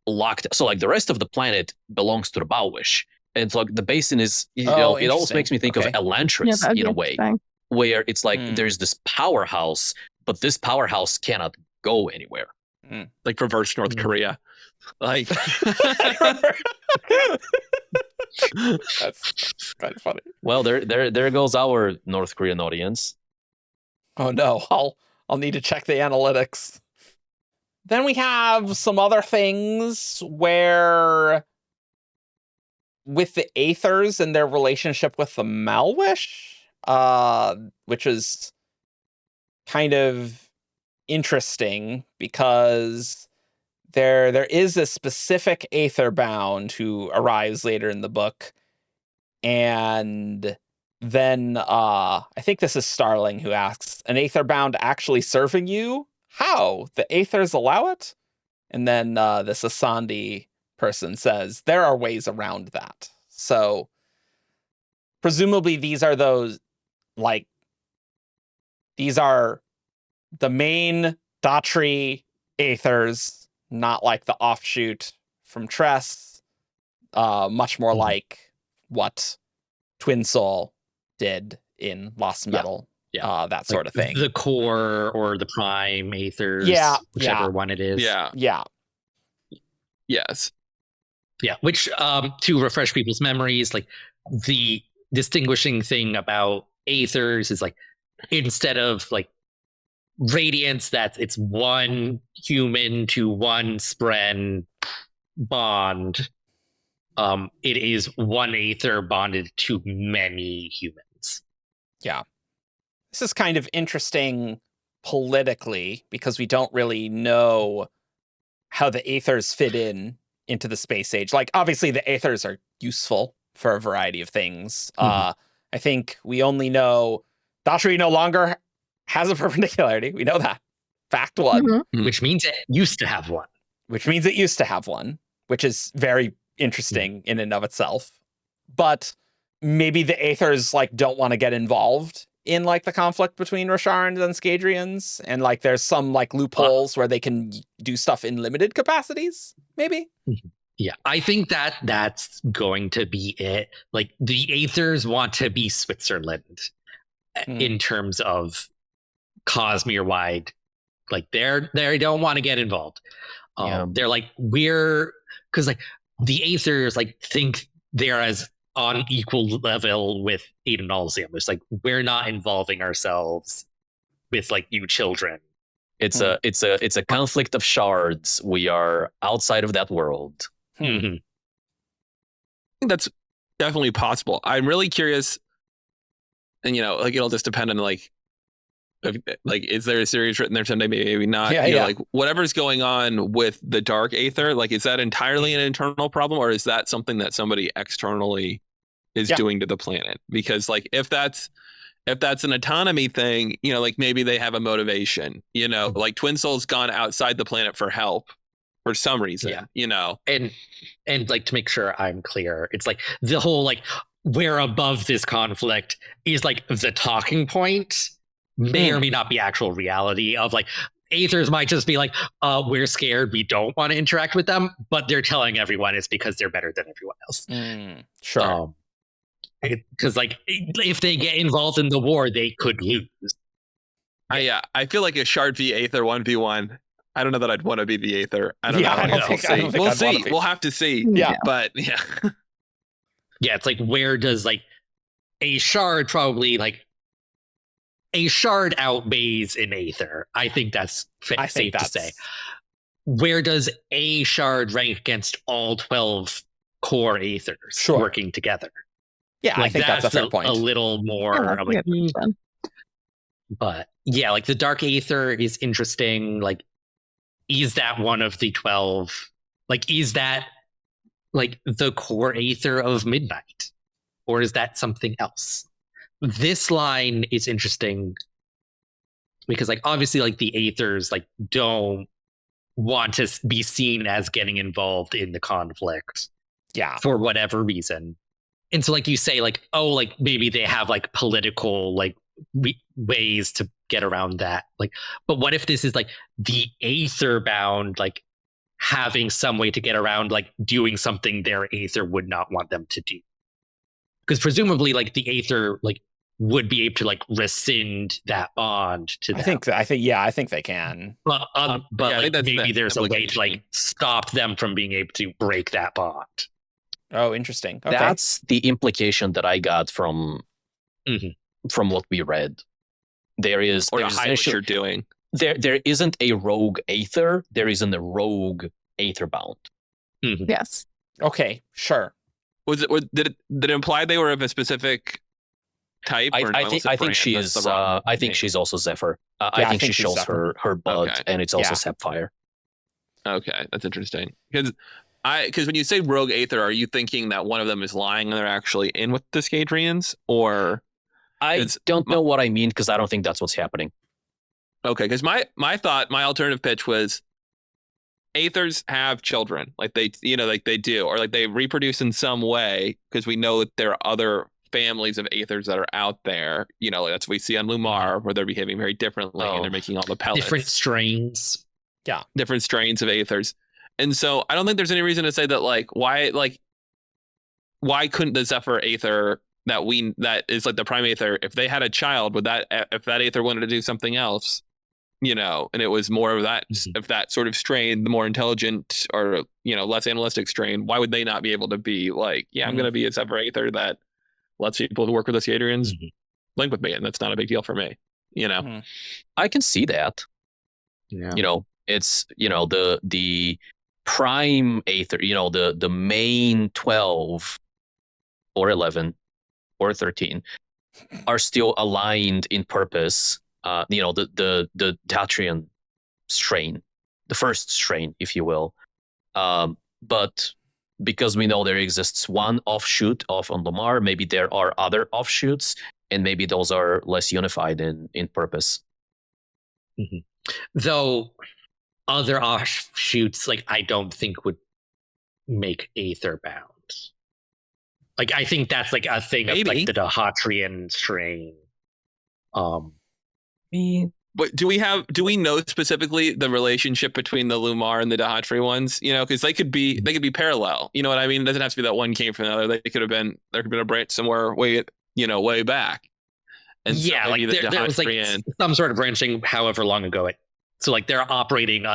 locked. So like the rest of the planet belongs to the Malwish. And so like the basin is, it almost makes me think of Elantris in a way, where it's like there's this powerhouse, but this powerhouse cannot go anywhere. Like reverse North Korea. Like that's kind of funny. Well, there goes our North Korean audience. Oh no, I'll need to check the analytics. Then we have some other things where with the Aethers and their relationship with the Malwish, which is kind of interesting because there is a specific Aether bound who arrives later in the book, and then I think this is Starling who asks, an Aetherbound actually serving you? How? The Aethers allow it? And then this Asandi person says, there are ways around that. So presumably these are those, like, these are the main Datri Aethers, not like the offshoot from Tress, much more like what Twin Soul did in Lost Metal, that sort of thing. The core or the prime Aethers, whichever one it is. Yeah. Yes. Yeah, which to refresh people's memories, like the distinguishing thing about Aethers is like instead of like Radiance, that it's one human to one Spren bond. It is one Aether bonded to many humans. Yeah. This is kind of interesting politically because we don't really know how the Aethers fit into the space age. Like, obviously, the Aethers are useful for a variety of things. I think we only know Datri no longer has a perpendicularity. We know that. Fact one. Which means it used to have one. Which means it used to have one, which is very interesting in and of itself. But maybe the Aethers like don't want to get involved in like the conflict between Rasharans and Scadrians, and like there's some like loopholes where they can do stuff in limited capacities, maybe. Yeah, I think that's going to be it. Like the Aethers want to be Switzerland in terms of Cosmere wide. Like they don't want to get involved. They're like, because like the Aethers like think they're as on equal level with Adenalsium. It's like, we're not involving ourselves with like you children. It's a conflict of shards. We are outside of that world. I think that's definitely possible. I'm really curious, and like it'll just depend on like is there a series written there someday? Maybe not. Like whatever's going on with the Dark Aether, like is that entirely an internal problem, or is that something that somebody externally is doing to the planet? Because like if that's an autonomy thing, like maybe they have a motivation. Like Twin Soul's gone outside the planet for help for some reason. And like to make sure I'm clear, it's like the whole like we're above this conflict is like the talking point. May or may not be actual reality of like Aethers might just be like, we're scared, we don't want to interact with them, but they're telling everyone it's because they're better than everyone else. Sure. Because like if they get involved in the war, they could lose. I feel like a Shard v Aether 1v1. I don't know that I'd want to be the Aether. I don't know. We'll see. We'll have to see. Yeah. But yeah, it's like where does like a Shard probably like a Shard outweighs an Aether. I think that's safe to say. Where does a Shard rank against all 12 core Aethers working together? Yeah, like, I think that's a fair point. A little more. But yeah, like the Dark Aether is interesting. Like, is that one of the 12? Like, is that like the core Aether of Midnight? Or is that something else? This line is interesting because like obviously like the Aethers like don't want to be seen as getting involved in the conflict for whatever reason. And so like you say like, oh, like maybe they have like political like ways to get around that. Like, but what if this is like the Aether bound like having some way to get around like doing something their Aether would not want them to do? Because presumably like the Aether like would be able to like rescind that bond to them. I think they can. But like, maybe there's a way to like stop them from being able to break that bond. Oh, interesting. Okay. That's the implication that I got from what we read. There is or hide what you're doing. There isn't a rogue Aether. There isn't a rogue Aether bound. Yes. Okay. Sure. Did it imply they were of a specific type? I think she is. I think she's also Zephyr. I think she shows her blood, and it's also Sapphire. Okay, that's interesting. Because when you say rogue Aether, are you thinking that one of them is lying and they're actually in with the Scadrians, or I don't know what I mean because I don't think that's what's happening. Okay, because my alternative pitch was Aethers have children, like they do, or like they reproduce in some way, because we know that there are other families of Aethers that are out there. Like that's what we see on Lumar, where they're behaving very differently and they're making all the pellets. Different strains. Yeah. Different strains of Aethers. And so I don't think there's any reason to say that why couldn't the Zephyr Aether that is like the prime Aether, if they had a child, if that Aether wanted to do something else, and it was more of that, of that sort of strain, the more intelligent or, less animalistic strain, why would they not be able to be like, I'm going to be a Zephyr Aether that lets people who work with the Adrians link with me, and that's not a big deal for me, I can see that. Yeah. It's, the prime Aether, the main 12 or 11 or 13 are still aligned in purpose. The Datrian strain, the first strain, if you will. But because we know there exists one offshoot of Lumar, maybe there are other offshoots, and maybe those are less unified in purpose. Though other offshoots, I don't think would make Aether bound. I think that's a thing of the Dahatrian strain. But do we know specifically the relationship between the Lumar and the Dahatri ones? Because they could be parallel. You know what I mean? It doesn't have to be that one came from the other. There could have been a branch somewhere way back. And yeah, so there was some sort of branching however long ago so they're operating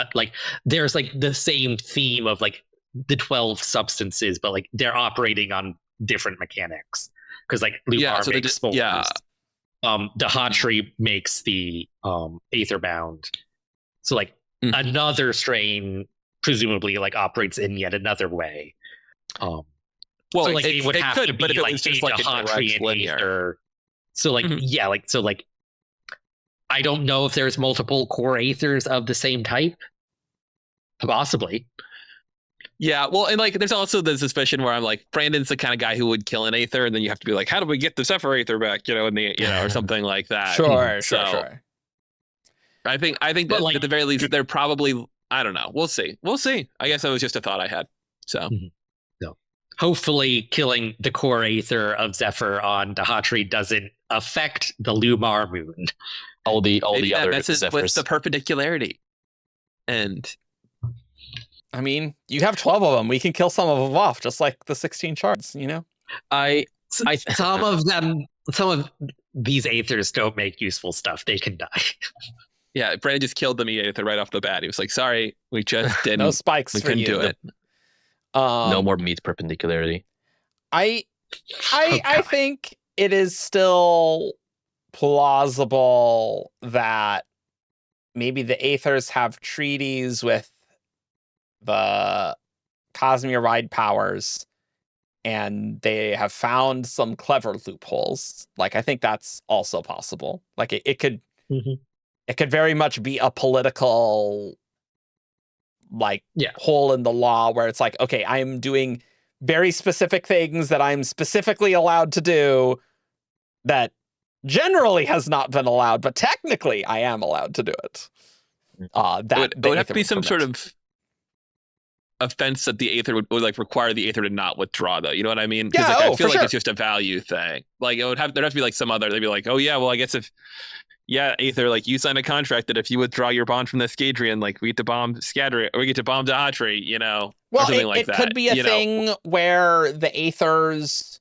there's the same theme of the 12 substances, but they're operating on different mechanics, because Lumar makes spores. Dahatri makes the Aether bound. So another strain presumably operates in yet another way. Well, so it would have to be, but if it was just Dahatri and Aether. So I don't know if there's multiple core Aethers of the same type. Possibly. Yeah, well, and there's also the suspicion where I'm Brandon's the kind of guy who would kill an Aether, and then you have to be how do we get the Zephyr Aether back, or something like that. Sure. I think that at the very least they're probably, I don't know. We'll see. I guess that was just a thought I had. So, no. Hopefully, killing the core Aether of Zephyr on Dahatri doesn't affect the Lumar moon. All the other Zephyrs. With the perpendicularity, and. I mean, you have 12 of them. We can kill some of them off, just like the 16 shards, some of these Aethers don't make useful stuff. They can die. Yeah, Brandon just killed the Aether right off the bat. He was sorry, we just didn't. No spikes we for couldn't you. do it. No more meat perpendicularity. I think it is still plausible that maybe the Aethers have treaties with the Cosmere ride powers, and they have found some clever loopholes. I think that's also possible. It could very much be a political hole in the law where it's okay, I'm doing very specific things that I'm specifically allowed to do that generally has not been allowed, but technically I am allowed to do it. That would have to be some sort of offense that the Aether would require the Aether to not withdraw, though. You know what I mean? Because I feel it's just a value thing. There'd have to be some other. They'd be oh yeah, well I guess if Aether, you signed a contract that if you withdraw your bond from the Scadrian, we get to bomb Scadrian, or we get to bomb Dahatri, Well, or something it could be a thing where the Aethers,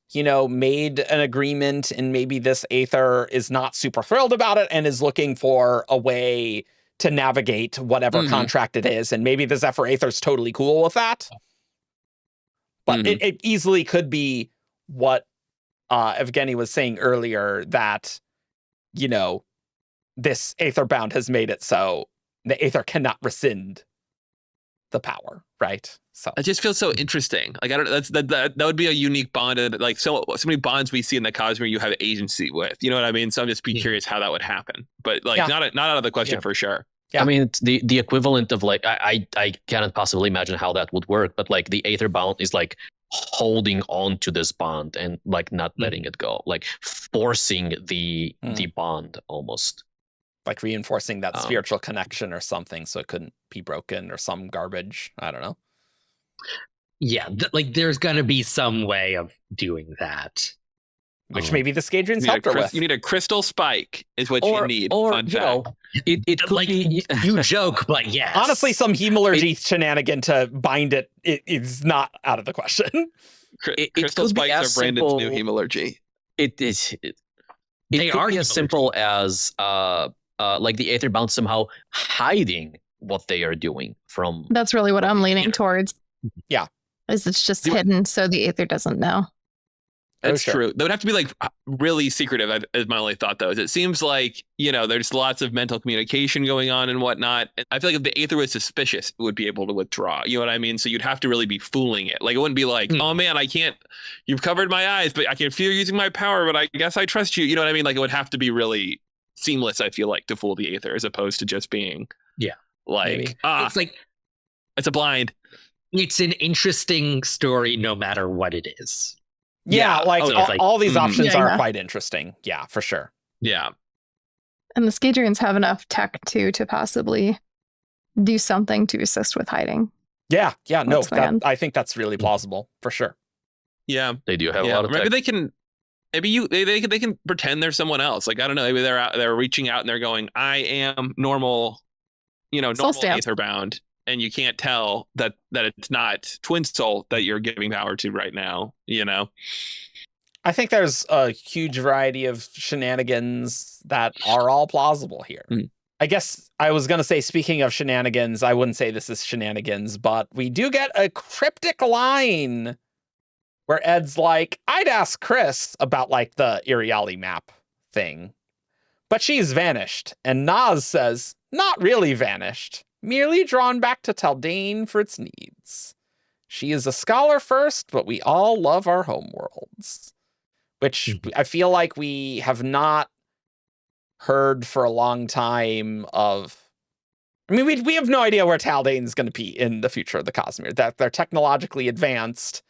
made an agreement, and maybe this Aether is not super thrilled about it and is looking for a way to navigate whatever contract it is, and maybe the Zephyr Aether's totally cool with that. But it easily could be what Evgeni was saying earlier, that this Aether bound has made it so the Aether cannot rescind the power, right? So it just feels so interesting. I don't. That would be a unique bond, and so many bonds we see in the Cosmere you have agency with. You know what I mean? So I'm just curious how that would happen. But not out of the question for sure. Yeah. I mean, it's the equivalent of I cannot possibly imagine how that would work. But the Aether bound is holding on to this bond and like not letting it go, like forcing the bond almost. Like reinforcing that spiritual connection or something so it couldn't be broken or some garbage. I don't know. Yeah, like there's going to be some way of doing that. Which maybe the Skadrians helped her with. You need a crystal spike is what you need. Or, Fun you fact. know, it could like, be... You joke, but yes. Honestly, some hemalurgy shenanigan to bind it is not out of the question. Crystal spikes are Brandon's new hemalurgy. It could be as simple as like the Aetherbound somehow hiding what they are doing from... That's really what I'm leaning towards. Yeah. Is it's just hidden so the Aether doesn't know. That's true. That would have to be like really secretive, is my only thought, though. Is it seems like, there's lots of mental communication going on and whatnot. I feel like if the Aether was suspicious, it would be able to withdraw. You know what I mean? So you'd have to really be fooling it. Like, it wouldn't be like, oh man, I can't, you've covered my eyes, but I can feel you using my power, but I guess I trust you. You know what I mean? Like, it would have to be really seamless, I feel like, to fool the Aether, as opposed to just being, like, it's like, it's a blind. It's an interesting story no matter what it is. Yeah, all these options are Yeah. quite interesting. Yeah, for sure. Yeah. And the Skadrians have enough tech too to possibly do something to assist with hiding. Yeah, no, That's fine. I think that's really plausible, for sure. Yeah. They do have a lot of maybe tech. they can. Maybe they can pretend they're someone else. Like, I don't know. Maybe they're reaching out and they're going, I am normal, normal stance. Aetherbound, and you can't tell that it's not Twin Soul that you're giving power to right now. I think there's a huge variety of shenanigans that are all plausible here. I guess I was going to say, speaking of shenanigans, I wouldn't say this is shenanigans, but we do get a cryptic line where Ed's like, I'd ask Khriss about like the Iriali map thing, but she's vanished. And Nas says, not really vanished, merely drawn back to Taldane for its needs. She is a scholar first, but we all love our homeworlds. Which I feel like we have not heard for a long time of. I mean, we have no idea where Taldane's going to be in the future of the Cosmere. That they're technologically advanced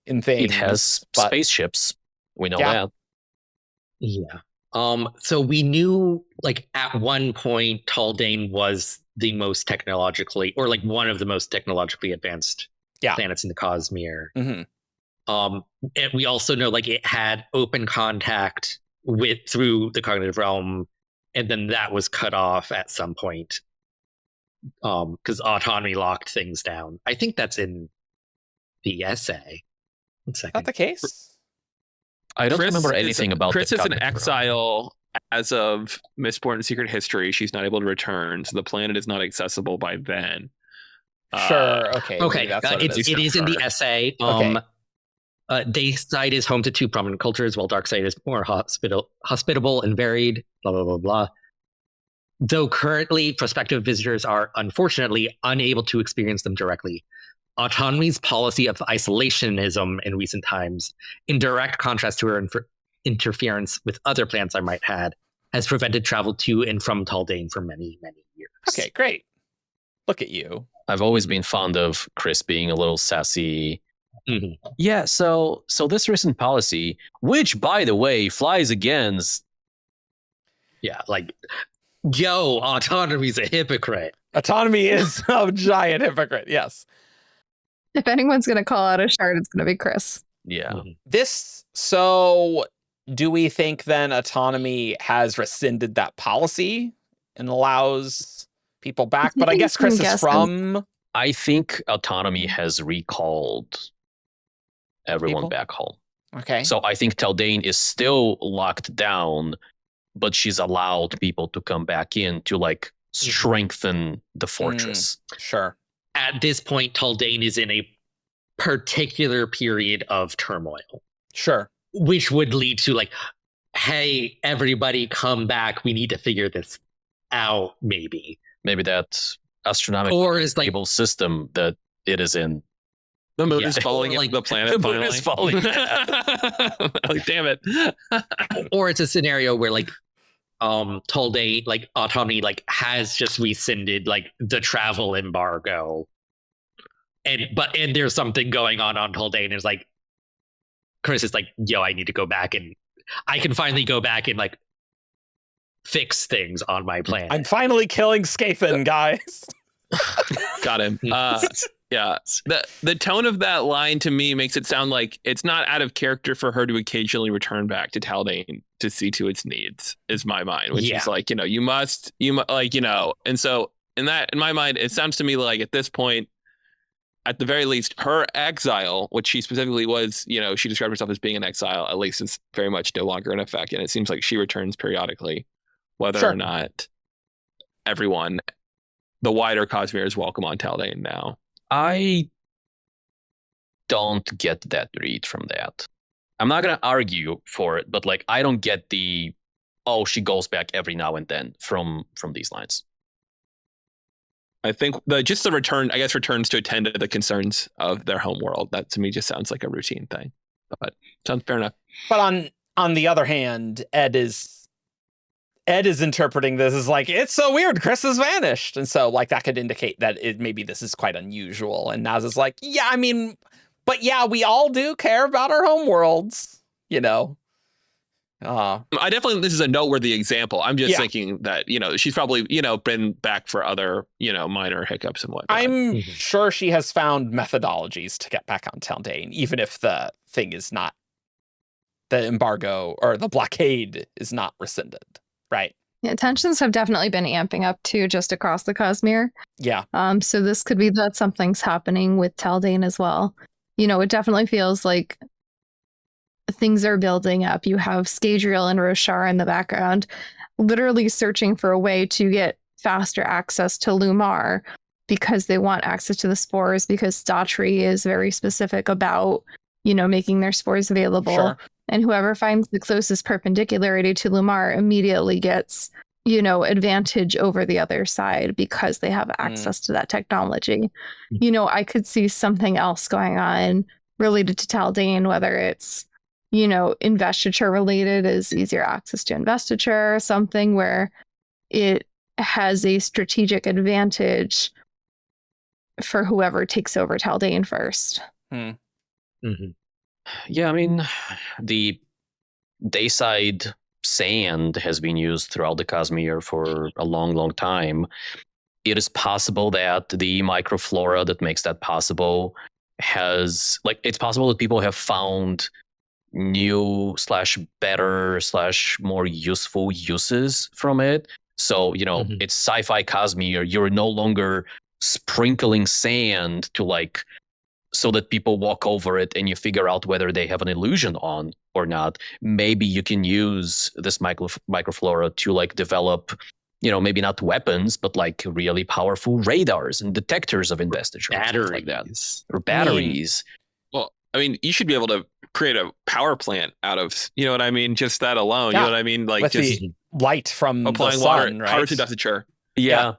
in things. It has spaceships. We know that. Yeah. So we knew, like, at one point, Taldane was the most technologically, or like one of the most technologically advanced planets in the Cosmere. Mm-hmm. And we also know, like, it had open contact through the cognitive realm, and then that was cut off at some point because autonomy locked things down. I think that's in the essay. One second. Is that the case? I don't remember anything about Khriss the is in cognitive realm. exile as of Mistborn Secret History. She's not able to return, so the planet is not accessible by then. Sure. Okay. Okay. That's what It is in the essay. Okay. Dayside is home to two prominent cultures, while Darkside is more hospitable and varied, blah, blah, blah, blah. Though currently prospective visitors are unfortunately unable to experience them directly, Autonomy's policy of isolationism in recent times, in direct contrast to her interference with other planets I might had, has prevented travel to and from Taldane for many, many years. Okay, great. Look at you. I've always been fond of Khriss being a little sassy. Mm-hmm. Yeah, so this recent policy, which, by the way, flies against... Yeah, like, yo, Autonomy's a hypocrite. Autonomy is a giant hypocrite, yes. If anyone's going to call out a shard, it's going to be Khriss. Yeah. So do we think then Autonomy has rescinded that policy and allows people back? But I guess Khriss is from... I think Autonomy has recalled everyone People? back home. Okay. So I think Taldane is still locked down, but she's allowed people to come back in to like strengthen the fortress. Sure. At this point, Taldane is in a particular period of turmoil. Sure. Which would lead to like, hey, everybody come back. We need to figure this out, maybe. Maybe that astronomical or is like stable system that it is in. The moon is falling into the planet. The moon is falling. Like, damn it. Or it's a scenario where like Taldane, like Autonomy, like has just rescinded like the travel embargo, and there's something going on Taldane. It's like, Khriss is like, yo, I need to go back and I can finally go back and like fix things on my planet. I'm finally killing Scathan, guys. Got him. Yeah. The tone of that line to me makes it sound like it's not out of character for her to occasionally return back to Taldane to see to its needs, is my mind, which is like, you must like, and so in my mind, it sounds to me like at this point, at the very least, her exile, which she specifically was, she described herself as being an exile, at least is very much no longer in effect. And it seems like she returns periodically, whether or not everyone, the wider Cosmere, is welcome on Taldane now. I don't get that read from that. I'm not gonna argue for it, but like I don't get the she goes back every now and then from these lines. I think just the return, I guess, returns to attend to the concerns of their home world. That to me just sounds like a routine thing, but sounds fair enough. But on the other hand, Ed is interpreting this as like, it's so weird, Khriss has vanished. And so like that could indicate that maybe this is quite unusual. And Naz is like, yeah, I mean, but yeah, we all do care about our home worlds, I definitely, this is a noteworthy example. I'm just thinking that, she's probably, been back for other, minor hiccups and whatnot. I'm sure she has found methodologies to get back on Taldane, even if the thing is not, the embargo or the blockade is not rescinded. Right. Yeah, tensions have definitely been amping up too, just across the Cosmere. Yeah. So this could be that something's happening with Taldane as well. It definitely feels like things are building up. You have Scadrial and Roshar in the background, literally searching for a way to get faster access to Lumar because they want access to the spores, because Daughtry is very specific about, making their spores available. Sure. And whoever finds the closest perpendicularity to Lumar immediately gets, advantage over the other side because they have access to that technology. I could see something else going on related to Taldane, whether it's, investiture related, is easier access to investiture, or something where it has a strategic advantage for whoever takes over Taldane first. Yeah, I mean, the Dayside sand has been used throughout the Cosmere for a long, long time. It is possible that the microflora that makes that possible it's possible that people have found new / better / more useful uses from it. So, it's sci-fi Cosmere. You're no longer sprinkling sand to so that people walk over it and you figure out whether they have an illusion on or not. Maybe you can use this microflora to develop, maybe not weapons, but really powerful radars and detectors of investiture. Batteries. Like that. Or batteries. Well, I mean, you should be able to create a power plant out of, just that alone. Yeah. You know what I mean? With just the light from applying the sun, water, right? power to investiture. Yeah.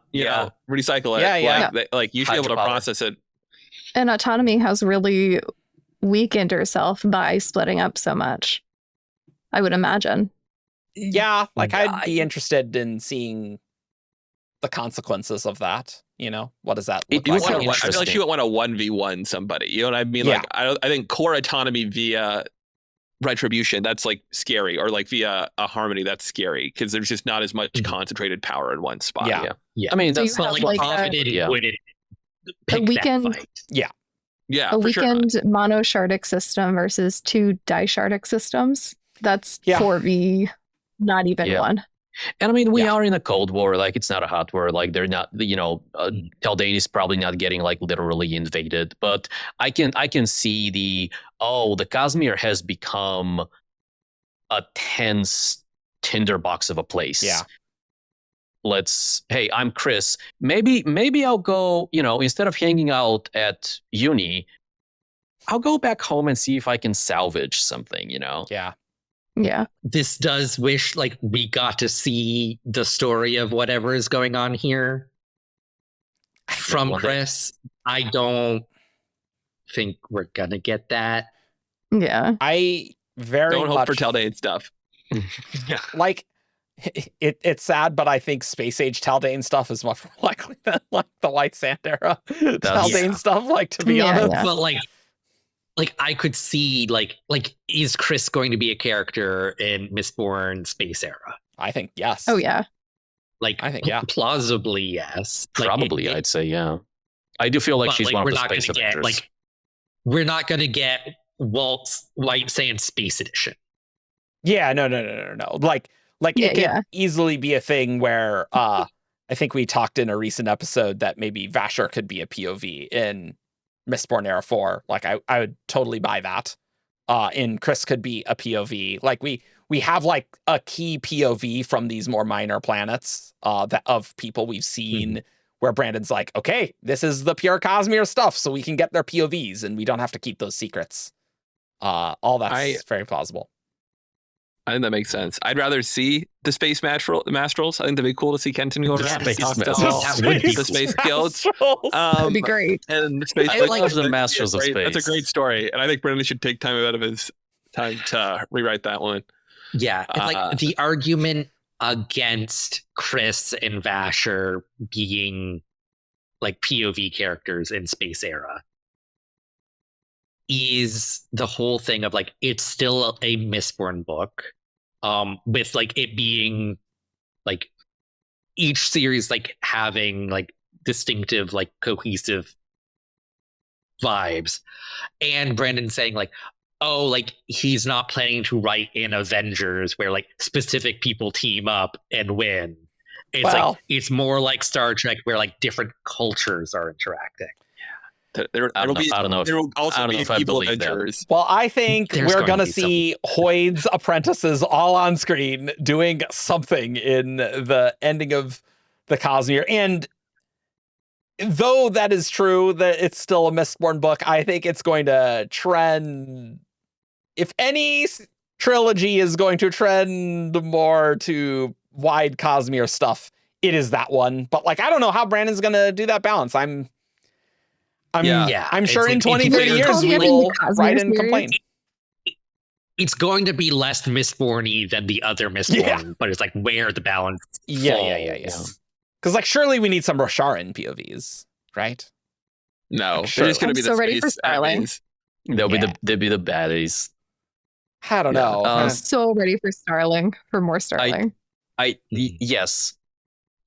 Recycle it. Yeah. You should be able to Hydropower. process it. And Autonomy has really weakened herself by splitting up so much, I would imagine. Yeah, I'd be interested in seeing the consequences of that. What does that look like? would be I feel like she would want to 1v1 somebody. You know what I mean? Yeah. I think core autonomy via retribution, that's scary, or via a harmony, that's scary, because there's just not as much concentrated power in one spot. Yeah. I mean, So that's you not have, confident would it a weekend, Yeah, a for weekend mono shardic system versus 2 dishardic systems. That's 4v, not even 1. And I mean, we are in a Cold War. It's not a hot war. They're not, Taldane is probably not getting literally invaded. But I can see the Cosmere has become a tense tinderbox of a place. Yeah. Hey, I'm Khriss. Maybe I'll go, instead of hanging out at uni, I'll go back home and see if I can salvage something, Yeah. Yeah. This does wish we got to see the story of whatever is going on here from Khriss. I don't think we're gonna get that. Yeah. I very don't hope much for Taldane stuff. it's sad, but I think Space Age Taldane stuff is much more likely than the White Sand era Taldane stuff. To be honest, but like I could see like is Khriss going to be a character in Mistborn Space Era? I think yes. Oh yeah. Like I think, yeah. plausibly yes. Like, Probably, I'd say, yeah. I do feel like but, she's like, one we're of the not Space gonna Avengers. get like we're not gonna get Walt's White Sand Space Edition. Yeah, no. Like Yeah, it could yeah. easily be a thing where I think we talked in a recent episode that maybe Vasher could be a POV in Mistborn Era 4. Like I would totally buy that. And Khriss could be a POV. Like we have like a key POV from these more minor planets that of people we've seen where Brandon's like, okay, this is the pure Cosmere stuff, so we can get their POVs and we don't have to keep those secrets. All that's very plausible. I think that makes sense. I'd rather see the space Mastrals. I think that'd be cool to see Kenton go around and talk to all That would be the space guilds. That'd be great. And space. I love the Masters of Space. That's a great story, and I think Brendan should take time out of his time to rewrite that one. Yeah, and like the argument against Khriss and Vasher being like POV characters in Space Era is the whole thing of like it's still a Mistborn book, with like it being like each series like having like distinctive like cohesive vibes, and Brandon saying like, oh, like he's not planning to write in Avengers where like specific people team up and win. It's Well, like it's more like Star Trek where like different cultures are interacting. I don't know if- There will also I don't know be if I people believe that. Avengers. well, I think There's we're going to gonna be see Hoyd's apprentices all on screen doing something in the ending of the Cosmere. And though that is true that it's still a Mistborn book, I think it's going to trend. If any trilogy is going to trend more to wide Cosmere stuff, it is that one. But like, I don't know how Brandon's gonna do that balance. I'm sure it's in like, 20, it's 30 weird. years we Cosmere being will the Cosmere write and series. complain. It's going to be less Mistborn-y than the other Mistborn, Yeah. but it's like where the balance Yeah. falls. Because like, surely we need some Rosharan POVs, right? No, Sure. they're just going to I'm be so the ready for space Starling. admins. They'll be the baddies. I don't Yeah. know. I'm so ready for Starling, for more Starling.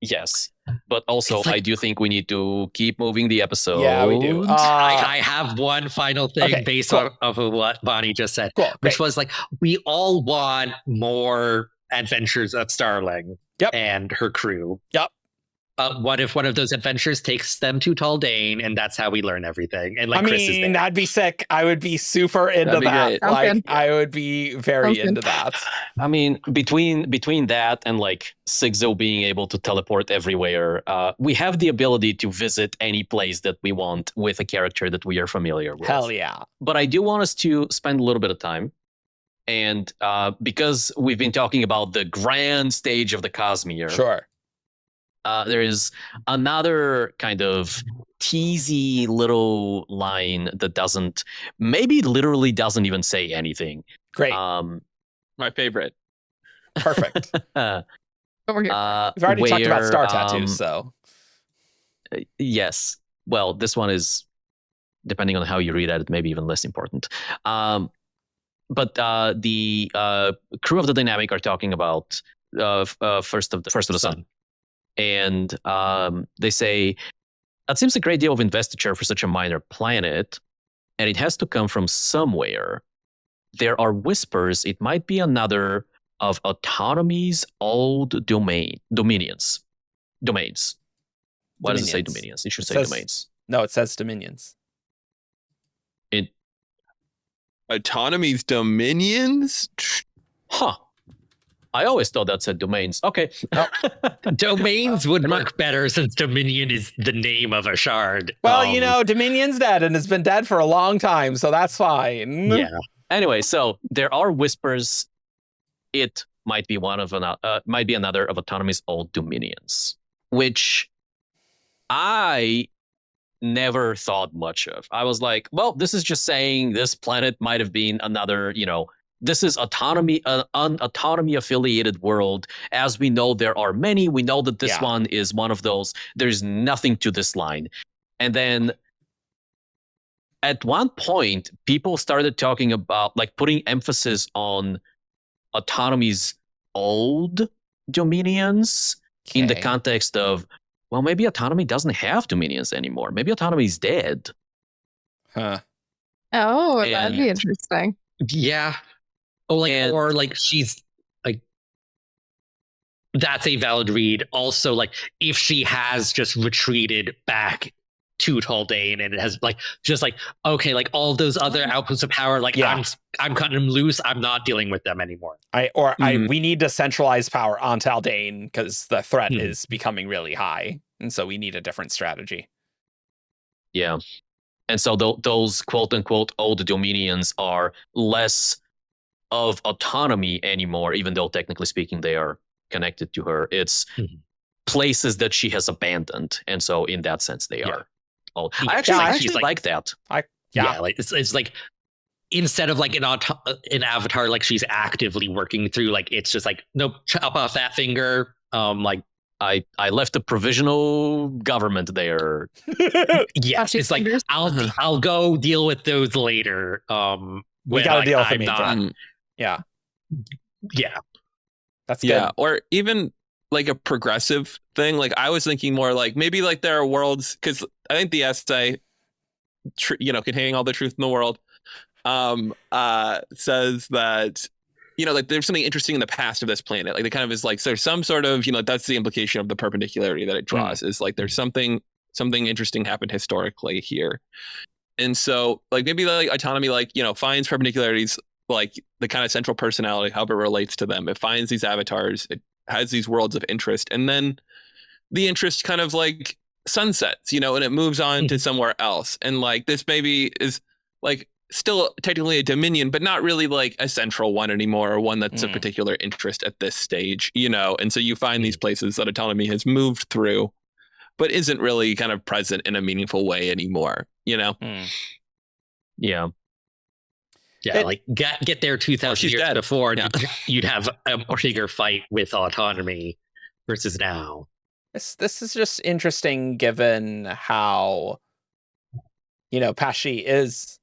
Yes, but also It's like- I do think we need to keep moving the episode. Yeah, we do. I have one final thing okay, based cool. off of what Bonnie just said, Cool, which great. was like, we all want more adventures of Starling Yep. and her crew. Yep. What if one of those adventures takes them to Taldane and that's how we learn everything? And like I Khriss is mean, there. that'd be sick. I would be super into That'd be that. great. Sounds Like, good. I would be very Sounds good. into that. I mean, between that and like Sigzo being able to teleport everywhere, we have the ability to visit any place that we want with a character that we are familiar with. Hell yeah. But I do want us to spend a little bit of time. And because we've been talking about the grand stage of the Cosmere, Sure. there is another kind of teasy little line that maybe literally doesn't even say anything. Great. My favorite. Perfect. Over here. We've already talked about where, star tattoos, so. Yes. Well, this one is, depending on how you read it, maybe even less important. But the crew of the Dynamic are talking about first of the sun. And they say, that seems a great deal of investiture for such a minor planet, and it has to come from somewhere. There are whispers it might be another of Autonomy's old dominions. Why does it say Dominions. dominions? It should It say says- domains. No, it says Dominions. Autonomy's dominions? Huh. I always thought that said domains. Okay. Domains would work better since Dominion is the name of a shard. Well, you know, Dominion's dead and has been dead for a long time, so that's fine. Yeah. Anyway, so there are whispers. It might be might be another of Autonomy's old dominions, which I never thought much of. I was like, well, this is just saying this planet might have been another, this is Autonomy, an Autonomy affiliated world. As we know, there are many. We know that this one is one of those. There's nothing to this line. And then at one point, people started talking about like putting emphasis on Autonomy's old dominions in the Okay. context of, well, maybe Autonomy doesn't have dominions anymore. Maybe Autonomy's dead. Huh. Oh, that'd And- be interesting. Yeah. Oh, like And- or like she's like that's a valid read. Also, like if she has just retreated back to Taldane and it has like just like okay, like all those other outputs of power, like Yeah. I'm cutting them loose. I'm not dealing with them anymore. We need to centralize power on Taldane because the threat Mhm. is becoming really high, and so we need a different strategy. Yeah. And so those quote unquote old dominions are less of Autonomy anymore, even though technically speaking they are connected to her. It's Mhm. places that she has abandoned. And so in that sense they Yeah. are old. Yeah, I actually, she's I actually like- like that. Yeah, like it's like instead of like an avatar, like she's actively working through, like it's just like nope, chop off that finger. Like I left a provisional government there. yeah, Touchy it's like fingers. I'll go deal with those later. We when, gotta like, deal with I'm them not- later. Yeah, Yeah, that's good. Yeah, or even like a progressive thing. Like I was thinking more like maybe like there are worlds, because I think the essay, containing all the truth in the world, says that like there's something interesting in the past of this planet. Like it kind of is like so there's some sort of that's the implication of the perpendicularity that it draws is like there's something interesting happened historically here, and so like maybe like Autonomy finds perpendicularities, like the kind of central personality, how it relates to them. It finds these avatars, it has these worlds of interest, and then the interest kind of like sunsets, and it moves on to somewhere else. And like this maybe is like still technically a dominion, but not really like a central one anymore, or one that's of particular interest at this stage, and so you find these places that Autonomy has moved through, but isn't really kind of present in a meaningful way anymore, Yeah. yeah. It- Like get there 2,000 she's years dead. before, Yeah. you'd have a bigger fight with Autonomy versus now. This is just interesting given how Pesci is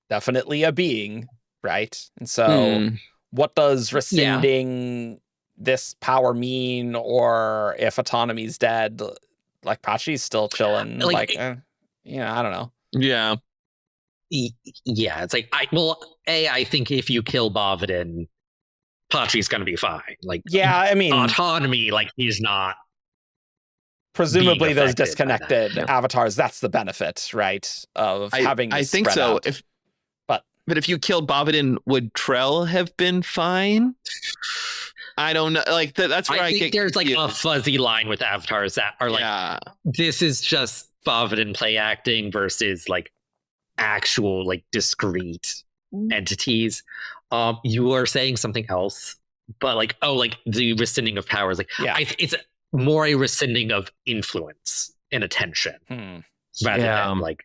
definitely a being, right? And so what does rescinding this power mean? Or if Autonomy's dead, like Pesci's still chilling, Like, I don't know. Yeah. Yeah, it's like I think if you kill Bovidin, Pachi's gonna be fine. Like Yeah, I mean, Autonomy, like he's not. presumably being those affected by that, disconnected yeah. avatars, that's the benefit, right, of having this I think spread so. out. But if you killed Bovidin, would Trell have been fine? I don't know. Like that's where I I think get there's like a confused. fuzzy line with avatars that are like yeah. this is just Bovidin play acting versus like actual like discrete entities. You are saying something else, but like the rescinding of powers, like Yeah. it's more a rescinding of influence and attention rather Yeah. than like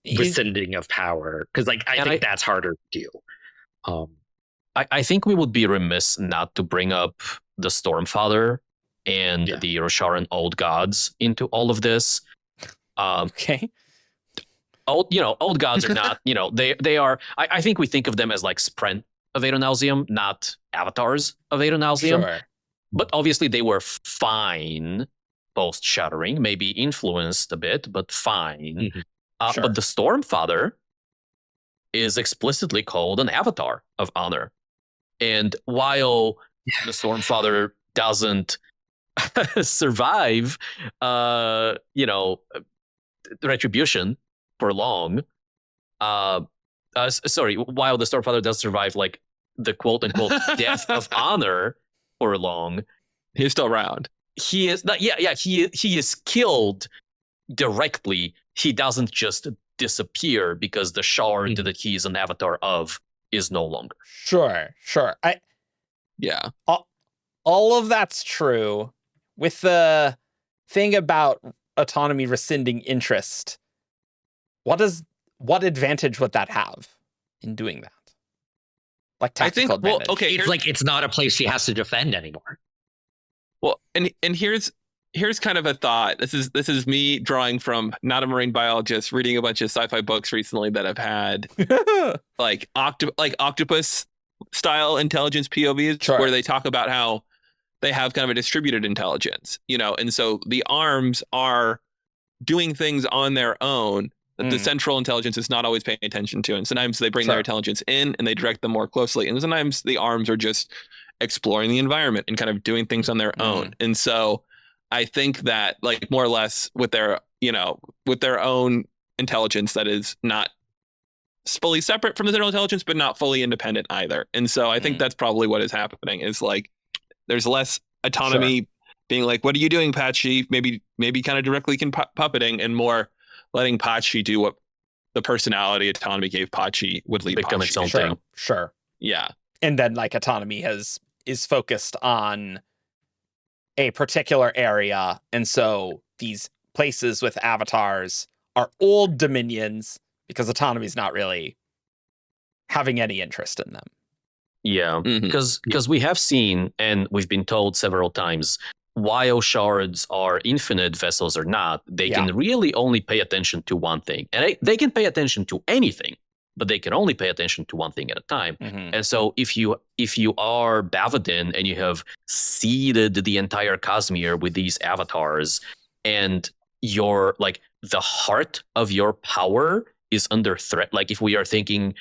Is- rescinding of power, because like I think that's harder to do. I think we would be remiss not to bring up the Stormfather and Yeah. the Rosharan Old Gods into all of this. okay. Old gods are not, they are, I think we think of them as like Sprent of Adonalsium, not avatars of Adonalsium. Sure. But obviously they were fine post-shattering, maybe influenced a bit, but fine. Mhm. Sure. But the Stormfather is explicitly called an avatar of honor. And while the Stormfather doesn't survive, retribution for long, while the Stormfather does survive like the quote-unquote death of honor for long, He's still around. he is not. He is killed directly. He doesn't just disappear because the shard Mhm. that he is an avatar of is no longer. Sure. Yeah. All of that's true. With the thing about Autonomy rescinding interest, what advantage would that have in doing that? Like I think tactical advantage. It's like it's not a place she has to defend anymore. Well, and here's here's kind of a thought. This is me drawing from not a marine biologist, reading a bunch of sci-fi books recently that have had like octopus style intelligence POVs, Sure. where they talk about how they have kind of a distributed intelligence, and so the arms are doing things on their own that the central intelligence is not always paying attention to, and sometimes they bring their intelligence in and they direct them more closely, and sometimes the arms are just exploring the environment and kind of doing things on their own. And so I think that, like, more or less with their own intelligence that is not fully separate from the general intelligence, but not fully independent either. And so I think that's probably what is happening, is like there's less autonomy being like, what are you doing, Patchy? Maybe kind of directly puppeting, and more letting Patchy do what the personality autonomy gave Patchy would lead Become Patchy its own to do. thing. Sure. Yeah. And then like autonomy is focused on a particular area, and so these places with avatars are old dominions because autonomy's not really having any interest in them. Yeah, Mhm. because we have seen, and we've been told several times, while shards are infinite vessels or not, they can really only pay attention to one thing. And they can pay attention to anything, but they can only pay attention to one thing at a time. And so if you are Bavadin and you have seeded the entire Cosmere with these avatars, and your, like, the heart of your power is under threat, like if we are thinking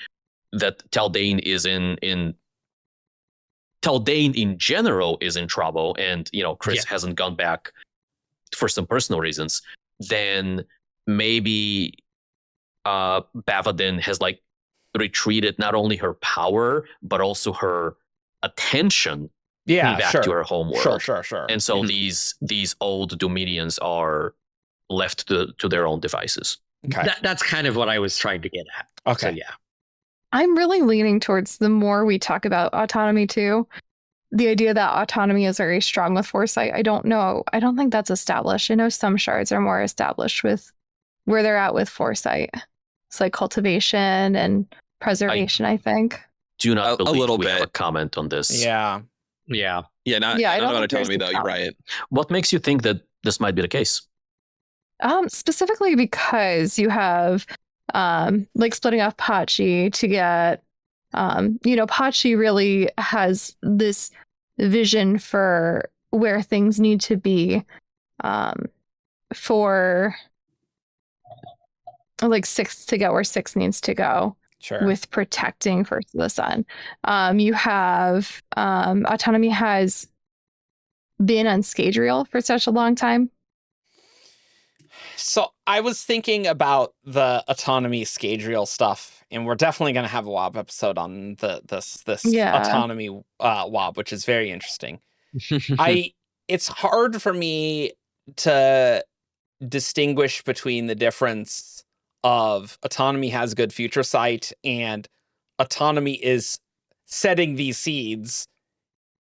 that Taldane is Taldane in general is in trouble, and Khriss hasn't gone back for some personal reasons, then maybe Bavadin has like retreated not only her power but also her attention back to her homeworld. Sure. And so these old dominions are left to their own devices. Okay. That's kind of what I was trying to get at. Okay. So, yeah. I'm really leaning towards, the more we talk about autonomy too, the idea that autonomy is very strong with foresight. I don't know. I don't think that's established. I know some shards are more established with where they're at with foresight. It's like cultivation and preservation, I think. Do not A believe little we have bit. a comment on this. Yeah. Yeah. Yeah, I I don't don't want to think tell me there's though. a You're right. What makes you think that this might be the case? Specifically because you have like splitting off Pachi to get Pachi really has this vision for where things need to be for like Six to get where Six needs to go. Sure. With protecting First of the Sun. You have Autonomy has been on Scadrial for such a long time. So I was thinking about the autonomy Scadrial stuff, and we're definitely going to have a WoB episode on this autonomy WoB, which is very interesting. It's hard for me to distinguish between the difference of autonomy has good future sight and autonomy is setting these seeds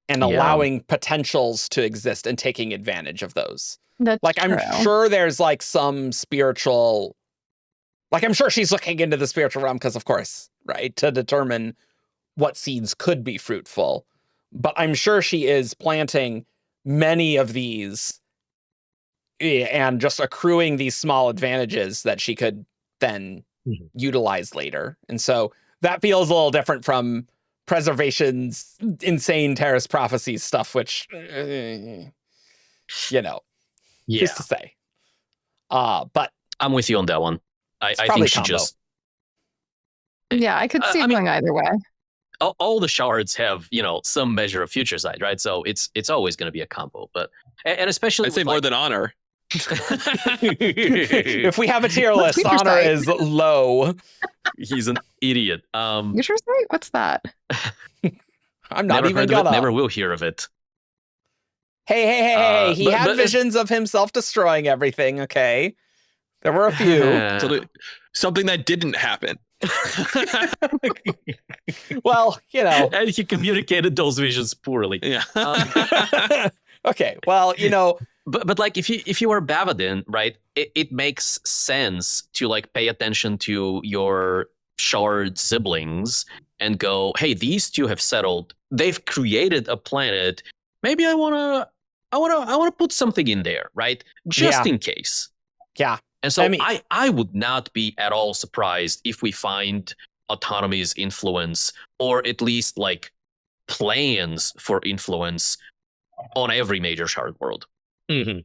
and allowing potentials to exist and taking advantage of those. That's like, true. I'm sure there's like some spiritual, like I'm sure she's looking into the spiritual realm because of course, right, to determine what seeds could be fruitful. But I'm sure she is planting many of these and just accruing these small advantages that she could then utilize later. And so that feels a little different from Preservation's insane Terrace Prophecies stuff, which, just to say. But I'm with you on that one. I think she just... Yeah, I could see it going either way. All the shards have, some measure of future sight, right? So it's always going to be a combo. But and especially I'd say more than honor. If we have a tier list, honor is low. He's an idiot. Future sight? What's that? I'm not even gonna. Never will hear of it. Hey! He had visions of himself destroying everything. Okay, there were a few. Something that didn't happen. Well, and he communicated those visions poorly. Yeah. Okay. Well, But like if you are Bavadin, right, it makes sense to like pay attention to your shard siblings and go, hey, these two have settled. They've created a planet. Maybe I wanna I wanna put something in there, right? Just in case. Yeah. And so I mean- I would not be at all surprised if we find Autonomy's influence, or at least like plans for influence on every major shard world. Mhm.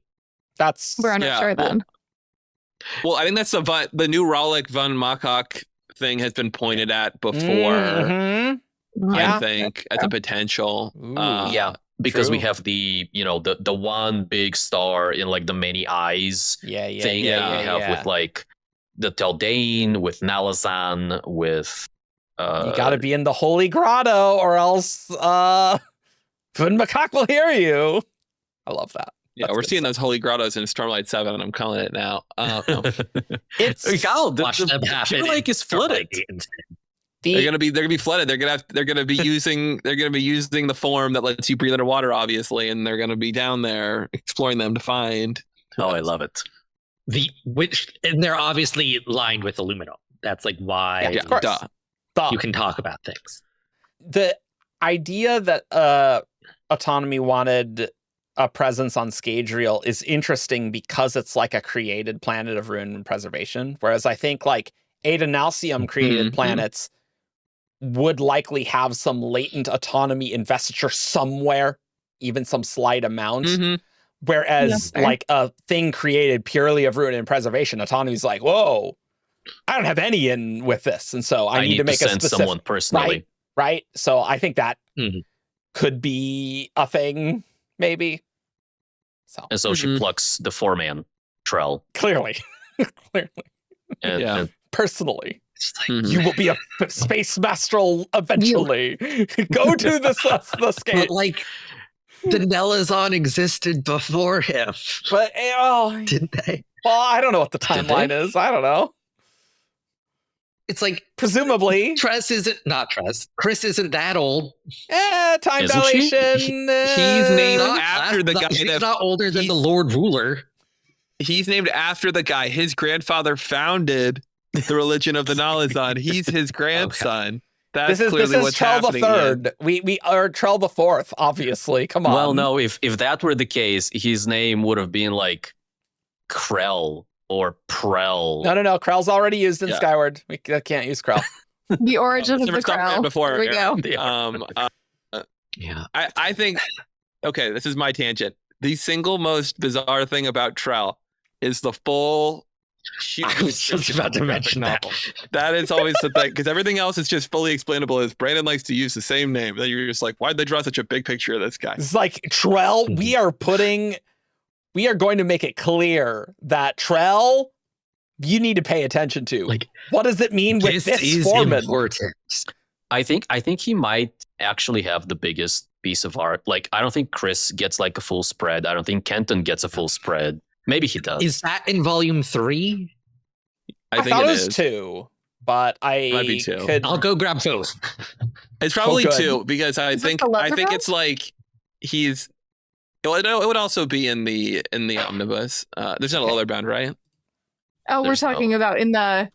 That's We're not sure then. Well, I think that's the new Ralik von Makok thing has been pointed at before. Mhm. Yeah. I think as a potential. Ooh. Yeah, because we true. have the the one big star in like the many eyes Yeah, yeah, thing yeah, that you yeah, have with like the Teldane, with Nalazan, with you got to be in the Holy Grotto, or else Von Makok will hear you. I love that. Yeah, That's we're good seeing stuff. those Holy Grottos in Stormlight 7, and I'm calling it now. No. It's Gal, Watch them happen. Pure Lake is flooded. They're gonna be flooded. They're gonna be using the form that lets you breathe underwater, obviously, and they're gonna be down there exploring them to find. Oh, I love it. And they're obviously lined with aluminum. That's like why Yeah, of course. Duh. you can talk about things. The idea that Autonomy wanted a presence on Scadrial is interesting because it's like a created planet of ruin and preservation. Whereas I think like Adenalcium created Mhm. planets would likely have some latent autonomy investiture somewhere, even some slight amount. Mm-hmm. Whereas fair. like a thing created purely of ruin and preservation, autonomy's like, whoa, I don't have any in with this. And so I need to make a send specific, someone personally. right? So I think that Mhm. could be a thing, maybe. So And so she Mhm. plucks the 4-man Trell. clearly, And, Yeah. and personally, It's like, Mhm. you will be a space Subastral eventually. Go to the scale. but like the Nelazon existed before him, But didn't they? well, I don't know what the Did timeline they? is. I don't know. It's like Presumably, Khriss isn't that old. time Isn't she? dilation. He's named Not after the guy He's that not older than he's- the Lord Ruler. he's named after the guy. His grandfather founded the religion of the Nalazan. He's his grandson. That's This clearly is what's Trell the happening. Ian. Third. We are Trell the Fourth. Obviously, come on. well, no, if that were the case, his name would have been like Krell or Prell. No. Krell's already used in Yeah. Skyward. We can't use Krell. The origin of Never the stopped that crow. before. There we go. Yeah. I think, okay, this is my tangent. The single most bizarre thing about Trell is the full shoot. I was just about to mention that. That is always the thing, because everything else is just fully explainable. Is Brandon likes to use the same name. That you're just like, why'd they draw such a big picture of this guy? It's like Trell. We are going to make it clear that Trell, you need to pay attention to. Like, what does it mean with this is foreman? important. I think he might actually have the biggest piece of art. Like, I don't think Khriss gets like a full spread. I don't think Kenton gets a full spread. Maybe he does. Is that in volume 3? I think thought it it was is. 2, but I Might be 2. could. I'll go grab those. It's probably good. 2, because I Is this think the leather it's like he's. Well, it would also be in the omnibus. There's not a leather bound, right? Oh, we're There's no- talking about in the.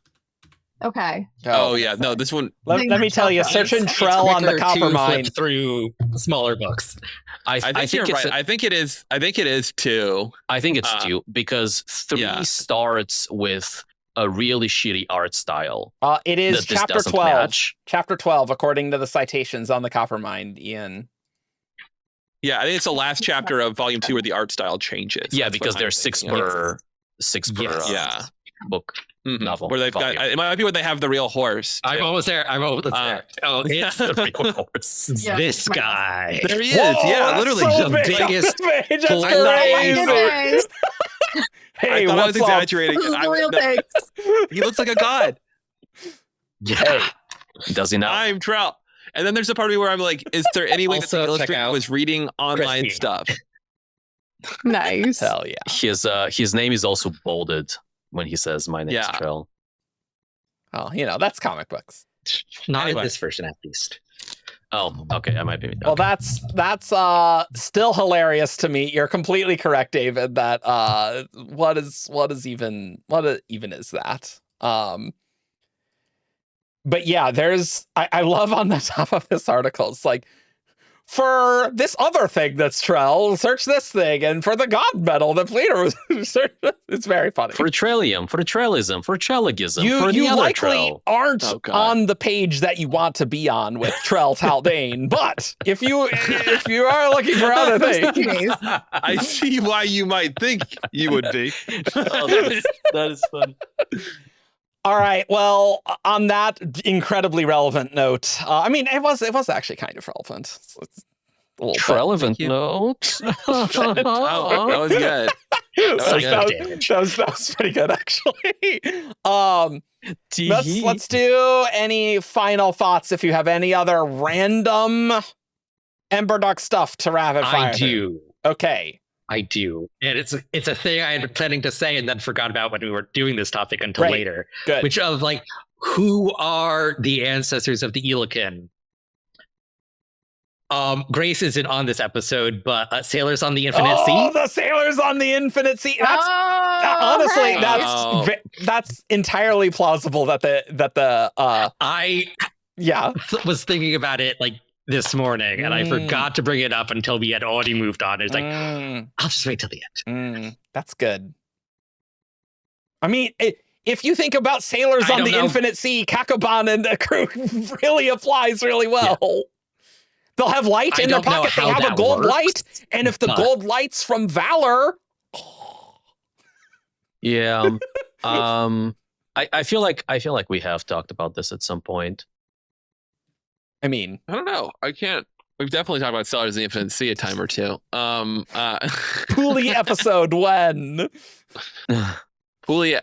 Okay. Oh yeah, no, this one. Let me tell you, searching It's Trell on the quicker to Coppermine. flip through smaller books. I I think think you're it's right. I think it is 2. I think it's 2 because 3 yeah. starts with a really shitty art style. It is that this chapter doesn't 12. match. Chapter 12, according to the citations on the Coppermine, Ian. Yeah, I think it's the last chapter of volume 2 where the art style changes. Yeah, That's because what I'm there's 6 thinking of. per Yes. Yeah. book. Mhm. Novel, Where they've got. volume. It might be where they have the real horse. I'm almost there. there. Oh, it's Yeah. this guy. There he is. Whoa, yeah, that's literally. so the big on biggest the page. That's full- crazy. Hey, I thought I was what's up? exaggerating. This is the real thing. He looks like a god. Hey, Does he not? I'm Trout. And then there's a part of me where I'm like, is there any way that the Also, check illustrator out was reading online Christine. stuff? Nice. hell yeah. His name is also bolded when he says my name's Yeah. Trell. Oh, that's comic books. Not Anyway. in this version, at least. Oh, okay. I might be. Well, okay. that's still hilarious to me. You're completely correct, David. That what even is that? But yeah, I love on the top of this article. It's like for this other thing that's Trell, search this thing, and for the god metal that Fleeter was it's very funny. For Trellium, for Trellism, for Trelligism, for the You other likely Trell. aren't Oh, God. on the page that you want to be on with Trell Haldane, but if you are looking for other things, I see why you might think you would be. That is funny. all right. Well, on that incredibly relevant note, I mean, it was actually kind of relevant. It's a little bit. Relevant you. note. Oh, that was good. That was pretty good, actually. Let's do any final thoughts. If you have any other random Emberdark stuff to rapid fire. I do. Okay. I do. And it's a thing I had been planning to say and then forgot about when we were doing this topic until Great. later. Good. Which of like, who are the ancestors of the Elikin? Grace isn't on this episode, but Sailors on the Infinite Sea. The Sailors on the Infinite Sea. That's honestly, right. that's entirely plausible that the I yeah. was thinking about it like this morning, and I forgot to bring it up until we had already moved on. It's like, I'll just wait till the end. That's good. I mean, if you think about Sailors on the Infinite Sea, Cakoban and the crew really applies really well. Yeah. They'll have light in their pocket. They have a gold light, and if the gold light's from Valor, yeah. I feel like we have talked about this at some point. I mean, I don't know. I can't. We've definitely talked about Sailors of the Infinite Sea a time or two. Pooley episode when Pooley,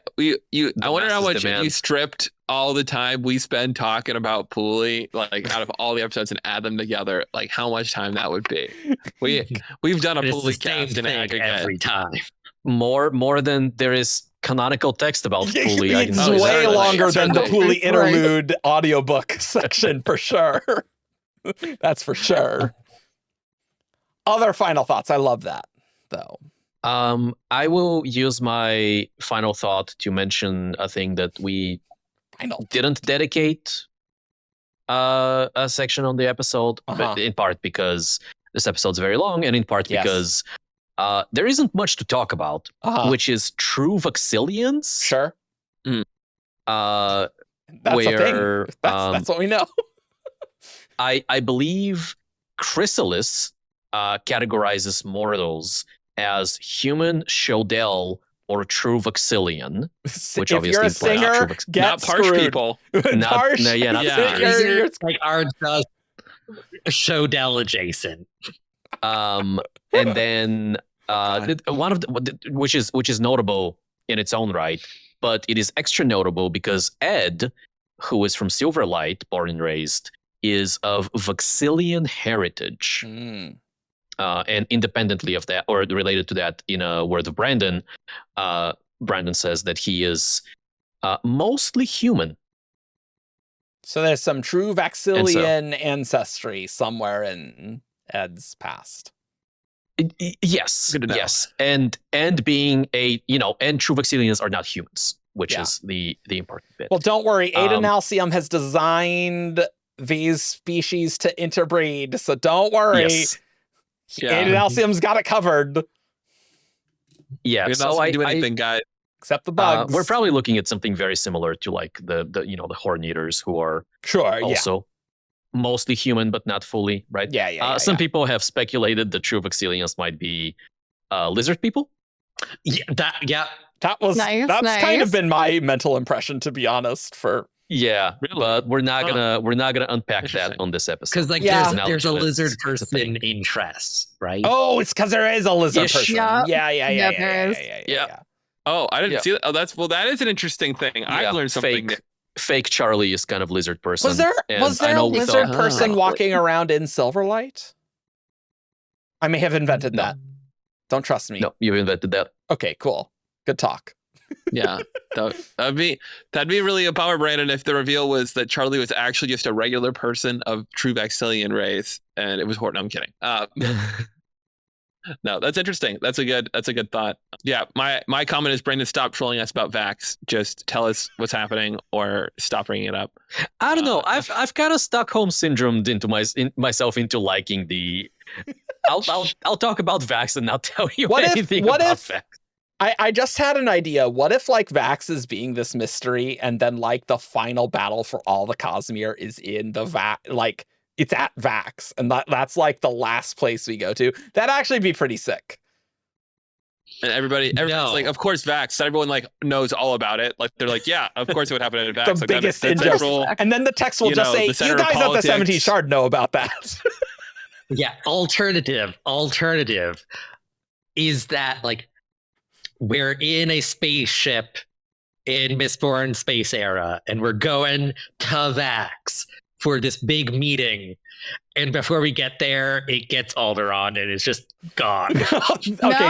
I wonder how much demand. you stripped all the time we spend talking about Pooley, like out of all the episodes and add them together, like how much time that would be. We've done a It's Pooley the same cast in thing aggregate. every time. More than there is canonical text about Pooley. It's Oh, way certainly, longer than the certainly. Pooley interlude audiobook section for sure. That's for sure. Other final thoughts. I love that though. I will use my final thought to mention a thing that we didn't dedicate a section on the episode, but in part because this episode's very long, and in part because there isn't much to talk about, which is true Voxilians. Sure. That's where a thing. That's what we know. I believe Chrysalis categorizes mortals as human, Shodel, or true Voxilian, which if obviously you're a implies singer, true get Not harsh screwed. people. Harsh. You're like our Shodel adjacent. And then one of the which is notable in its own right, but it is extra notable because Ed, who is from Silverlight, born and raised, is of Voxilian heritage. And independently of that, or related to that, in a word of Brandon, Brandon says that he is mostly human. So there's some true Voxilian ancestry somewhere in Ed's past. Yes, and being and true Voxilians are not humans, which is the important bit. Well, don't worry, Adenalcium has designed these species to interbreed, so don't worry. Yes. Adenalcium's got it covered. Yeah, We can so also I do anything, guys. Except the bugs. We're probably looking at something very similar to like the Horn Eaters, who are also mostly human but not fully, right? Some people have speculated that true Voxilians might be lizard people. That was that's kind of been my mental impression, to be honest. But we're not gonna unpack that on this episode. Because there's a lizard person in Khriss, right? Oh, it's because there is a lizard person. Yeah. Oh, I didn't see that. Oh, that is an interesting thing. I've learned something. Fake Charlie is kind of lizard person. Was there a lizard person walking around in Silverlight? I may have invented that. Don't trust me. No, you invented that. Okay, cool. Good talk. Yeah, that'd be really a power, Brandon, if the reveal was that Charlie was actually just a regular person of true Voxilian race, and it was Horton. I'm kidding. No, that's interesting. That's a good thought. Yeah, my comment is, Brandon, stop trolling us about Vax. Just tell us what's happening or stop bringing it up. I don't know. I've kind of Stockholm syndromed into myself into liking the. I'll talk about Vax and not tell you anything about Vax. I just had an idea. What if like Vax is being this mystery, and then like the final battle for all the Cosmere is in the like it's at Vax, and that's like the last place we go to. That'd actually be pretty sick. And everybody's like, of course, Vax. Everyone like knows all about it. Like they're like, yeah, of course it would happen at Vax. The like, biggest injustice. And then the text will just say, you guys at the 17 Shard know about that. Yeah, alternative is that like we're in a spaceship in Mistborn space era, and we're going to Vax for this big meeting. And before we get there, it gets Alderaan and it's just gone.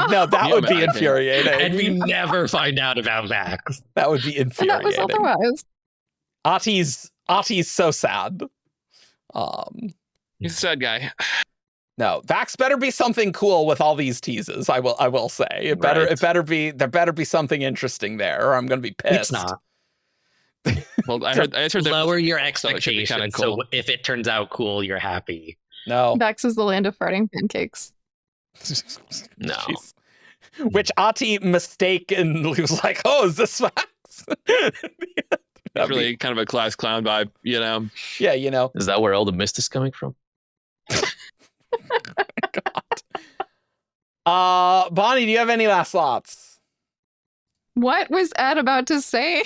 No, that would be infuriating. And we never find out about Vax. That would be infuriating. And that was otherwise. Ati's so sad. He's a sad guy. No, Vax better be something cool with all these teases. I will say there better be something interesting there, or I'm going to be pissed. It's not. Well, I heard lower your expectations. Kind of cool. So if it turns out cool, you're happy. No, Vax is the land of farting pancakes. No, jeez. Which Ati mistakenly was like, "Oh, is this Vax?" It's really kind of a class clown vibe, you know. Yeah, you know. Is that where all the mist is coming from? God. Bonnie, do you have any last thoughts? What was Ed about to say?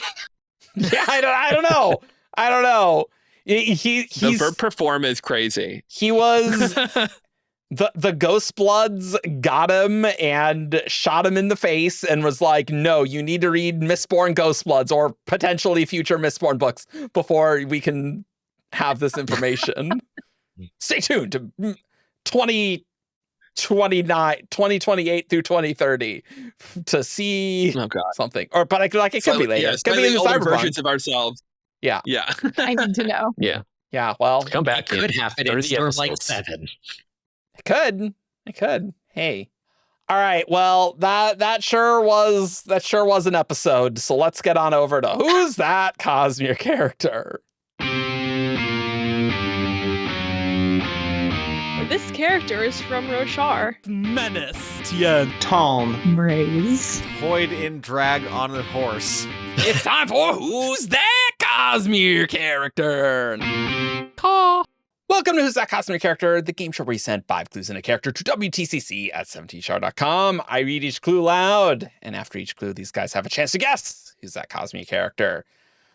Yeah, I don't know. He's the verb perform is crazy. He was the Ghost Bloods got him and shot him in the face and was like, no, you need to read Mistborn Ghost Bloods or potentially future Mistborn books before we can have this information. Stay tuned to 2028 through 2030 to see something. Or but it could be later. It could be in the cyber versions of ourselves. Yeah. I need to know. Yeah. Well, come back. It could happen in like 7. It could. Hey. All right. Well, that sure was an episode. So let's get on over to who's that Cosmere character. This character is from Roshar. Menace, Tien, Tom, Raise, Void in drag on a horse. It's time for Who's That Cosmere Character? Welcome to Who's That Cosmere Character, the game show where you send 5 clues in a character to wtcc at 17shard.com. I read each clue loud, and after each clue, these guys have a chance to guess who's that Cosmere character.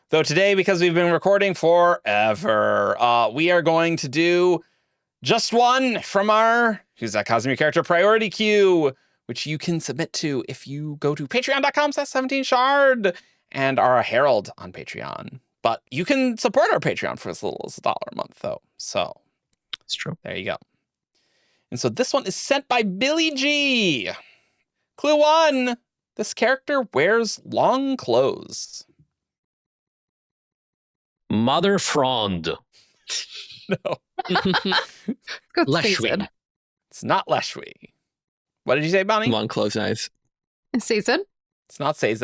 Though today, because we've been recording forever, we are going to do just one from our Who's That Cosmere Character priority queue, which you can submit to if you go to patreon.com/17shard and are a herald on Patreon. But you can support our Patreon for as little as $1 a month, though. So it's true. There you go. And so this one is sent by Billy G. Clue 1. This character wears long clothes. Mother Frond. No. Leshwi. It's not Leshwi. What did you say, Bonnie? Long clothes, nice. Sazed? It's not Sazed.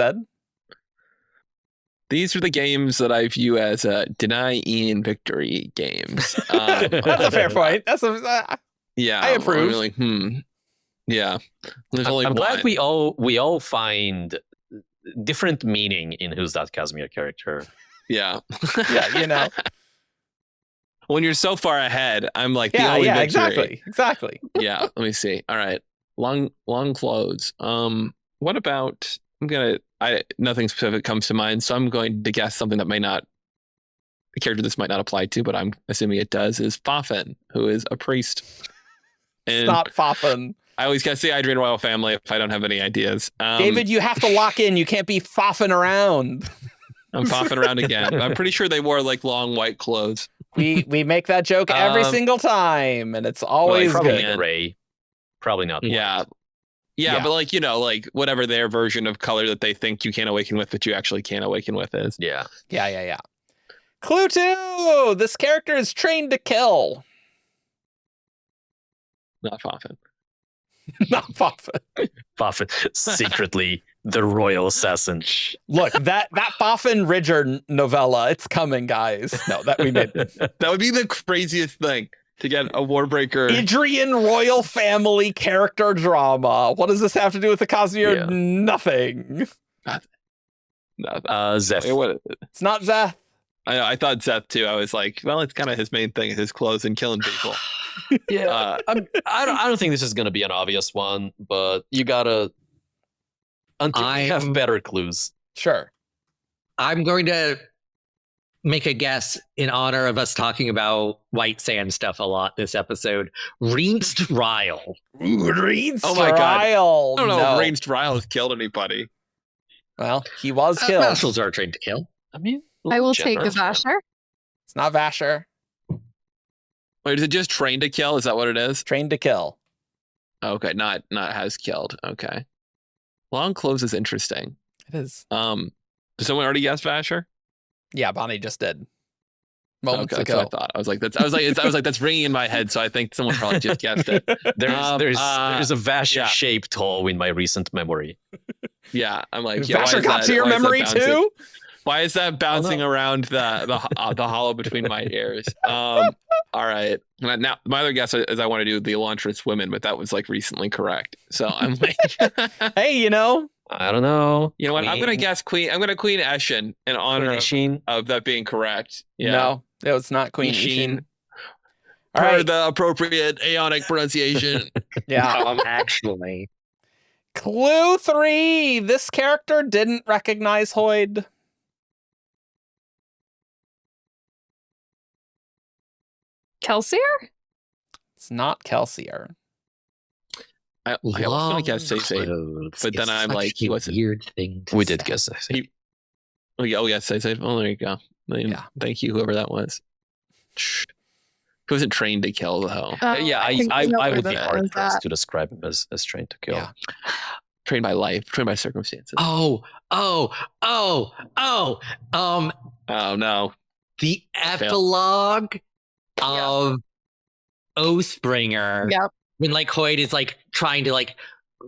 These are the games that I view as deny Ian victory games. That's a fair point. Yeah, I approve. I'm like, Yeah, there's only I'm one. glad we all find different meaning in Who's That Cosmere Character. Yeah, yeah, you know. When you're so far ahead, I'm like the only victory. Exactly. Yeah, let me see. All right, long clothes. What about? Nothing specific comes to mind, so I'm going to guess something that a character this might not apply to, but I'm assuming it does, is Fafin, who is a priest. It's not Fafin. I always gotta say Adrian Royal Family if I don't have any ideas. David, you have to lock in. You can't be Fafin around. I'm Fafin around again. I'm pretty sure they wore like long white clothes. We make that joke every single time, and it's always probably good. Gray. Probably not. Yeah, but like whatever their version of color that they think you can't awaken with, but you actually can't awaken with is. Yeah. Clue 2. This character is trained to kill. Not Fafin. Not Boffin. Boffin, secretly the royal assassin. Look, that Boffin Ridger novella, it's coming, guys. No, that we made. That would be the craziest thing to get a Warbreaker. Adrian royal family character drama. What does this have to do with the Cosmere? Yeah. Nothing. No, Zeph. wait, what? It's not Zeth. I thought Seth too. I was like, well, it's kind of his main thing, his clothes and killing people. Yeah, I don't think this is gonna be an obvious one, but you gotta until I have better clues. Sure. I'm going to make a guess in honor of us talking about White Sand stuff a lot this episode. Reinst Ryle. Reinst Oh my God. Ryle. I don't know No. if Ranged Ryle has killed anybody. Well, he was killed. Vassals are trained to kill. I mean, I will take a generous, Vasher. It's not Vasher. Wait, is it just trained to kill? Is that what it is? Trained to kill. Okay, not has killed. Okay. Long close is interesting. It is. Did someone already guess Vasher? Yeah, Bonnie just did. Moments Okay, that's ago. what I thought. I was like, that's ringing in my head. So I think someone probably just guessed it. There's a Vasher yeah. shaped hole in my recent memory. Yeah, I'm like, yeah, Vasher got to your memory too? Why is that bouncing around the hollow between my ears? All right. Now my other guess is I want to do the Elantris women, but that was like recently correct. So I'm like, Hey, you know. I don't know. you know what? I'm gonna guess Queen. I'm gonna Queen Eshin in honor of that being correct. Yeah. No, it was not Queen Sheen. Ishin. All Per right. the appropriate Aeonic pronunciation. Yeah. Actually. Clue 3. This character didn't recognize Hoyd. Kelsier? It's not Kelsier. I was gonna guess Sazed, but then I'm like, he wasn't. Weird thing. We did guess that. Oh yes, Sazed. Oh, there you go. Yeah. Thank you, whoever that was. He wasn't trained to kill though. Yeah, think I know would where be that hard was pressed at. to describe him as trained to kill. Yeah. Trained by life, trained by circumstances. Oh No. the epilogue of Oathbringer. Yep. When like Hoyd is like trying to like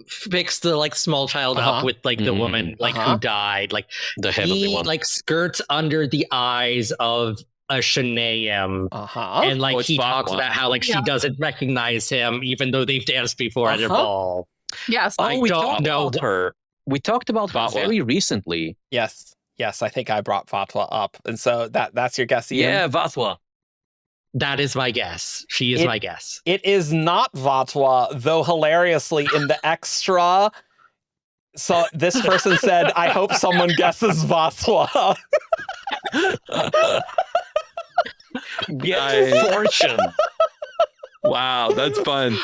fix the like small child up with like the woman like who died. Like The heavenly he one. like skirts under the eyes of a Shanaeam. Uh-huh. And like Oh, it's he talks Vatwa. about how like she Yeah. doesn't recognize him even though they've danced before at a ball. Yes. I we don't talked know. about her. We talked about her Vatwa. very recently. Yes. Yes, I think I brought Fatwa up. And so that's your guess, Ian? Yeah, Vatwa. That is my guess. She is my guess. It is not Vatwa, though hilariously in the extra. So this person said, I hope someone guesses Vatwa. Get fortune. Wow, that's fun.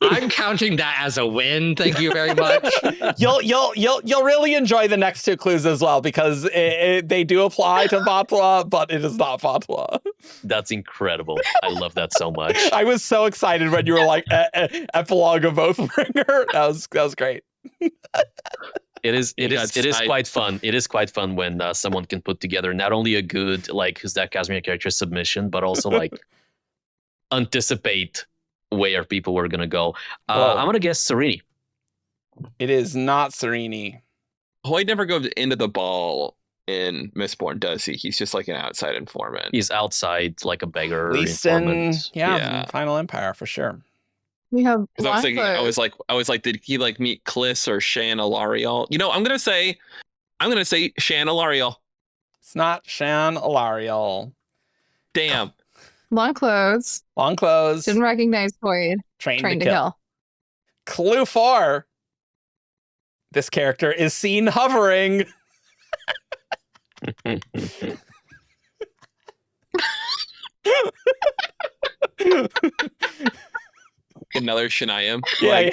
I'm counting that as a win. Thank you very much. You'll really enjoy the next two clues as well because they do apply to Vatwa, but it is not Vatwa. That's incredible. I love that so much. I was so excited when you were like epilogue of Oathbringer. That was great. It is I- quite fun. It is quite fun when someone can put together not only a good like who's that Cosmere character submission, but also like anticipate where people were gonna go. I'm gonna guess Serini. It is not Serini. Hoyd never goes into the ball in Mistborn, does he? He's just like an outside informant. He's outside like a beggar. At least in informant. Yeah. Final Empire for sure. We have 'Cause I was thinking, Blackbird. I was like, did he like meet Khriss or Shan Alariel? You know, I'm gonna say Shan Alariel. It's not Shan Alariel. Damn. Long clothes. Long clothes. Didn't recognize Hoyd. Trained Trained to to kill. kill. Clue 4. This character is seen hovering. Another Shanaim. Yeah,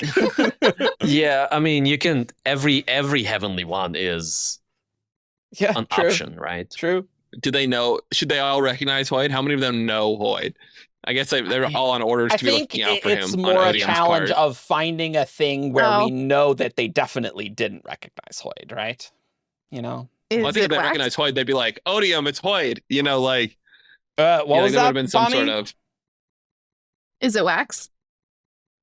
Yeah, I mean you can every heavenly one is yeah, an true. option, right? True. Do they know? Should they all recognize Hoyd? How many of them know Hoyd? I guess they're all on orders I to be think looking out for him. it's on more a Odium's challenge part. of finding a thing where Oh. we know that they definitely didn't recognize Hoyd, right? You know? Is Well, I think if it they wax? recognize Hoyd, they'd be like, Odium, it's Hoyd. You know, like What was there would that, have been some Bonnie? sort of. Is it wax?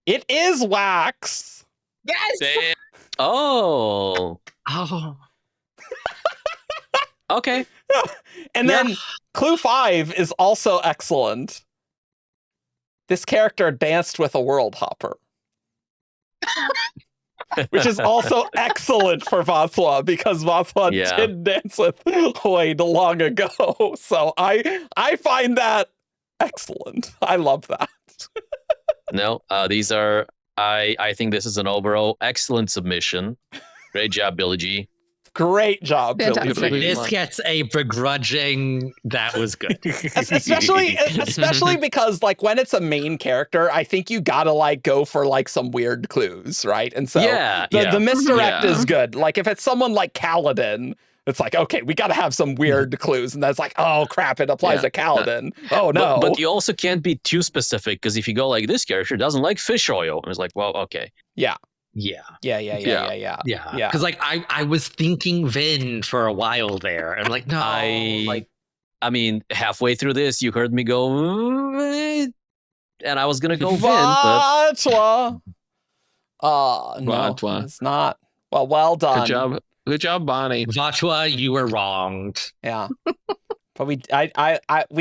It is Wax. Yes. Damn. Oh, Oh. okay. And then clue 5 is also excellent. This character danced with a world hopper. Which is also excellent for Vatswa because Vatswa Yeah. did dance with Hoid long ago. So I find that excellent. I love that. No, these are. I think this is an overall excellent submission. Great job, Billy G. Great job, Billy. Fantastic. G. This gets a begrudging. That was good. Especially because like when it's a main character, I think you gotta like go for like some weird clues, right? And so the misdirect Yeah. is good. Like if it's someone like Kaladin, it's like, okay, we gotta have some weird clues. And that's like, oh crap, it applies to Kaladin. Oh no. But you also can't be too specific because if you go like this character doesn't like fish oil, and it's like, well, okay. Yeah. Yeah. Yeah. Yeah. Because like I was thinking Vin for a while there. I'm like, no. I mean, halfway through this, you heard me go, and I was gonna go Vin, but Vatswa. No, Vatswa. it's not. Well done. Good job, Bonnie. Vatswa, you were wronged. Yeah. But we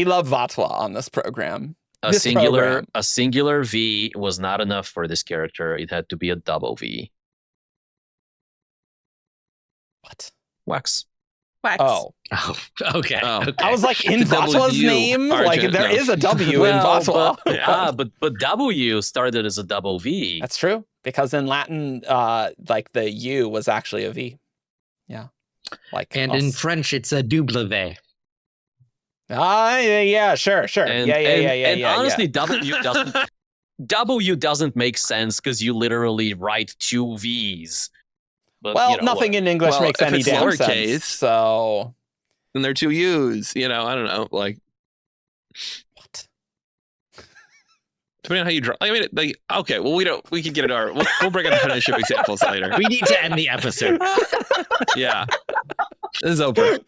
love Vatswa on this program. a This program. singular V was not enough for this character. It had to be a double V. What? Wax. Wax. Oh. Oh, okay. Oh. Okay. I was like, in It's a Vatswa's W, name? Argent, Like, there no. is a W in Vatswa. But W started as a double V. That's true. Because in Latin, like, the U was actually a V. Yeah. Like, And in French, it's a W. yeah, sure. And, Yeah. honestly, W doesn't make sense because you literally write two V's. But, Well, you know, nothing in English Well, makes if any it's damn lowercase, sense. So, And they're 2 U's, I don't know, like what? depending on how you draw. I mean, like, okay, well, we can get it our, we'll break out apprenticeship examples later. We need to end the episode. Yeah. This is over. I'm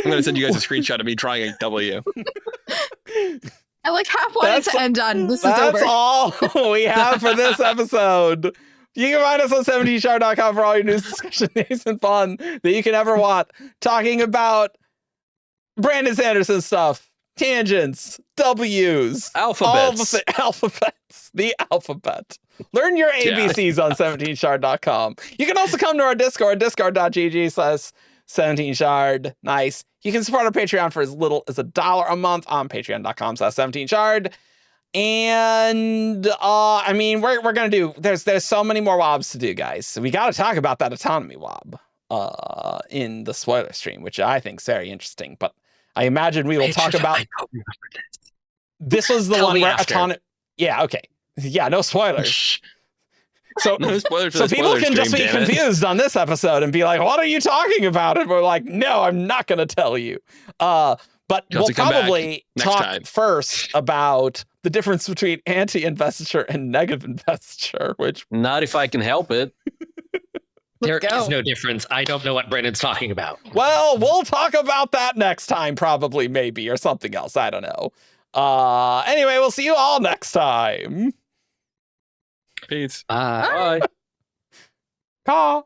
going to send you guys a screenshot of me drawing a W. I like half wanted That's- to end on this is That's over. all we have for this episode. You can find us on 17shard.com for all your news, discussion, news, and fun that you can ever want. Talking about Brandon Sanderson stuff, tangents, W's, Alphabets. all the alphabets, the alphabet. Learn your ABCs on 17shard.com. You can also come to our Discord, discord.gg/17shard. Nice. You can support our Patreon for as little as $1 a month on patreon.com/17shard. And I mean, we're gonna do. There's so many more WOBs to do, guys. So we got to talk about that autonomy WOB in the spoiler stream, which I think is very interesting. But I imagine we will talk about. I don't remember this. This was the Tell one me where after. autonomy. Yeah. Okay. Yeah. No spoilers. So. No spoilers for So the people spoiler can just be stream, damn it. confused on this episode and be like, "What are you talking about?" And we're like, "No, I'm not going to tell you." But You'll we'll have to come back probably next talk time. first about the difference between anti-investiture and negative investiture, which Not if I can help it. There Let's go. is no difference. I don't know what Brandon's talking about. well, we'll talk about that next time, probably, maybe, or something else. I don't know. Anyway, we'll see you all next time. Peace. Bye. Caw.